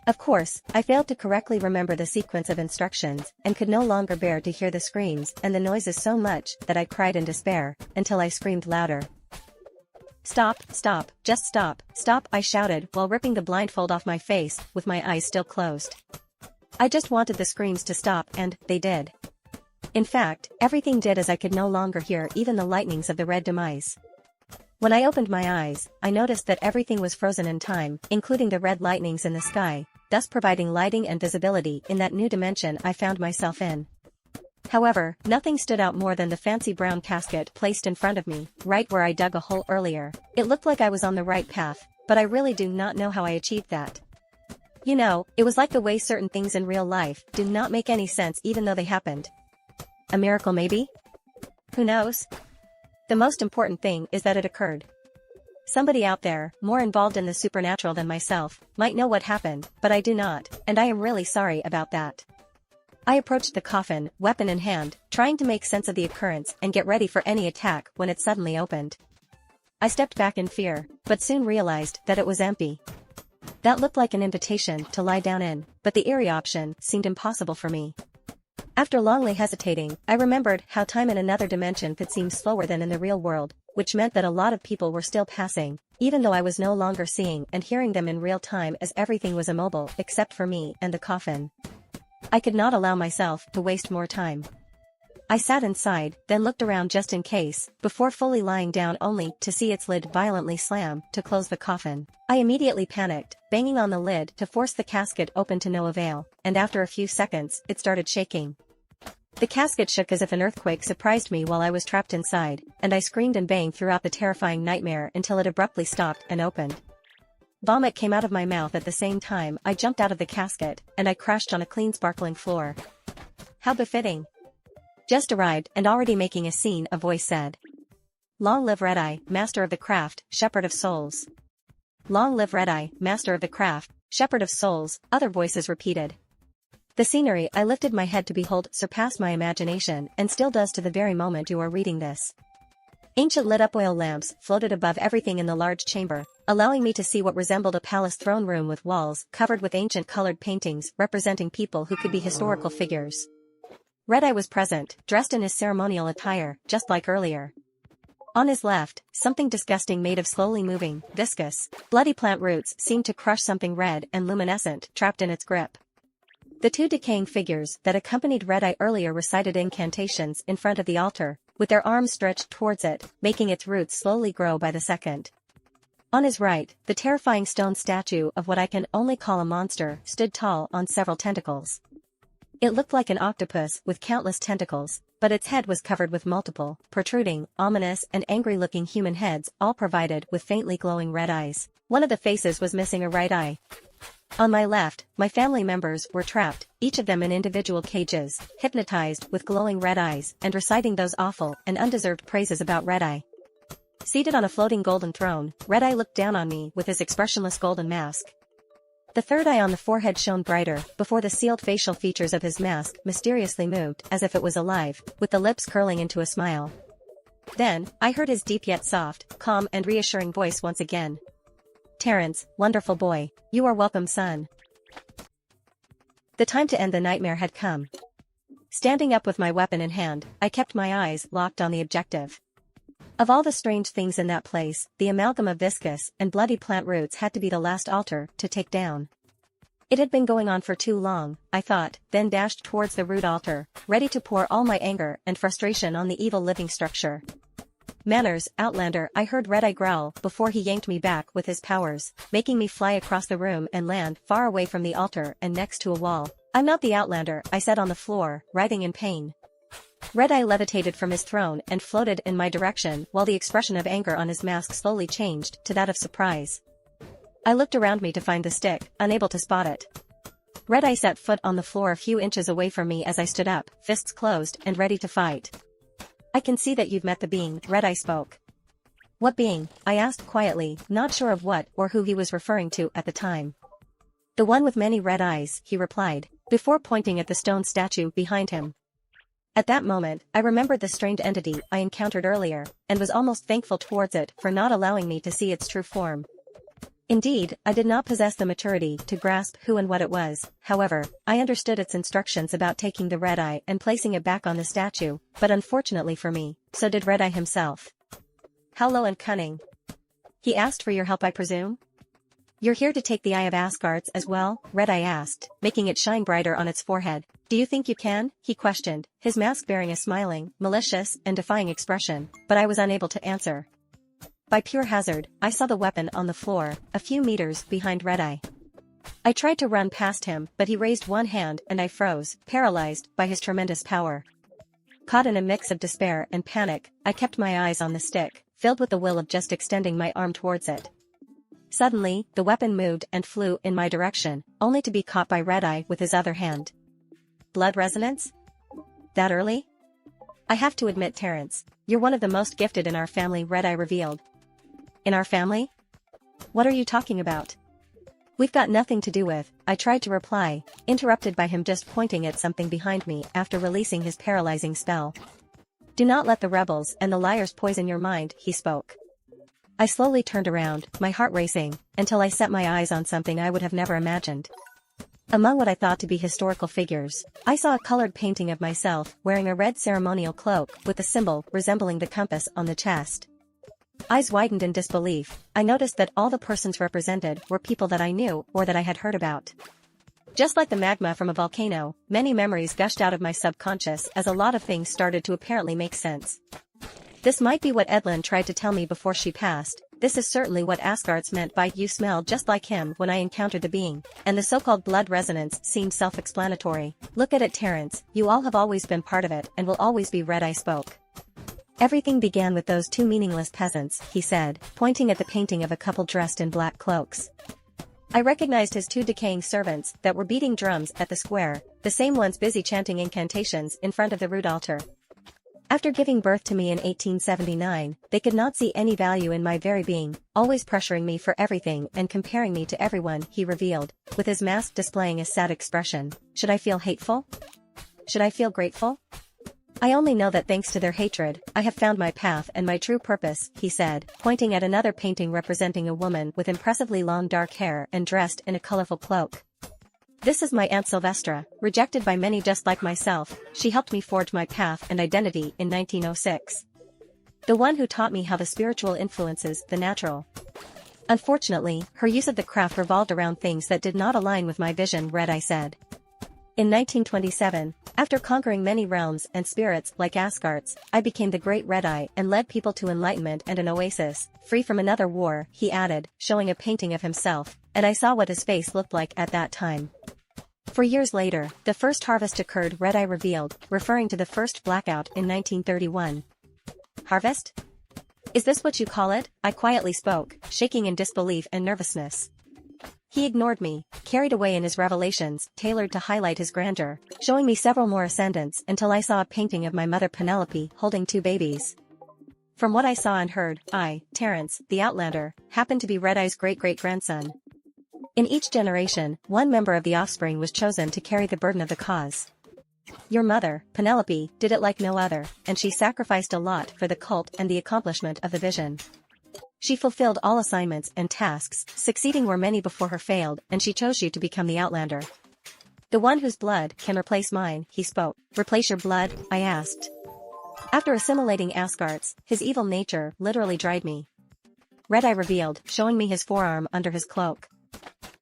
Of course, I failed to correctly remember the sequence of instructions and could no longer bear to hear the screams and the noises so much that I cried in despair, until I screamed louder. "Stop, stop, just stop, stop," I shouted while ripping the blindfold off my face with my eyes still closed. I just wanted the screams to stop and they did. In fact, everything did as I could no longer hear even the lightnings of the red demise. When I opened my eyes, I noticed that everything was frozen in time, including the red lightnings in the sky, thus providing lighting and visibility in that new dimension I found myself in. However, nothing stood out more than the fancy brown casket placed in front of me, right where I dug a hole earlier. It looked like I was on the right path, but I really do not know how I achieved that. You know, it was like the way certain things in real life do not make any sense even though they happened. A miracle maybe? Who knows? The most important thing is that it occurred. Somebody out there, more involved in the supernatural than myself, might know what happened, but I do not, and I am really sorry about that. I approached the coffin, weapon in hand, trying to make sense of the occurrence and get ready for any attack when it suddenly opened. I stepped back in fear, but soon realized that it was empty. That looked like an invitation to lie down in, but the eerie option seemed impossible for me. After longly hesitating, I remembered how time in another dimension could seem slower than in the real world, which meant that a lot of people were still passing, even though I was no longer seeing and hearing them in real time as everything was immobile except for me and the coffin. I could not allow myself to waste more time. I sat inside, then looked around just in case, before fully lying down only to see its lid violently slam to close the coffin. I immediately panicked, banging on the lid to force the casket open to no avail, and after a few seconds, it started shaking. The casket shook as if an earthquake surprised me while I was trapped inside, and I screamed and banged throughout the terrifying nightmare until it abruptly stopped and opened. Vomit came out of my mouth at the same time I jumped out of the casket, and I crashed on a clean sparkling floor. How befitting. Just arrived and already making a scene, a voice said. Long live Red-Eye, master of the craft, shepherd of souls. Long live Red-Eye, master of the craft, shepherd of souls, other voices repeated. The scenery I lifted my head to behold surpassed my imagination and still does to the very moment you are reading this. Ancient lit-up oil lamps floated above everything in the large chamber, allowing me to see what resembled a palace throne room with walls covered with ancient colored paintings representing people who could be historical figures. Red-Eye was present, dressed in his ceremonial attire, just like earlier. On his left, something disgusting made of slowly moving, viscous, bloody plant roots seemed to crush something red and luminescent trapped in its grip. The two decaying figures that accompanied Red-Eye earlier recited incantations in front of the altar, with their arms stretched towards it, making its roots slowly grow by the second. On his right, the terrifying stone statue of what I can only call a monster stood tall on several tentacles. It looked like an octopus with countless tentacles, but its head was covered with multiple, protruding, ominous and angry-looking human heads, all provided with faintly glowing red eyes. One of the faces was missing a right eye. On my left, my family members were trapped, each of them in individual cages, hypnotized with glowing red eyes and reciting those awful and undeserved praises about Red-Eye. Seated on a floating golden throne, Red-Eye looked down on me with his expressionless golden mask. The third eye on the forehead shone brighter before the sealed facial features of his mask mysteriously moved as if it was alive, with the lips curling into a smile. Then, I heard his deep yet soft, calm and reassuring voice once again. Terrence, wonderful boy, you are welcome, son. The time to end the nightmare had come. Standing up with my weapon in hand, I kept my eyes locked on the objective. Of all the strange things in that place, the amalgam of viscous and bloody plant roots had to be the last altar to take down. It had been going on for too long, I thought, then dashed towards the root altar, ready to pour all my anger and frustration on the evil living structure. Manners, Outlander, I heard Red-Eye growl before he yanked me back with his powers, making me fly across the room and land far away from the altar and next to a wall. I'm not the Outlander, I said on the floor, writhing in pain. Red-Eye levitated from his throne and floated in my direction while the expression of anger on his mask slowly changed to that of surprise. I looked around me to find the stick, unable to spot it. Red-Eye set foot on the floor a few inches away from me as I stood up, fists closed and ready to fight. I can see that you've met the being, Red-Eye spoke. What being? I asked quietly, not sure of what or who he was referring to at the time. The one with many red eyes, he replied, before pointing at the stone statue behind him. At that moment, I remembered the strange entity I encountered earlier, and was almost thankful towards it for not allowing me to see its true form. Indeed, I did not possess the maturity to grasp who and what it was. However, I understood its instructions about taking the red eye and placing it back on the statue, but unfortunately for me, so did Red Eye himself. How low and cunning. He asked for your help, I presume? You're here to take the Eye of Asgard's as well? Red Eye asked, making it shine brighter on its forehead. Do you think you can? He questioned, his mask bearing a smiling, malicious, and defying expression, but I was unable to answer. By pure hazard, I saw the weapon on the floor, a few meters behind Red Eye. I tried to run past him, but he raised one hand and I froze, paralyzed by his tremendous power. Caught in a mix of despair and panic, I kept my eyes on the stick, filled with the will of just extending my arm towards it. Suddenly, the weapon moved and flew in my direction, only to be caught by Red Eye with his other hand. Blood resonance? That early? I have to admit, Terrence, you're one of the most gifted in our family, Red Eye revealed. In our family? What are you talking about? We've got nothing to do with, I tried to reply, interrupted by him just pointing at something behind me after releasing his paralyzing spell. Do not let the rebels and the liars poison your mind, he spoke. I slowly turned around, my heart racing, until I set my eyes on something I would have never imagined. Among what I thought to be historical figures, I saw a colored painting of myself wearing a red ceremonial cloak with a symbol resembling the compass on the chest. Eyes widened in disbelief, I noticed that all the persons represented were people that I knew or that I had heard about. Just like the magma from a volcano, many memories gushed out of my subconscious as a lot of things started to apparently make sense. This might be what Edlin tried to tell me before she passed. This is certainly what Asgard's meant by "you smell just like him" when I encountered the being, and the so-called blood resonance seemed self-explanatory. Look at it, Terrence, you all have always been part of it and will always be. Red Eye spoke. Everything began with those two meaningless peasants, he said, pointing at the painting of a couple dressed in black cloaks. I recognized his two decaying servants that were beating drums at the square, the same ones busy chanting incantations in front of the root altar. After giving birth to me in 1879, they could not see any value in my very being, always pressuring me for everything and comparing me to everyone, he revealed, with his mask displaying a sad expression. Should I feel hateful? Should I feel grateful? I only know that thanks to their hatred, I have found my path and my true purpose, he said, pointing at another painting representing a woman with impressively long dark hair and dressed in a colorful cloak. This is my Aunt Sylvestra, rejected by many just like myself. She helped me forge my path and identity in 1906. The one who taught me how the spiritual influences the natural. Unfortunately, her use of the craft revolved around things that did not align with my vision, Red Eye said. In 1927, after conquering many realms and spirits like Asgard's, I became the Great Red Eye and led people to enlightenment and an oasis, free from another war, he added, showing a painting of himself, and I saw what his face looked like at that time. For years later, the first harvest occurred, Red Eye revealed, referring to the first blackout in 1931. Harvest? Is this what you call it? I quietly spoke, shaking in disbelief and nervousness. He ignored me, carried away in his revelations, tailored to highlight his grandeur, showing me several more ascendants until I saw a painting of my mother Penelope holding two babies. From what I saw and heard, I, Terrence, the Outlander, happened to be Red Eye's great-great-grandson. In each generation, one member of the offspring was chosen to carry the burden of the cause. Your mother, Penelope, did it like no other, and she sacrificed a lot for the cult and the accomplishment of the vision. She fulfilled all assignments and tasks, succeeding where many before her failed, and she chose you to become the Outlander. The one whose blood can replace mine, he spoke. Replace your blood? I asked. After assimilating Asgard's, his evil nature literally dried me. Red Eye revealed, showing me his forearm under his cloak.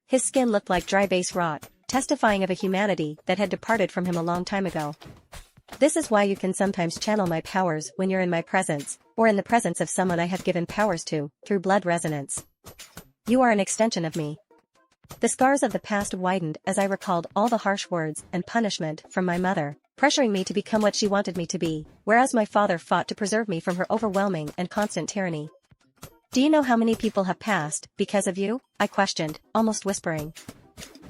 His skin looked like dry base rock, testifying of a humanity that had departed from him a long time ago. This is why you can sometimes channel my powers when you're in my presence, or in the presence of someone I have given powers to, through blood resonance. You are an extension of me. The scars of the past widened as I recalled all the harsh words and punishment from my mother, pressuring me to become what she wanted me to be, whereas my father fought to preserve me from her overwhelming and constant tyranny. Do you know how many people have passed, because of you? I questioned, almost whispering.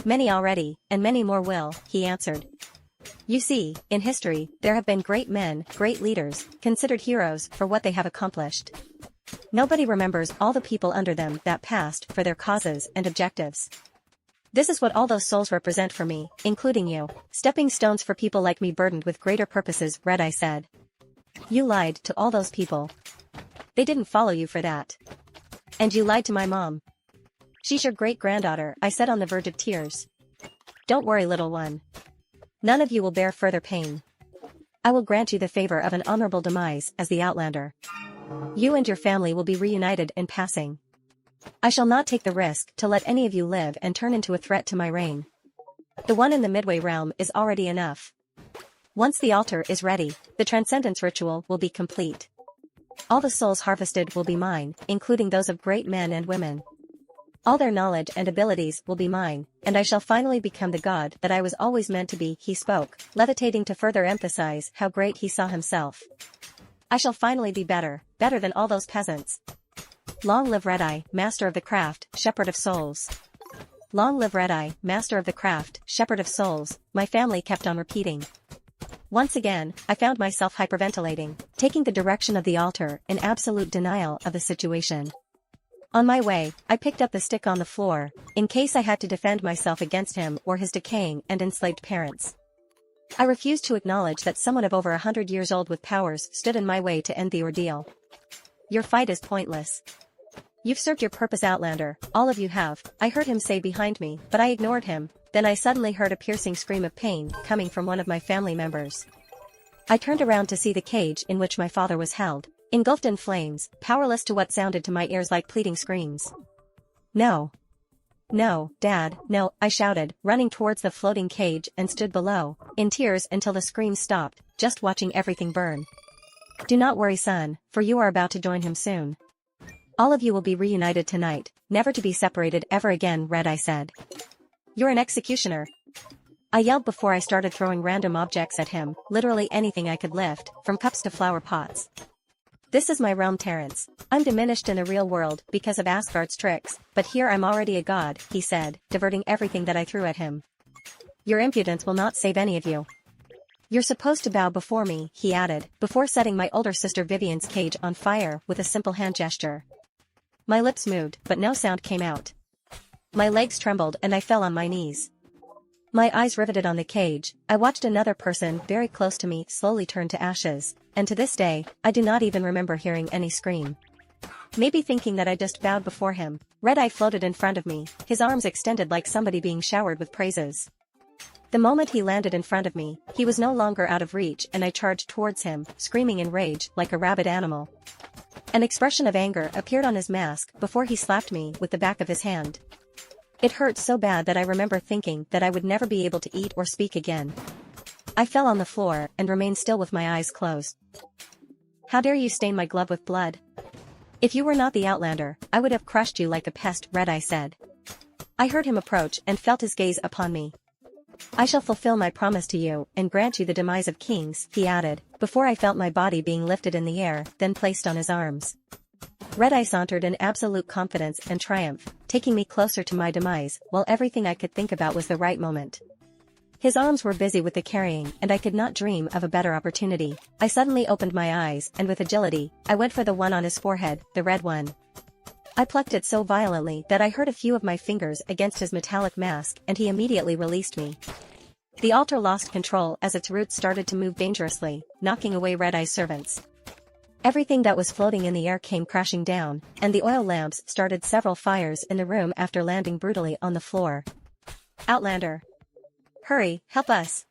Many already, and many more will, he answered. You see, in history, there have been great men, great leaders, considered heroes for what they have accomplished. Nobody remembers all the people under them that passed for their causes and objectives. This is what all those souls represent for me, including you. Stepping stones for people like me burdened with greater purposes, Red-Eye said. You lied to all those people. They didn't follow you for that. And you lied to my mom. She's your great-granddaughter, I said on the verge of tears. Don't worry, little one. None of you will bear further pain. I will grant you the favor of an honorable demise as the Outlander. You and your family will be reunited in passing. I shall not take the risk to let any of you live and turn into a threat to my reign. The one in the Midway realm is already enough. Once the altar is ready, the transcendence ritual will be complete. All the souls harvested will be mine, including those of great men and women. All their knowledge and abilities will be mine, and I shall finally become the god that I was always meant to be, he spoke, levitating to further emphasize how great he saw himself. I shall finally be better than all those peasants. Long live Red-Eye, master of the craft, shepherd of souls. Long live Red-Eye, master of the craft, shepherd of souls, my family kept on repeating. Once again, I found myself hyperventilating, taking the direction of the altar in absolute denial of the situation. On my way, I picked up the stick on the floor, in case I had to defend myself against him or his decaying and enslaved parents. I refused to acknowledge that someone of over 100 years old with powers stood in my way to end the ordeal. Your fight is pointless. You've served your purpose, Outlander, all of you have, I heard him say behind me, but I ignored him. Then I suddenly heard a piercing scream of pain coming from one of my family members. I turned around to see the cage in which my father was held, engulfed in flames, powerless to what sounded to my ears like pleading screams. No. No, Dad, no, I shouted, running towards the floating cage and stood below, in tears until the screams stopped, just watching everything burn. Do not worry, son, for you are about to join him soon. All of you will be reunited tonight, never to be separated ever again, Red-Eye said. You're an executioner. I yelled before I started throwing random objects at him, literally anything I could lift, from cups to flower pots. This is my realm, Terrence. I'm diminished in the real world because of Asgard's tricks, but here I'm already a god, he said, diverting everything that I threw at him. Your impudence will not save any of you. You're supposed to bow before me, he added, before setting my older sister Vivian's cage on fire with a simple hand gesture. My lips moved, but no sound came out. My legs trembled and I fell on my knees. My eyes riveted on the cage, I watched another person very close to me slowly turn to ashes, and to this day, I do not even remember hearing any scream. Maybe thinking that I just bowed before him, Red-Eye floated in front of me, his arms extended like somebody being showered with praises. The moment he landed in front of me, he was no longer out of reach and I charged towards him, screaming in rage like a rabid animal. An expression of anger appeared on his mask before he slapped me with the back of his hand. It hurt so bad that I remember thinking that I would never be able to eat or speak again. I fell on the floor and remained still with my eyes closed. How dare you stain my glove with blood? If you were not the Outlander, I would have crushed you like a pest, Red-Eye said. I heard him approach and felt his gaze upon me. I shall fulfill my promise to you and grant you the demise of kings, he added, before I felt my body being lifted in the air, then placed on his arms. Red-Eye sauntered in absolute confidence and triumph, taking me closer to my demise, while everything I could think about was the right moment. His arms were busy with the carrying and I could not dream of a better opportunity. I suddenly opened my eyes and with agility, I went for the one on his forehead, the red one. I plucked it so violently that I hurt a few of my fingers against his metallic mask and he immediately released me. The altar lost control as its roots started to move dangerously, knocking away Red-Eye's servants. Everything that was floating in the air came crashing down, and the oil lamps started several fires in the room after landing brutally on the floor. Outlander! Hurry, help us!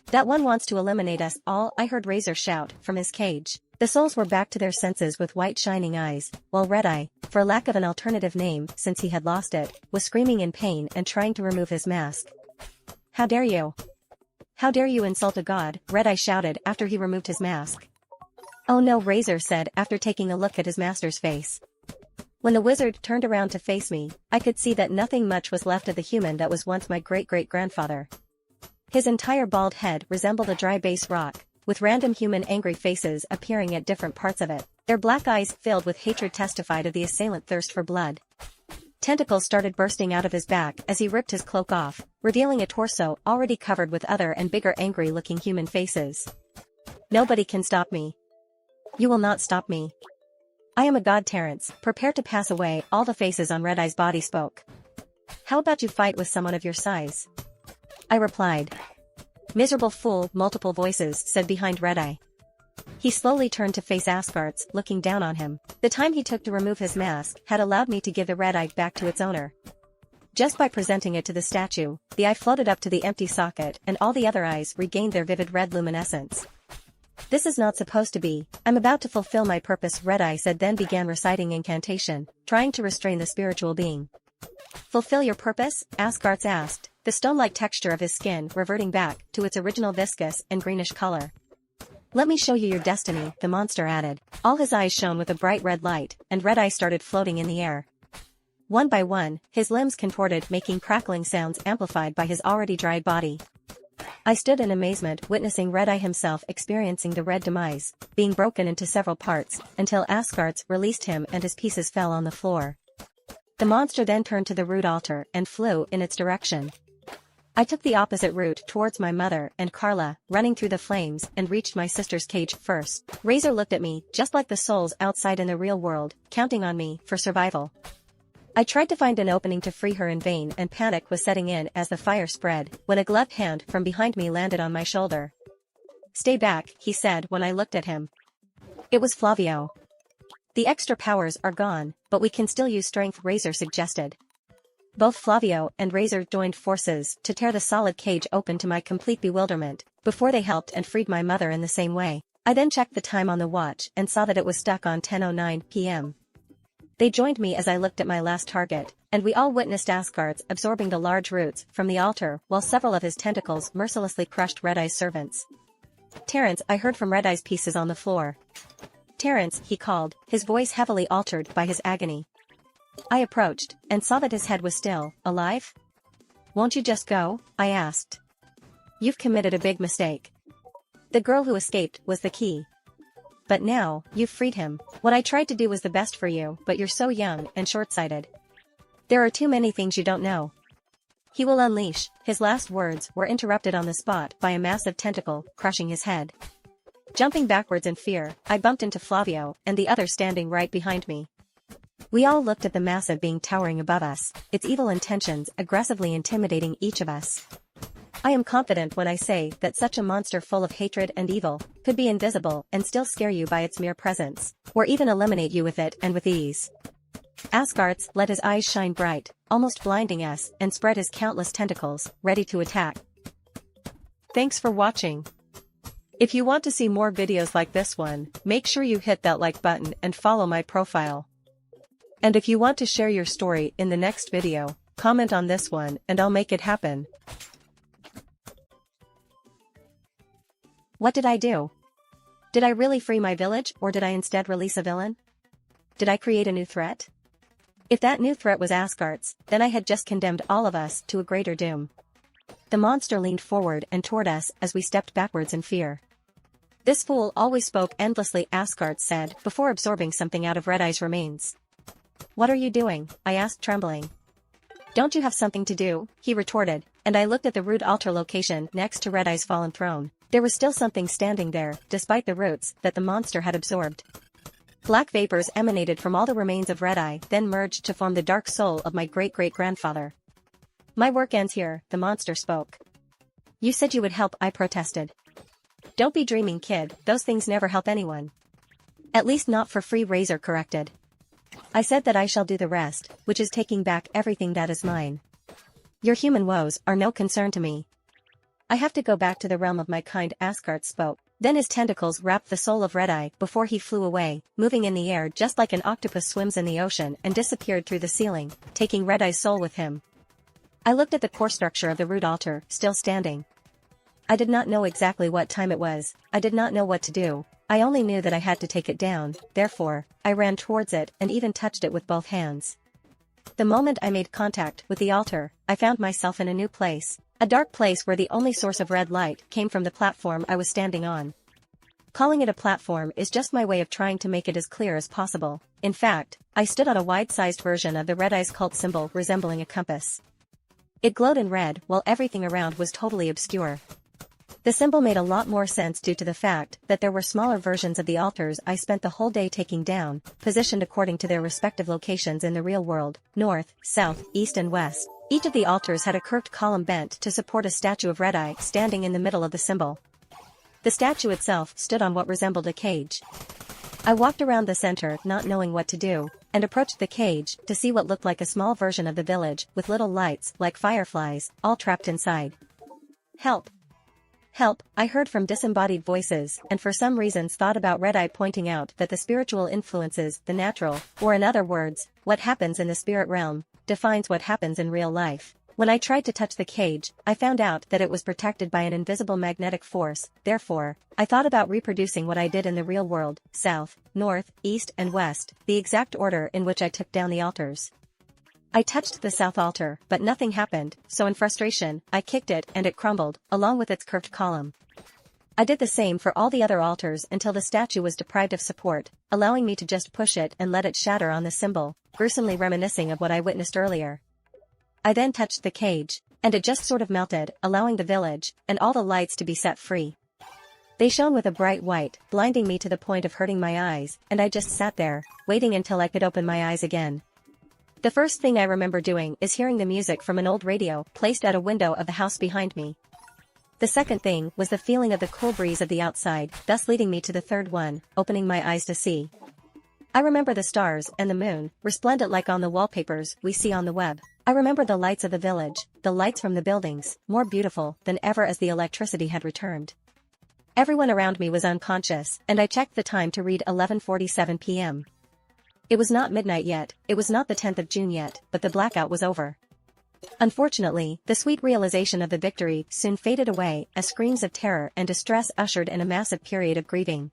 That one wants to eliminate us all, I heard Razor shout from his cage. The souls were back to their senses with white shining eyes, while Red-Eye, for lack of an alternative name since he had lost it, was screaming in pain and trying to remove his mask. How dare you! How dare you insult a god, Red-Eye shouted after he removed his mask. Oh no, Razor said after taking a look at his master's face. When the wizard turned around to face me, I could see that nothing much was left of the human that was once my great-great-grandfather. His entire bald head resembled a dry base rock, with random human angry faces appearing at different parts of it. Their black eyes filled with hatred testified of the assailant thirst for blood. Tentacles started bursting out of his back as he ripped his cloak off, revealing a torso already covered with other and bigger angry-looking human faces. Nobody can stop me. You will not stop me. I am a god, Terrence, prepare to pass away, all the faces on Red-Eye's body spoke. How about you fight with someone of your size? I replied. Miserable fool, multiple voices said behind Red-Eye. He slowly turned to face Asgards, looking down on him. The time he took to remove his mask had allowed me to give the red eye back to its owner. Just by presenting it to the statue, the eye floated up to the empty socket and all the other eyes regained their vivid red luminescence. This is not supposed to be. I'm about to fulfill my purpose, Red-Eye said, then began reciting incantation, trying to restrain the spiritual being. Fulfill your purpose? Asgards asked, the stone-like texture of his skin reverting back to its original viscous and greenish color. Let me show you your destiny, the monster added. All his eyes shone with a bright red light, and Red-Eye started floating in the air. One by one, his limbs contorted, making crackling sounds amplified by his already dried body. I stood in amazement, witnessing Red-Eye himself experiencing the red demise, being broken into several parts, until Asgards released him and his pieces fell on the floor. The monster then turned to the root altar and flew in its direction. I took the opposite route towards my mother and Carla, running through the flames, and reached my sister's cage first. Razor looked at me, just like the souls outside in the real world, counting on me for survival. I tried to find an opening to free her in vain, and panic was setting in as the fire spread, when a gloved hand from behind me landed on my shoulder. Stay back, he said when I looked at him. It was Flavio. The extra powers are gone, but we can still use strength, Razor suggested. Both Flavio and Razor joined forces to tear the solid cage open, to my complete bewilderment, before they helped and freed my mother in the same way. I then checked the time on the watch and saw that it was stuck on 10:09 p.m. They joined me as I looked at my last target, and we all witnessed Asgards absorbing the large roots from the altar while several of his tentacles mercilessly crushed Red-Eye's servants. Terrence, I heard from Red-Eye's pieces on the floor. Terrence, he called, his voice heavily altered by his agony. I approached, and saw that his head was still alive. Won't you just go? I asked. You've committed a big mistake. The girl who escaped was the key. But now, you've freed him. What I tried to do was the best for you, but you're so young and short-sighted. There are too many things you don't know. He will unleash. His last words were interrupted on the spot by a massive tentacle crushing his head. Jumping backwards in fear, I bumped into Flavio and the other standing right behind me. We all looked at the massive being towering above us, its evil intentions aggressively intimidating each of us. I am confident when I say that such a monster full of hatred and evil could be invisible and still scare you by its mere presence, or even eliminate you with it and with ease. Asgards let his eyes shine bright, almost blinding us, and spread his countless tentacles, ready to attack. Thanks for watching. If you want to see more videos like this one, make sure you hit that like button and follow my profile. And if you want to share your story in the next video, comment on this one and I'll make it happen. What did I do? Did I really free my village, or did I instead release a villain? Did I create a new threat? If that new threat was Asgards, then I had just condemned all of us to a greater doom. The monster leaned forward and toward us as we stepped backwards in fear. This fool always spoke endlessly, Asgards said, before absorbing something out of Red-Eye's remains. What are you doing? I asked, trembling. Don't you have something to do? He retorted, and I looked at the root altar location next to Red-Eye's fallen throne. There was still something standing there, despite the roots that the monster had absorbed. Black vapors emanated from all the remains of Red-Eye, then merged to form the dark soul of my great-great-grandfather. My work ends here, the monster spoke. You said you would help, I protested. Don't be dreaming, kid, those things never help anyone. At least not for free, Razor corrected. I said that I shall do the rest, which is taking back everything that is mine. Your human woes are no concern to me. I have to go back to the realm of my kind, Asgard spoke. Then his tentacles wrapped the soul of Red-Eye before he flew away, moving in the air just like an octopus swims in the ocean, and disappeared through the ceiling, taking Red-Eye's soul with him. I looked at the core structure of the root altar, still standing. I did not know exactly what time it was, I did not know what to do, I only knew that I had to take it down, therefore, I ran towards it and even touched it with both hands. The moment I made contact with the altar, I found myself in a new place, a dark place where the only source of red light came from the platform I was standing on. Calling it a platform is just my way of trying to make it as clear as possible. In fact, I stood on a wide-sized version of the Red-Eye's cult symbol resembling a compass. It glowed in red while everything around was totally obscure. The symbol made a lot more sense due to the fact that there were smaller versions of the altars I spent the whole day taking down, positioned according to their respective locations in the real world, north, south, east and west. Each of the altars had a curved column bent to support a statue of Red-Eye standing in the middle of the symbol. The statue itself stood on what resembled a cage. I walked around the center not knowing what to do, and approached the cage to see what looked like a small version of the village with little lights like fireflies, all trapped inside. "Help! Help," I heard from disembodied voices, and for some reasons thought about Red-Eye pointing out that the spiritual influences the natural, or in other words, what happens in the spirit realm, defines what happens in real life. When I tried to touch the cage, I found out that it was protected by an invisible magnetic force. Therefore, I thought about reproducing what I did in the real world: south, north, east and west, the exact order in which I took down the altars. I touched the south altar, but nothing happened, so in frustration, I kicked it and it crumbled, along with its curved column. I did the same for all the other altars until the statue was deprived of support, allowing me to just push it and let it shatter on the symbol, gruesomely reminiscing of what I witnessed earlier. I then touched the cage, and it just sort of melted, allowing the village, and all the lights to be set free. They shone with a bright white, blinding me to the point of hurting my eyes, and I just sat there, waiting until I could open my eyes again. The first thing I remember doing is hearing the music from an old radio placed at a window of the house behind me. The second thing was the feeling of the cool breeze of the outside, thus leading me to the third one, opening my eyes to see. I remember the stars and the moon, resplendent like on the wallpapers we see on the web. I remember the lights of the village, the lights from the buildings, more beautiful than ever as the electricity had returned. Everyone around me was unconscious, and I checked the time to read 11:47 p.m. It was not midnight yet, it was not the 10th of June yet, but the blackout was over. Unfortunately, the sweet realization of the victory soon faded away as screams of terror and distress ushered in a massive period of grieving.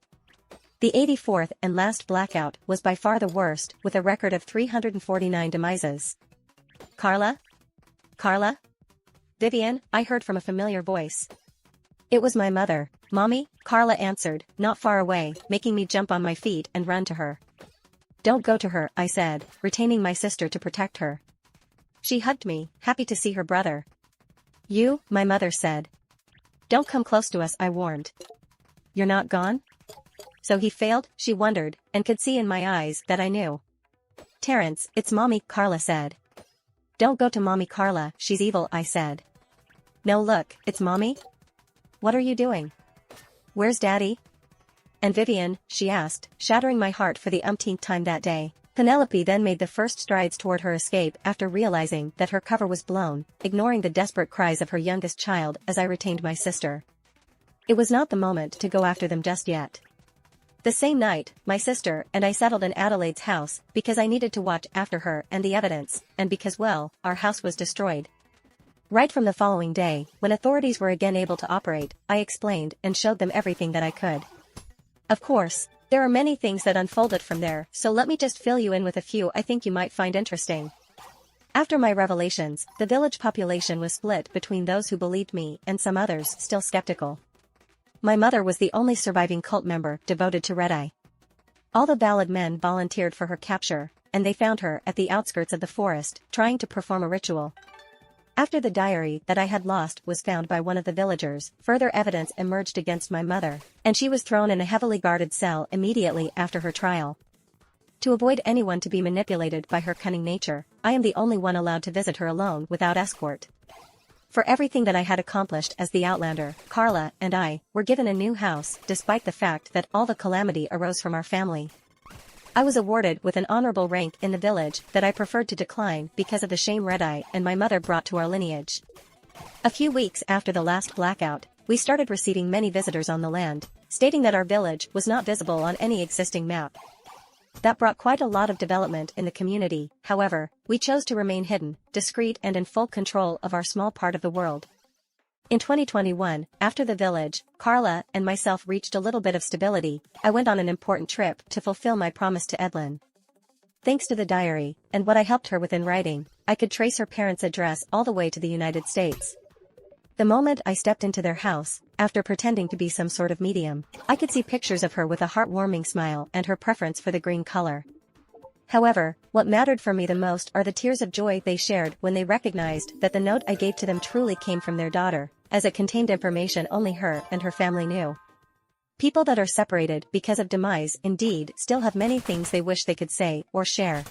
The 84th and last blackout was by far the worst, with a record of 349 demises. "Carla? Carla? Vivian?" I heard from a familiar voice. It was my mother. "Mommy?" Carla answered, not far away, making me jump on my feet and run to her. "Don't go to her," I said, retaining my sister to protect her. She hugged me, happy to see her brother. "You," my mother said. "Don't come close to us," I warned. "You're not gone?" So he failed, she wondered, and could see in my eyes that I knew. "Terrence, it's Mommy," Carla said. "Don't go to Mommy, Carla, she's evil," I said. "No, look, it's Mommy. What are you doing? Where's Daddy?" "And Vivian?" she asked, shattering my heart for the umpteenth time that day. Penelope then made the first strides toward her escape after realizing that her cover was blown, ignoring the desperate cries of her youngest child as I retained my sister. It was not the moment to go after them just yet. The same night, my sister and I settled in Adelaide's house because I needed to watch after her and the evidence, and because, well, our house was destroyed. Right from the following day, when authorities were again able to operate, I explained and showed them everything that I could. Of course, there are many things that unfolded from there, so let me just fill you in with a few I think you might find interesting. After my revelations, the village population was split between those who believed me and some others still skeptical. My mother was the only surviving cult member devoted to Red-Eye. All the valid men volunteered for her capture, and they found her at the outskirts of the forest, trying to perform a ritual. After the diary that I had lost was found by one of the villagers, further evidence emerged against my mother, and she was thrown in a heavily guarded cell immediately after her trial. To avoid anyone to be manipulated by her cunning nature, I am the only one allowed to visit her alone without escort. For everything that I had accomplished as the Outlander, Carla and I were given a new house despite the fact that all the calamity arose from our family. I was awarded with an honorable rank in the village that I preferred to decline because of the shame Red-Eye and my mother brought to our lineage. A few weeks after the last blackout, we started receiving many visitors on the land, stating that our village was not visible on any existing map. That brought quite a lot of development in the community. However, we chose to remain hidden, discreet and in full control of our small part of the world. In 2021, after the village, Carla and myself reached a little bit of stability, I went on an important trip to fulfill my promise to Edlin. Thanks to the diary, and what I helped her with in writing, I could trace her parents' address all the way to the United States. The moment I stepped into their house, after pretending to be some sort of medium, I could see pictures of her with a heartwarming smile and her preference for the green color. However, what mattered for me the most are the tears of joy they shared when they recognized that the note I gave to them truly came from their daughter, as it contained information only her and her family knew. People that are separated because of demise indeed still have many things they wish they could say or share.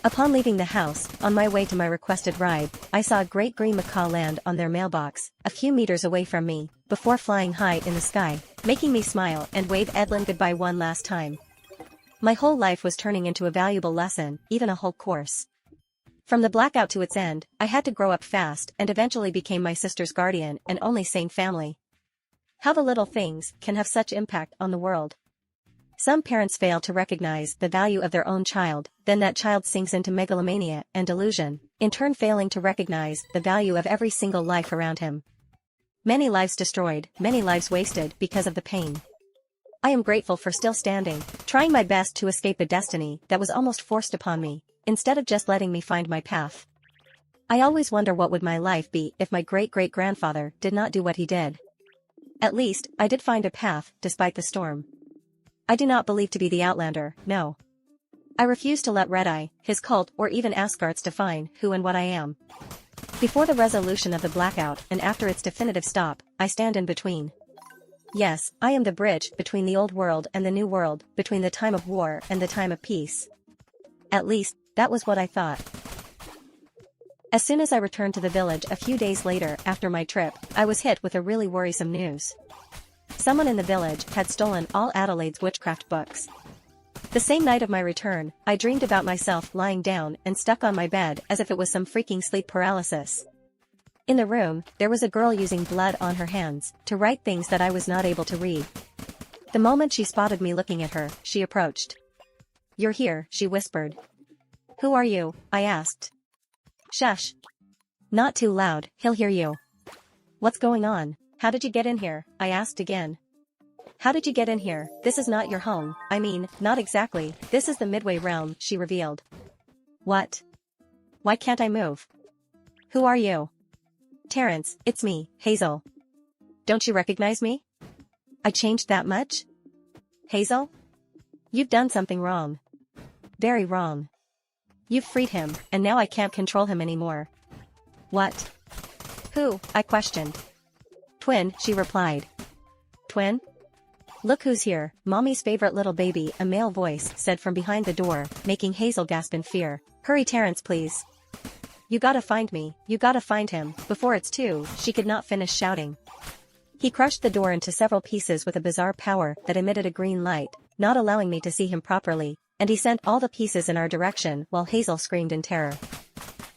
Upon leaving the house, on my way to my requested ride, I saw a great green macaw land on their mailbox, a few meters away from me, before flying high in the sky, making me smile and wave Edlin goodbye one last time. My whole life was turning into a valuable lesson, even a whole course. From the blackout to its end, I had to grow up fast and eventually became my sister's guardian and only sane family. How the little things can have such impact on the world. Some parents fail to recognize the value of their own child, then that child sinks into megalomania and delusion, in turn failing to recognize the value of every single life around him. Many lives destroyed, many lives wasted because of the pain. I am grateful for still standing, trying my best to escape a destiny that was almost forced upon me, instead of just letting me find my path. I always wonder what would my life be if my great-great-grandfather did not do what he did. At least, I did find a path, despite the storm. I do not believe to be the Outlander, no. I refuse to let Red-Eye, his cult or even Asgards define who and what I am. Before the resolution of the blackout and after its definitive stop, I stand in between. Yes, I am the bridge between the old world and the new world, between the time of war and the time of peace. At least, that was what I thought. As soon as I returned to the village a few days later after my trip, I was hit with a really worrisome news. Someone in the village had stolen all Adelaide's witchcraft books. The same night of my return, I dreamed about myself lying down and stuck on my bed as if it was some freaking sleep paralysis. In the room, there was a girl using blood on her hands to write things that I was not able to read. The moment she spotted me looking at her, she approached. "You're here," she whispered. "Who are you?" I asked. "Shush. Not too loud, he'll hear you." "What's going on? How did you get in here?" I asked again. "How did you get in here? This is not your home. I mean, not exactly, this is the Midway realm," she revealed. "What? Why can't I move?" "Who are you?" "Terrence, it's me, Hazel." "Don't you recognize me? I changed that much?" "Hazel? You've done something wrong. Very wrong. You've freed him, and now I can't control him anymore." "What? Who?" I questioned. "Twin," she replied. "Twin? Look who's here, Mommy's favorite little baby," a male voice said from behind the door, making Hazel gasp in fear. "Hurry, Terrence, please. You gotta find me, you gotta find him, before it's too," she could not finish shouting. He crushed the door into several pieces with a bizarre power that emitted a green light, not allowing me to see him properly, and he sent all the pieces in our direction while Hazel screamed in terror.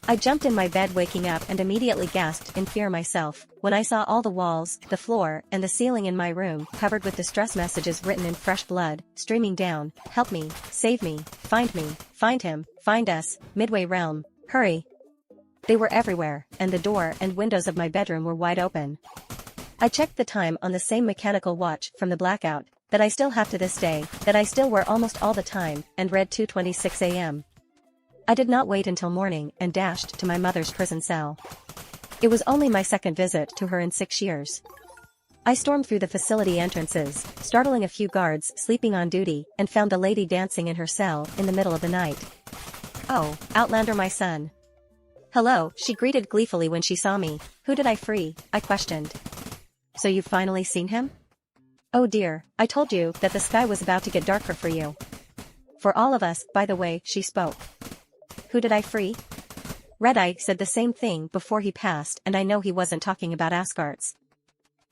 I jumped in my bed waking up and immediately gasped in fear myself, when I saw all the walls, the floor, and the ceiling in my room covered with distress messages written in fresh blood, streaming down. "Help me, save me, find him, find us, Midway realm, hurry." They were everywhere, and the door and windows of my bedroom were wide open. I checked the time on the same mechanical watch from the blackout, that I still have to this day, that I still wear almost all the time, and read 2:26 a.m. I did not wait until morning and dashed to my mother's prison cell. It was only my second visit to her in 6 years. I stormed through the facility entrances, startling a few guards sleeping on duty, and found the lady dancing in her cell in the middle of the night. "Oh, Outlander, my son." "Hello," she greeted gleefully when she saw me. "Who did I free?" I questioned. "So you've finally seen him?" "Oh dear, I told you that the sky was about to get darker for you. For all of us, by the way," she spoke. "Who did I free?" Red-Eye said the same thing before he passed, and I know he wasn't talking about Asgards.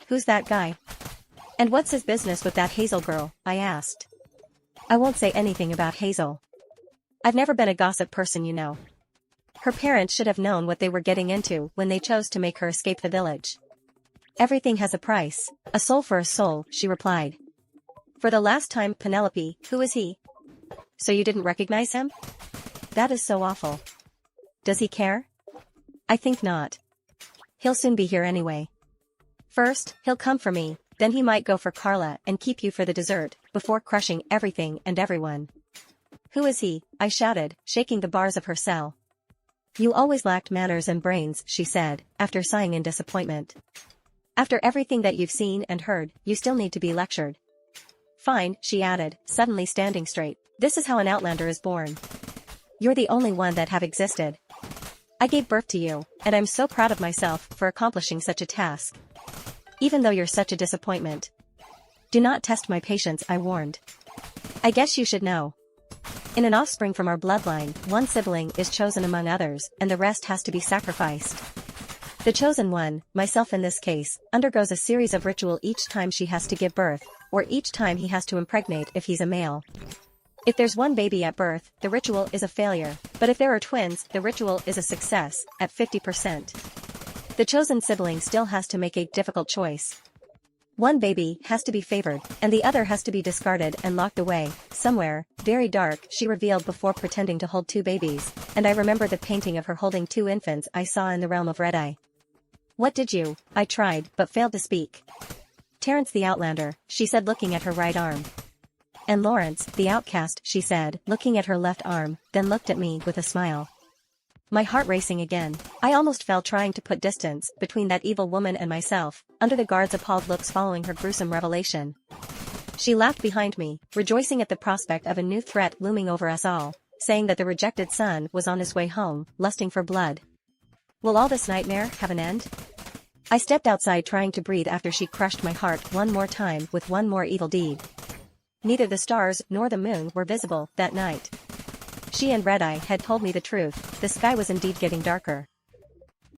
"Who's that guy? And what's his business with that Hazel girl?" I asked. "I won't say anything about Hazel. I've never been a gossip person, you know. Her parents should have known what they were getting into when they chose to make her escape the village. Everything has a price, a soul for a soul," she replied. "For the last time, Penelope, who is he?" "So you didn't recognize him? That is so awful. Does he care?" "I think not. He'll soon be here anyway. First, he'll come for me, then he might go for Carla and keep you for the dessert, before crushing everything and everyone." "Who is he?" I shouted, shaking the bars of her cell. "You always lacked manners and brains," she said, after sighing in disappointment. "After everything that you've seen and heard, you still need to be lectured." "Fine," she added, suddenly standing straight. "This is how an Outlander is born. You're the only one that have existed. I gave birth to you, and I'm so proud of myself for accomplishing such a task. Even though you're such a disappointment. Do not test my patience," I warned. "I guess you should know." In an offspring from our bloodline, one sibling is chosen among others, and the rest has to be sacrificed. The chosen one, myself in this case, undergoes a series of ritual each time she has to give birth, or each time he has to impregnate if he's a male. If there's one baby at birth, the ritual is a failure, but if there are twins, the ritual is a success, at 50%. The chosen sibling still has to make a difficult choice. One baby has to be favored, and the other has to be discarded and locked away, somewhere, very dark, she revealed before pretending to hold two babies, and I remember the painting of her holding two infants I saw in the realm of Red-Eye. What did you? I tried, but failed to speak. Terrence the Outlander, she said looking at her right arm. And Lawrence, the outcast, she said, looking at her left arm, then looked at me with a smile. My heart racing again. I almost fell trying to put distance between that evil woman and myself, under the guard's appalled looks following her gruesome revelation. She laughed behind me, rejoicing at the prospect of a new threat looming over us all, saying that the rejected son was on his way home, lusting for blood. Will all this nightmare have an end? I stepped outside trying to breathe after she crushed my heart one more time with one more evil deed. Neither the stars nor the moon were visible that night. She and Red-Eye had told me the truth, the sky was indeed getting darker.